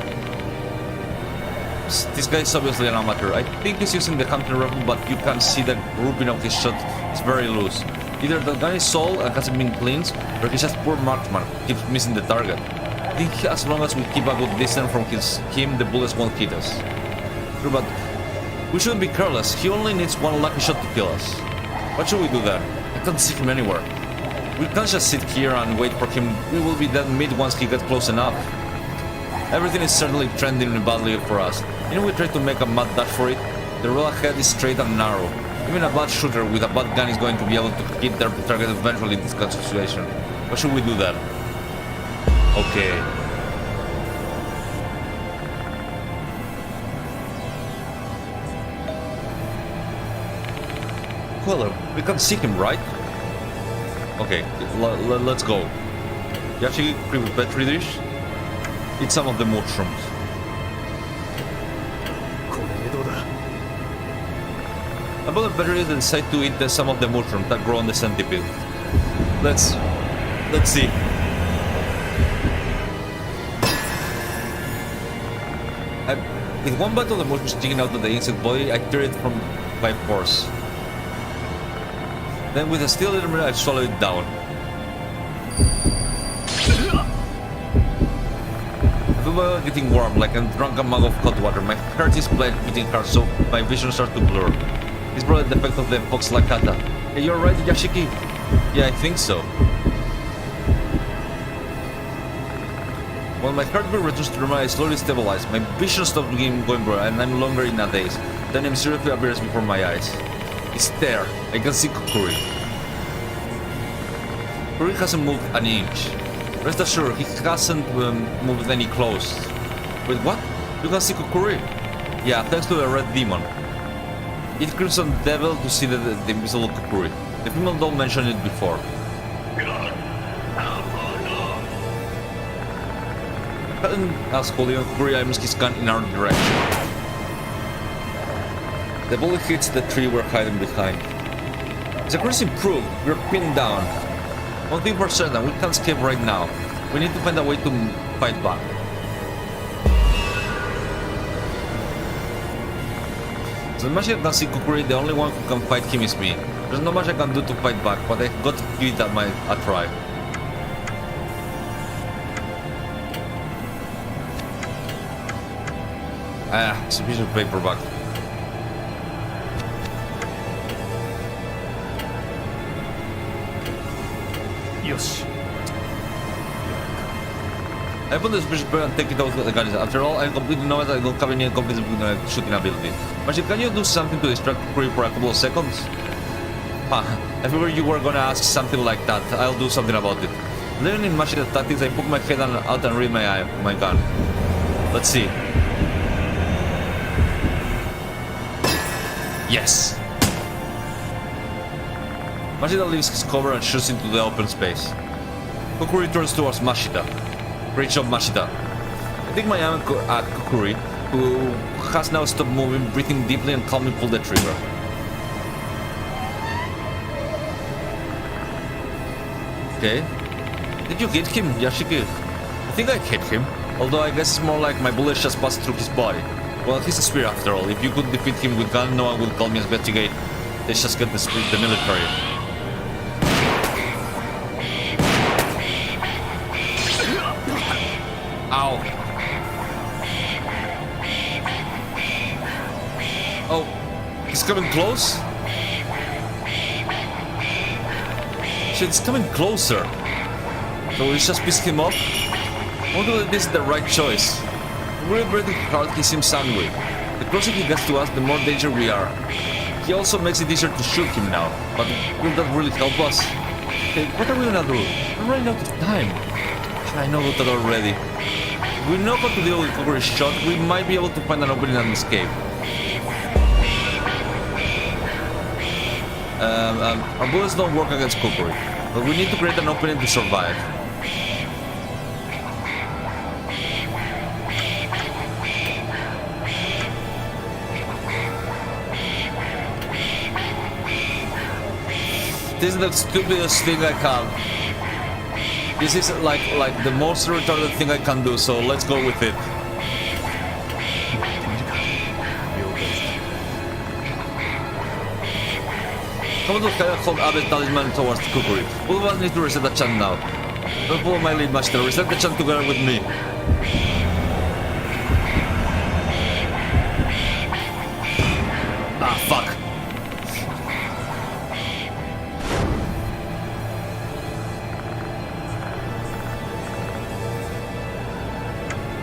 This guy is obviously an amateur. I think he's using the hunting rifle, but you can see the grouping of his shot is very loose. Either the gun is old and hasn't been cleaned, or he's just poor marksman, keeps missing the target. I think as long as we keep a good distance from him, the bullets won't hit us. True, but we shouldn't be careless. He only needs one lucky shot to kill us. What should we do then? I can't see him anywhere. We can't just sit here and wait for him. We will be dead meat once he gets close enough. Everything is certainly trending badly for us. You know, we try to make a mad dash for it. The road ahead is straight and narrow. Even a bad shooter with a bad gun is going to be able to hit their target eventually in this kind of situation. Or should we do that? Okay. Well, we can see him, right? Okay, let's go. Yashiki, creepy petri dish. Eat some of the mushrooms. これ江戸だ I believe better is decide to eat some of the mushrooms that grow on the centipede. Let's see. With one bite of the mushroom sticking out of the insect body, I tear it from by force. Then with a steel determination, I swallow it down. I feel getting warm, like I'm drunk a mug of hot water. My heart is beating hard, so my vision starts to blur. It's probably the effect of the fox lakata. Hey, you're right, Yashiki? Yeah, I think so. When my heartbeat returns to normal, I slowly stabilize. My vision stops going blurry, and I'm no longer in a daze. Then it seriously appears before my eyes. It's there. I can see Kukuri. Kukuri hasn't moved an inch. Rest assured, he hasn't moved any close. Wait, what? You can see Kukuri? Yeah, thanks to the red demon. It Crimson Devil to see the invisible Kukuri. The female doll mentioned it before. As holding Kukuri aims his gun in our direction. The bullet hits the tree we're hiding behind. The course improved. We're pinned down. One thing for certain, we can't escape right now. We need to find a way to fight back. So much I can see Kukuri, the only one who can fight him is me. There's not much I can do to fight back, but I got to give it a try. It's a piece of paper back. Yosh. I put this piece of paper and take it out with the gun. After all, I'm completely novice. I don't have any confidence in shooting ability. Mashi, can you do something to distract Kukuri for a couple of seconds? I figured you were gonna ask something like that. I'll do something about it. Learning Mashi's tactics, I poke my head out and read my gun. Let's see. Yes! Mashita leaves his cover and shoots into the open space. Kukuri turns towards Mashita. Great job, Mashita. I take my aim at Kukuri, who has now stopped moving, breathing deeply and calmly pull the trigger. Okay. Did you hit him, Yashiki? I think I hit him, although I guess it's more like my bullet just passed through his body. Well, he's a spear after all. If you could defeat him with gun, no one will call me investigate. They just get the military. Ow. Oh, he's coming close? Shit, it's coming closer. So we just piss him up? I wonder if this is the right choice. We're breathing hard, he seems angry. The closer he gets to us, the more danger we are. He also makes it easier to shoot him now, but will that really help us? Hey, what are we gonna do? I'm running out of time. I know that already. If we know how to deal with Kukuri's shot, we might be able to find an opening and escape. Our bullets don't work against Kukuri, but we need to create an opening to survive. This is the stupidest thing I can. This is like the most retarded thing I can do, so let's go with it. Come to hold Abe's talisman towards Kukuri. All of us need to reset the chant now. Don't follow my lead, Master. Reset the chant together with me. Ah, fuck.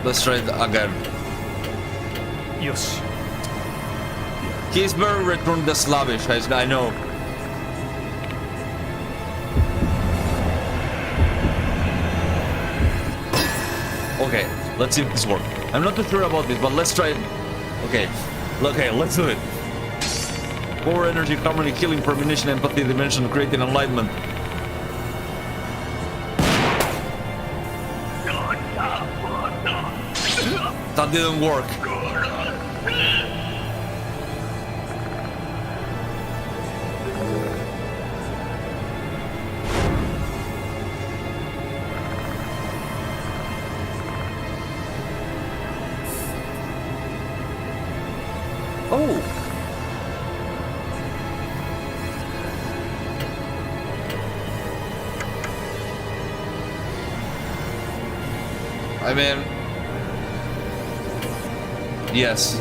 Let's try it again. Yosh. He's very returned the slavish, I know. Let's see if this works. I'm not too sure about this, but let's try it. Okay, let's do it. Power, energy, harmony, healing, premonition, empathy, dimension, creating enlightenment. That didn't work. Oh. I mean, yes.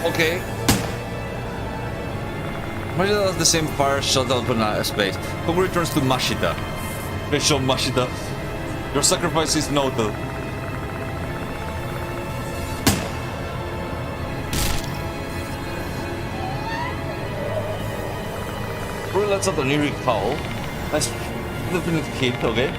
Okay. Mashita does the same fire shot out in space. Who returns to Mashita? They show Mashita. Your sacrifice is noted. Kuri lets out an eerie howl. Nice definite hit, okay?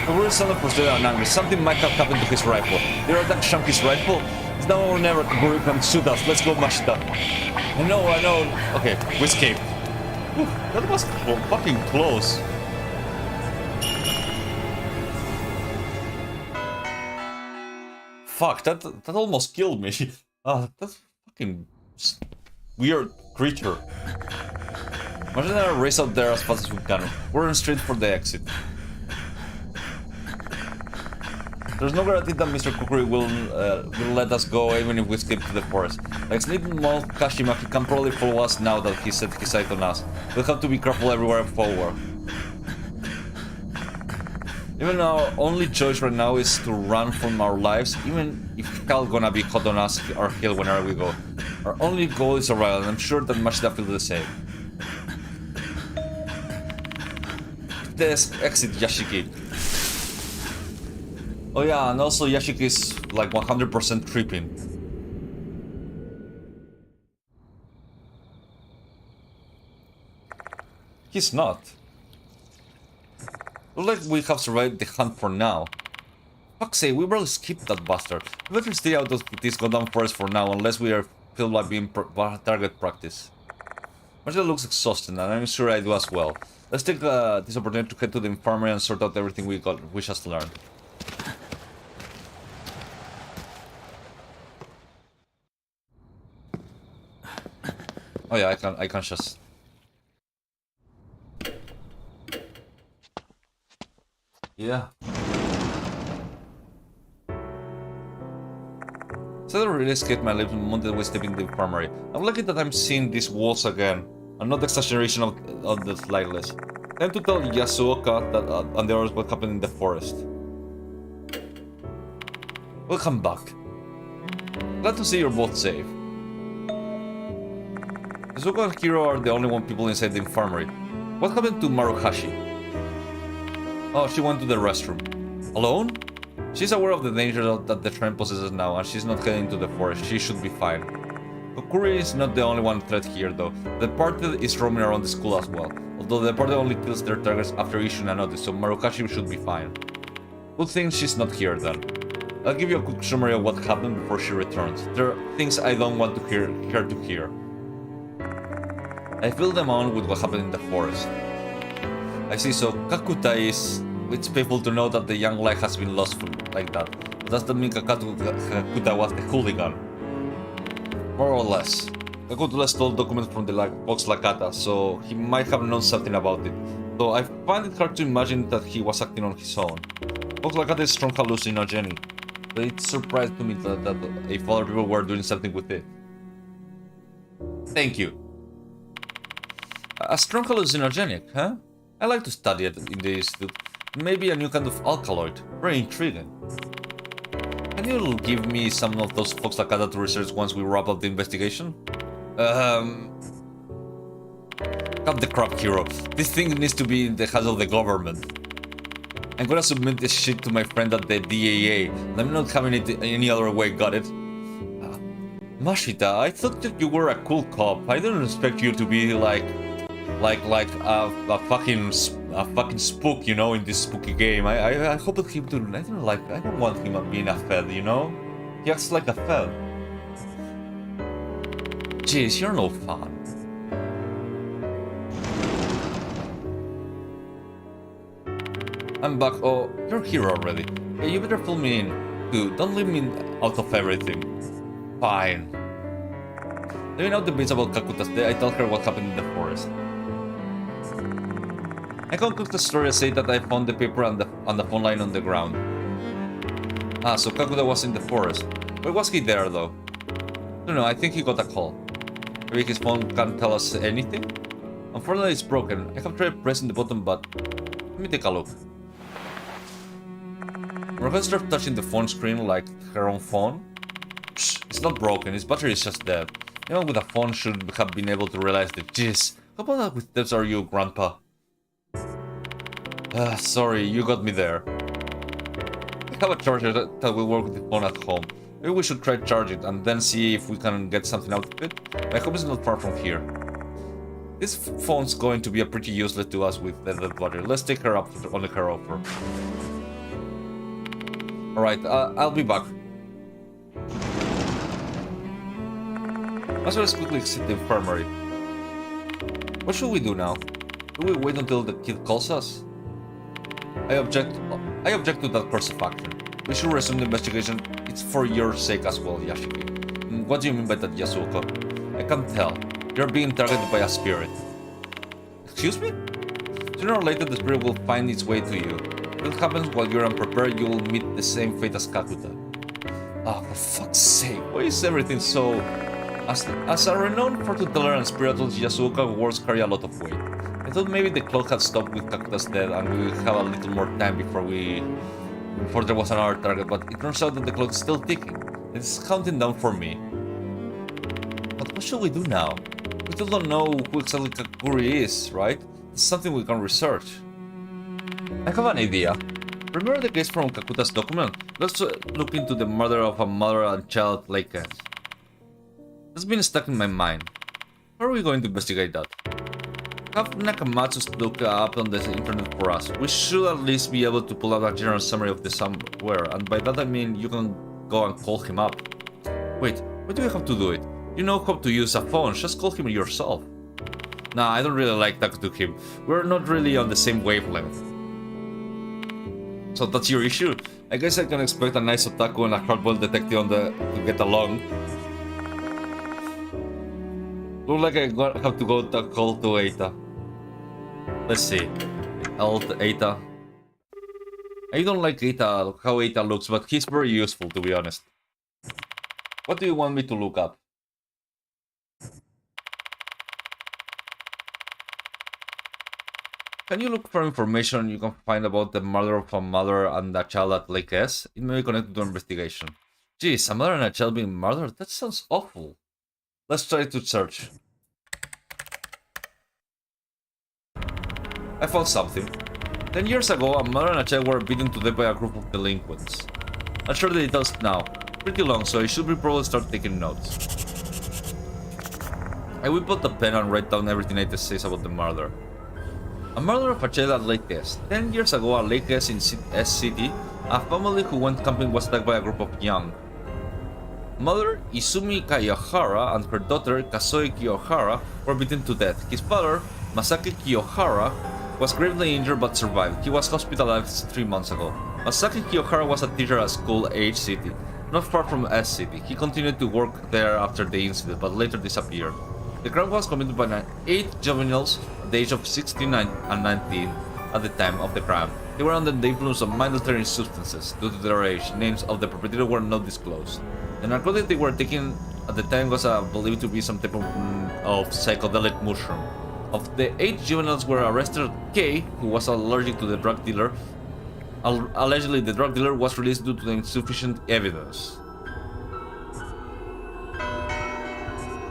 Kuri is suddenly frustrated and angry. Something might have happened to his rifle. They attack Shanky's rifle. It's now or never. Kuri can shoot us. Let's go, Mashita. I know. Okay, we escaped. Whew, that was fucking close. Fuck, that almost killed me. That's fucking weird creature. Imagine I race out there as fast as we can. We're on straight for the exit. There's no guarantee that Mr. Kukuri will let us go even if we escape to the forest. Like Sleeping Mouth Kashima, he can probably follow us now that he set his sight on us. We'll have to be careful everywhere forward. Even our only choice right now is to run from our lives, even if hell gonna be hot on us or kill whenever we go. Our only goal is survival, and I'm sure that Mashita feels the same. Let's exit Yashiki. Oh yeah, and also Yashiki is like 100% tripping. He's not. Looks like we have survived the hunt for now. Fuck's sake, we barely skipped that bastard. We better stay out of this goddamn forest for now, unless we are feel like being target practice. Marcel looks exhausted, and I'm sure I do as well. Let's take this opportunity to head to the infirmary and sort out everything we wish us to learn. Oh yeah, I can just. Yeah. So I really escaped my lips the moment that we stepped in the infirmary. I'm lucky that I'm seeing these walls again. I'm not exaggeration of the slightest. Time to tell Yasuoka that and the others what happened in the forest. Welcome back. Glad to see you're both safe. Yasuoka and Hiro are the only people inside the infirmary. What happened to Maruhashi? Oh, she went to the restroom. Alone? She's aware of the danger that the train possesses now, and she's not heading to the forest. She should be fine. Kokuri is not the only one threat here, though. The party is roaming around the school as well, although the party only kills their targets after issuing a notice, so Maruhashi should be fine. Good thing she's not here, then. I'll give you a quick summary of what happened before she returns. There are things I don't want to hear her to hear. I filled them on with what happened in the forest. I see, so Kakuta is... It's painful to know that the young life has been lost like that. But does that mean Kakuta was the hooligan? More or less. Kakuta stole documents from the Vox Lakata, so he might have known something about it. Though I find it hard to imagine that he was acting on his own. Vox Lakata is strong hallucinogenic, but it surprised me that if other people were doing something with it. Thank you. A strong hallucinogenic, huh? I like to study it in the institute. Maybe a new kind of alkaloid. Very intriguing. Can you give me some of those Vox Lakata to research once we wrap up the investigation? Cut the crap, Hero. This thing needs to be in the hands of the government. I'm gonna submit this shit to my friend at the DAA. I'm not having it any other way, got it? Mashita, I thought that you were a cool cop. I didn't expect you to be like a fucking spook, you know, in this spooky game. I hope that him to. I don't want him being a fed, you know. He acts like a fed. Jeez, you're no fun. I'm back. Oh, you're here already. Hey, you better fill me in. Dude, don't leave me out of everything. Fine. Leaving out the bits about Kakuta's day, I tell her what happened in the forest. I conclude the story and say that I found the paper on the phone line on the ground. Ah, so Kakuta was in the forest. Where was he there, though? I don't know, I think he got a call. Maybe his phone can't tell us anything? Unfortunately, it's broken. I have tried pressing the button, but... Let me take a look. Morgan started touching the phone screen like her own phone. Psh, it's not broken, its battery is just dead. Anyone with a phone should have been able to realize that. Jeez, how about with steps are you, Grandpa? Sorry, you got me there. I have a charger that will work with the phone at home. Maybe we should try charge it and then see if we can get something out of it. I hope it's not far from here. This phone's going to be pretty useless to us with the battery. Let's take her up on her offer. Alright, I'll be back. Let's quickly exit the infirmary. What should we do now? Do we wait until the kid calls us? I object to that course of action. We should resume the investigation. It's for your sake as well, Yashiki. What do you mean by that, Yasuko? I can't tell. You're being targeted by a spirit. Excuse me? Sooner or later the spirit will find its way to you. If it happens while you're unprepared, you will meet the same fate as Kakuta. Ah, for fuck's sake, why is everything so... As a renowned fortune teller and spiritualist, Yasuoka words carry a lot of weight. I thought maybe the clock had stopped with Kakuta's death and we would have a little more time before there was another target, but it turns out that the clock is still ticking. It's counting down for me. But what should we do now? We still don't know who exactly Kakuri is, right? It's something we can research. I have an idea. Remember the case from Kakuta's document? Let's look into the murder of a mother and child like us. That's been stuck in my mind. How are we going to investigate that? Have Nakamatsu look up on the internet for us. We should at least be able to pull out a general summary of the somewhere, and by that I mean you can go and call him up. Wait, why do we have to do it? You know how to use a phone, just call him yourself. Nah, I don't really like talking to him. We're not really on the same wavelength. So that's your issue? I guess I can expect a nice otaku and a hardboiled detective to get along. Look like I have to go to call to Eita. Let's see. Eita. I don't like Eita, how Eita looks, but he's very useful to be honest. What do you want me to look up? Can you look for information you can find about the murder of a mother and a child at Lake S? It may be connected to investigation. Jeez, a mother and a child being murdered? That sounds awful. Let's try to search. I found something. 10 years ago, a mother and a child were beaten to death by a group of delinquents. Not sure the details now. Pretty long, so I should probably start taking notes. I whip out the pen and write down everything it says about the murder. A murder of a child at Lake S. 10 years ago at Lake S in S City, a family who went camping was attacked by a group of young. Mother Izumi Kiyohara and her daughter Kazoe Kiyohara were beaten to death. His father, Masaki Kiyohara, was gravely injured but survived. He was hospitalized 3 months ago. Masaki Kiyohara was a teacher at school H City, not far from S City. He continued to work there after the incident, but later disappeared. The crime was committed by 8 juveniles at the age of 16 and 19 at the time of the crime. They were under the influence of mind-altering substances. Due to their age, names of the perpetrator were not disclosed. The narcotic they were taking at the time was believed to be some type of psychedelic mushroom. Of the 8 juveniles were arrested, K, who was allergic to the drug dealer. Allegedly, the drug dealer was released due to the insufficient evidence.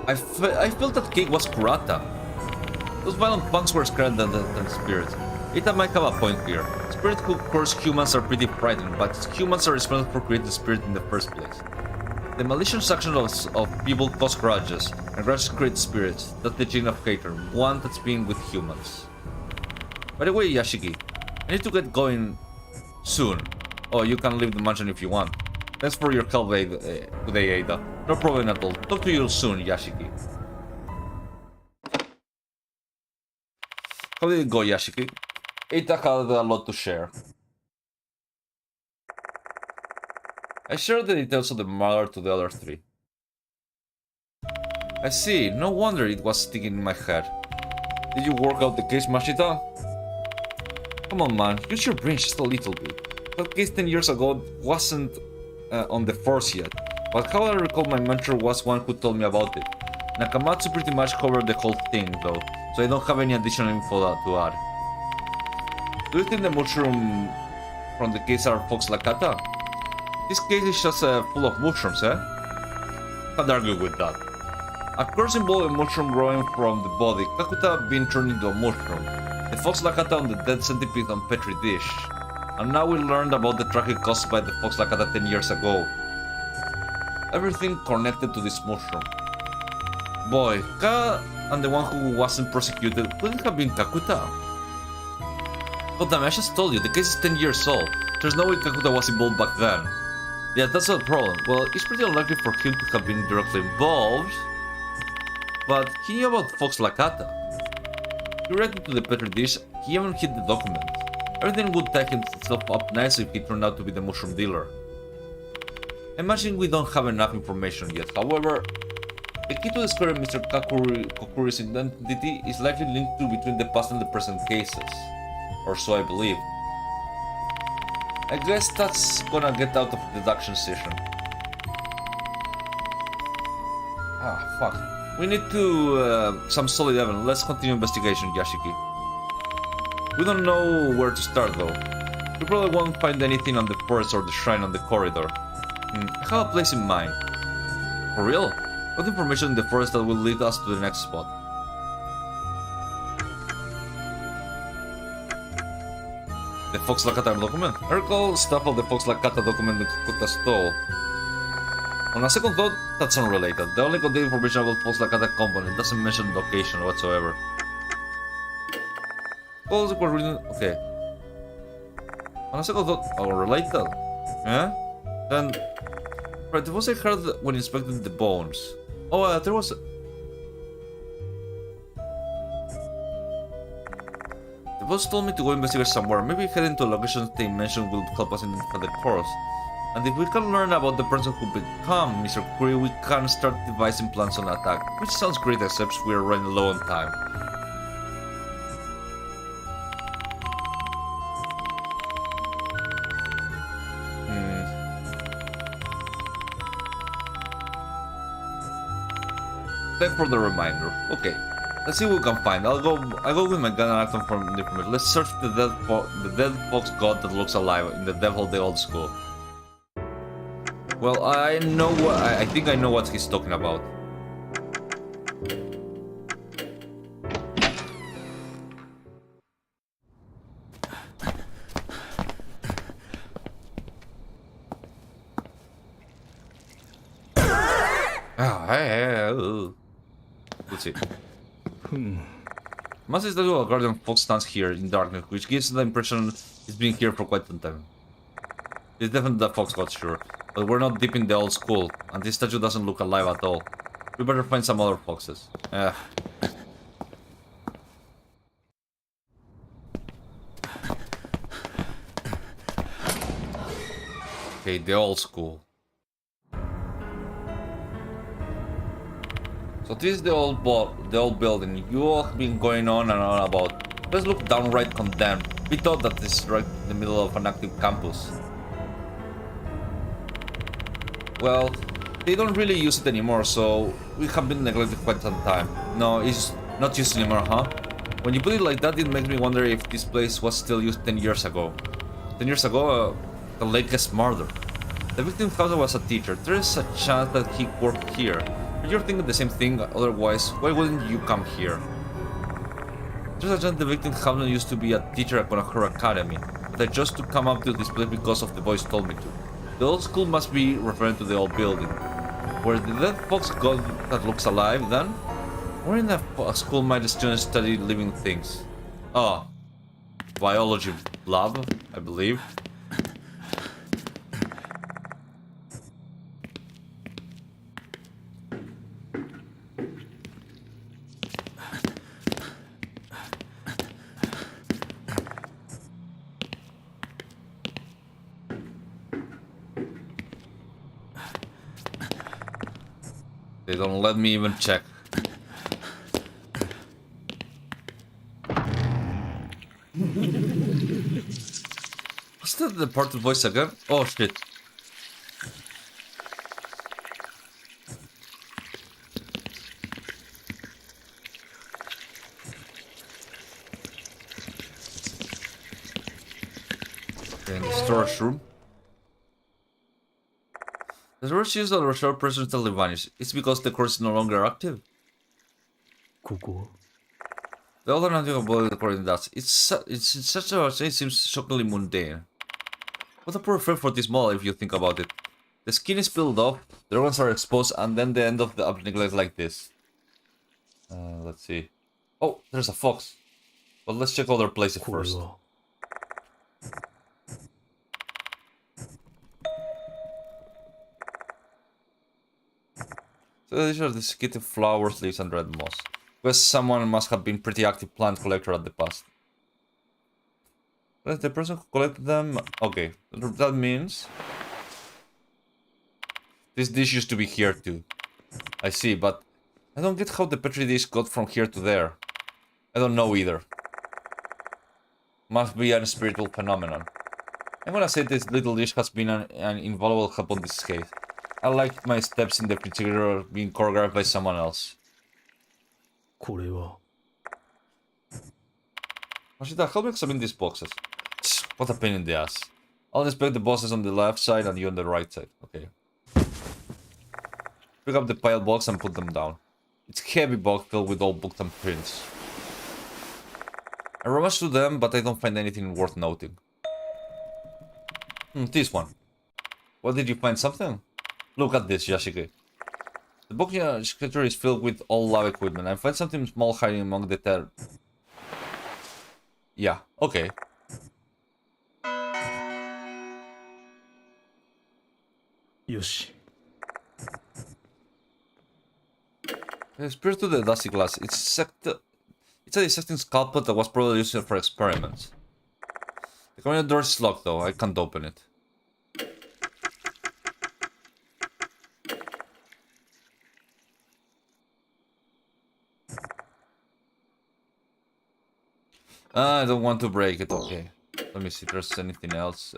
I felt that K was Kurata. Those violent punks were scared than spirits. Ita might have a point here. spirits who curse humans are pretty frightening, but humans are responsible for creating the spirit in the first place. The malicious actions of people cause grudges, and grudges create spirits. That's the chain of hatred, one that's been with humans. By the way, Yashiki, I need to get going soon. Oh, you can leave the mansion if you want. Thanks for your help today, Ada. No problem at all. Talk to you soon, Yashiki. How did it go, Yashiki? Ada had a lot to share. I shared the details of the murder to the other three. I see, no wonder it was sticking in my head. Did you work out the case, Mashita? Come on, man, use your brain just a little bit. That case 10 years ago wasn't on the force yet, but how I recall my mentor was one who told me about it. Nakamatsu pretty much covered the whole thing, though, so I don't have any additional info to add. Do you think the mushroom from the case are Fox Lakata? This case is just full of mushrooms, eh? Can't argue with that. A curse involved a mushroom growing from the body, Kakuta being turned into a mushroom, the Fox Lakata on the dead centipede on Petri dish. And now we learned about the tragedy caused by the Fox Lakata 10 years ago. Everything connected to this mushroom. Boy, Ka and the one who wasn't prosecuted couldn't have been Kakuta. Oh damn, I just told you, the case is 10 years old. There's no way Kakuta was involved back then. Yeah, that's not a problem. Well, it's pretty unlikely for him to have been directly involved. But he knew about Fox Lakata. He reacted to the Petri dish, he even hid the document. Everything would tie himself up nicely if he turned out to be the mushroom dealer. Imagine we don't have enough information yet, however, the key to discovering Mr. Kokuri's identity is likely linked to between the past and the present cases. Or so I believe. I guess that's gonna get out of the deduction session. Ah, fuck. We need to some solid evidence. Let's continue investigation, Yashiki. We don't know where to start though. We probably won't find anything on the forest or the shrine on the corridor. I have a place in mind. For real? What information in the forest that will lead us to the next spot? The Fox Lakata document? I recall stuff of the Fox Lakata document in Kakuta stole. On a second thought, that's unrelated. The only contained information about Fox Lakata component doesn't mention the location whatsoever. Also, we're reading. Okay. On a second thought, related. Yeah? Then. Right, the voice I heard when inspecting the bones. Oh, there was. The boss told me to go investigate somewhere. Maybe heading to locations they mentioned will help us in the course. And if we can learn about the person who became Mr. Curry, we can start devising plans on attack. Which sounds great, except we are running low on time. Thanks for the reminder. Okay. Let's see what we can find. I'll go with my gun and act on from the information. Let's search the dead fox god that looks alive in the devil of the old school. Well, I think I know what he's talking about. Let's see. Massive statue of a guardian fox stands here in darkness, which gives the impression it's been here for quite some time. It's definitely the fox god, sure, but we're not deep in the old school, and this statue doesn't look alive at all. We better find some other foxes. Okay, the old school. So this is the old building. You all have been going on and on about. Let's look downright condemned. We thought that this is right in the middle of an active campus. Well, they don't really use it anymore, so we have been neglected quite some time. No, it's not used anymore, huh? When you put it like that, it makes me wonder if this place was still used 10 years ago. 10 years ago, the latest murder. The victim's father was a teacher. There is a chance that he worked here. But you're thinking the same thing, otherwise, why wouldn't you come here? There's a chance the victim Hamlin used to be a teacher at her academy, but but I chose to come up to this place because of the voice told me to. The old school must be referring to the old building. Where the dead fox god that looks alive, then? Where in that school might the students study living things? Oh. Biology lab, I believe. They don't let me even check. What's that departed voice again? Oh shit. Okay, in the storage room. The storage used that restore person suddenly vanished. It's because the core is no longer active. ここ The other nothing about the core does. It's in such a way it seems shockingly mundane. What a poor frame for this model if you think about it. The skin is peeled off, the organs are exposed, and then the end of the neglect like this. Let's see. Oh, there's a fox. But let's check other places これ first. は So these are the skitty flowers, leaves, and red moss. Because someone must have been pretty active plant collector at the past. But the person who collected them... Okay, that means... This dish used to be here too. I see, but... I don't get how the petri dish got from here to there. I don't know either. Must be a spiritual phenomenon. I'm gonna say this little dish has been an invaluable help on this case. I like my steps in the refrigerator being choreographed by someone else. これは Mashita, help me examine these boxes. What a pain in the ass. I'll inspect the boxes on the left side and you on the right side. Okay. Pick up the pile box and put them down. It's a heavy box filled with old books and prints. I rummaged through them, but I don't find anything worth noting. This one. What did you find? Something? Look at this, Yashike. The book scripture is filled with old lab equipment. I find something small hiding among the Yeah, okay. Yoshi. Spirit to the dusty glass. It's a dissecting scalpel that was probably used for experiments. The cabinet door is locked though, I can't open it. I don't want to break it, okay. Let me see if there's anything else.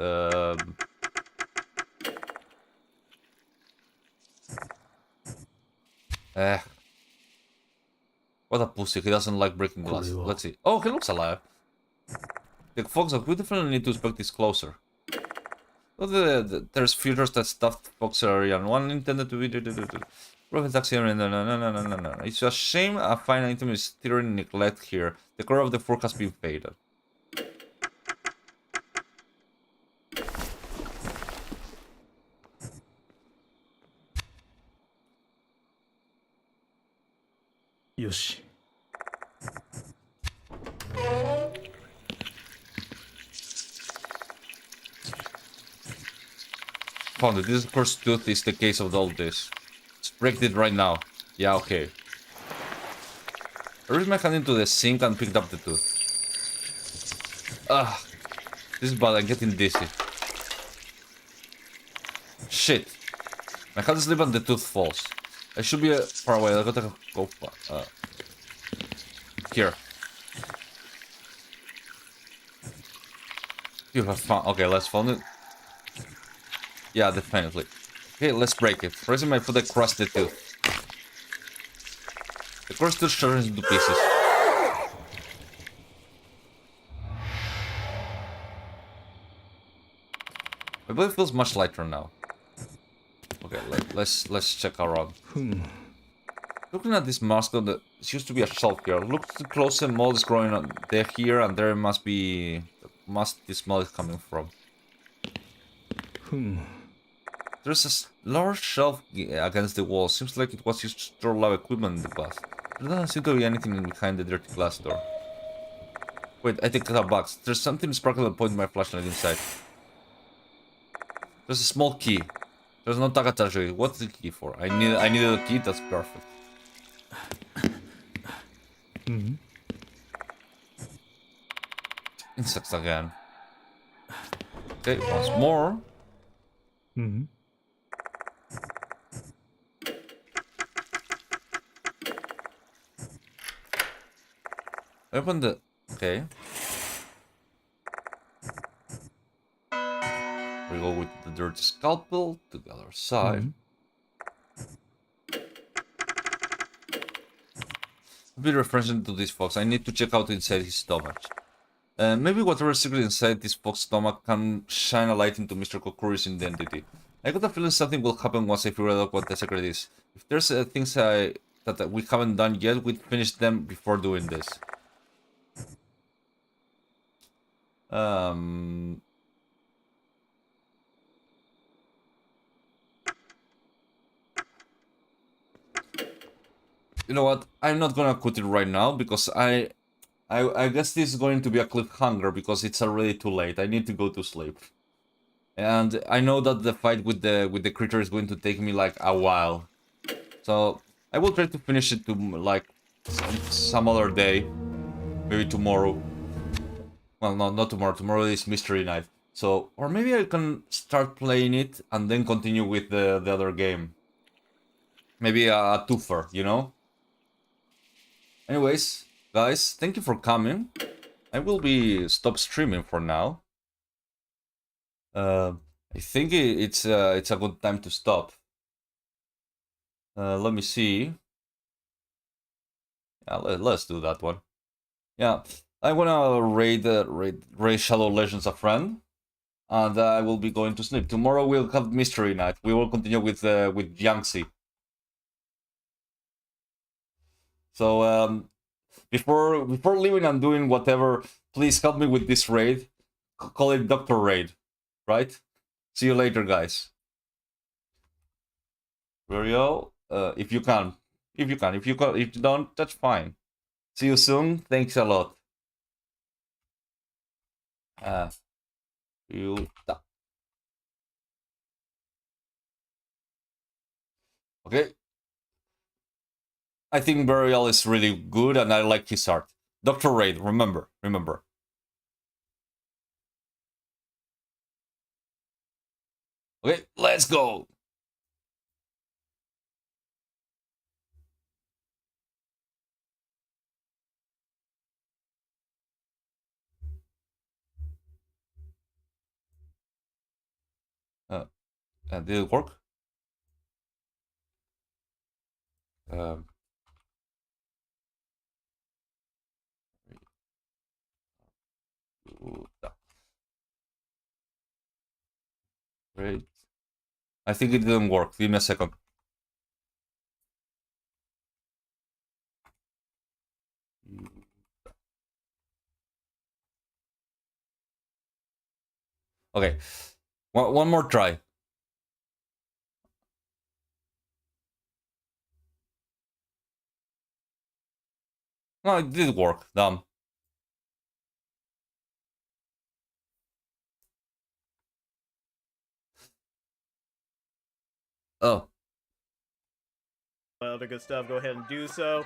What a pussy, he doesn't like breaking glass. Let's see. Oh, he looks alive. The fox, we definitely need to inspect this closer. Oh, there's features that stuffed fox area and one intended to be... Broken taxi area, no. It's a shame a fine item is still in neglect here. The color of the fork has been faded. Yoshi. Found it. This cursed tooth is the case of all this. Let's break it right now. Yeah, okay. I reached my hand into the sink and picked up the tooth. Ah, this is bad. I'm getting dizzy. Shit. My hand is slipped and the tooth falls. I should be far away. I gotta go far. Here. You have found. Okay, let's find it. Yeah, definitely. Okay, let's break it. Raising my foot, I crushed the tooth. The crushed tooth shatters into pieces. My body feels much lighter now. Okay, let's check around. Looking at this mask, it used to be a shelf here. Look closer, mold is growing on there here, and there must be must the smell is coming from? Hmm. There's a large shelf against the wall. Seems like it was used to store lab equipment in the past. There doesn't seem to be anything behind the dirty glass door. Wait, I take that box. There's something sparkling that pointing my flashlight inside. There's a small key. There's no tag attached to it. What's the key for? I needed a key. That's perfect. Hmm. Insects again. Okay, once more. Hmm. Open the... Okay. We go with the dirty scalpel to the other side. A bit referencing to this fox. I need to check out inside his stomach. Maybe whatever secret inside this fox stomach can shine a light into Mr. Kokuri's identity. I got a feeling something will happen once I figure out what the secret is. If there's things that we haven't done yet, we'd finish them before doing this. You know what? I'm not gonna quit it right now because I guess this is going to be a cliffhanger because it's already too late. I need to go to sleep. And I know that the fight with the creature is going to take me like a while. So I will try to finish it to like some other day. Maybe tomorrow. Well, no, not tomorrow. Tomorrow is mystery night. So, or maybe I can start playing it and then continue with the other game. Maybe a twofer, you know? Anyways, guys, thank you for coming. I will be stop streaming for now. I think it's a good time to stop. Let me see. Yeah, let's do that one. Yeah, I wanna raid Shadow Legends a friend, and I will be going to sleep. Tomorrow we'll have mystery night. We will continue with Yangtze. So before leaving and doing whatever, please help me with this raid. Call it Doctor Raid, right? See you later, guys. Uriel, if you can. If you don't, that's fine. See you soon. Thanks a lot. You. Okay. I think Burial is really good, and I like his art. Dr. Raid, remember. Okay, let's go. Did it work? Um, Great. I think it didn't work. Give me a second. Okay, one more try. No, it did work. Damn. Oh. Other good stuff, go ahead and do so.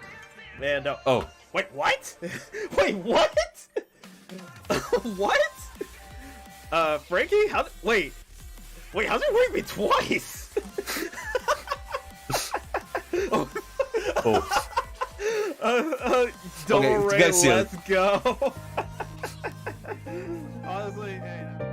And Oh. wait, what? Wait, what? What? Frankie, wait, how's it work me twice? Oh. Don't Okay, worry, you guys see it. let's go. Honestly, hey.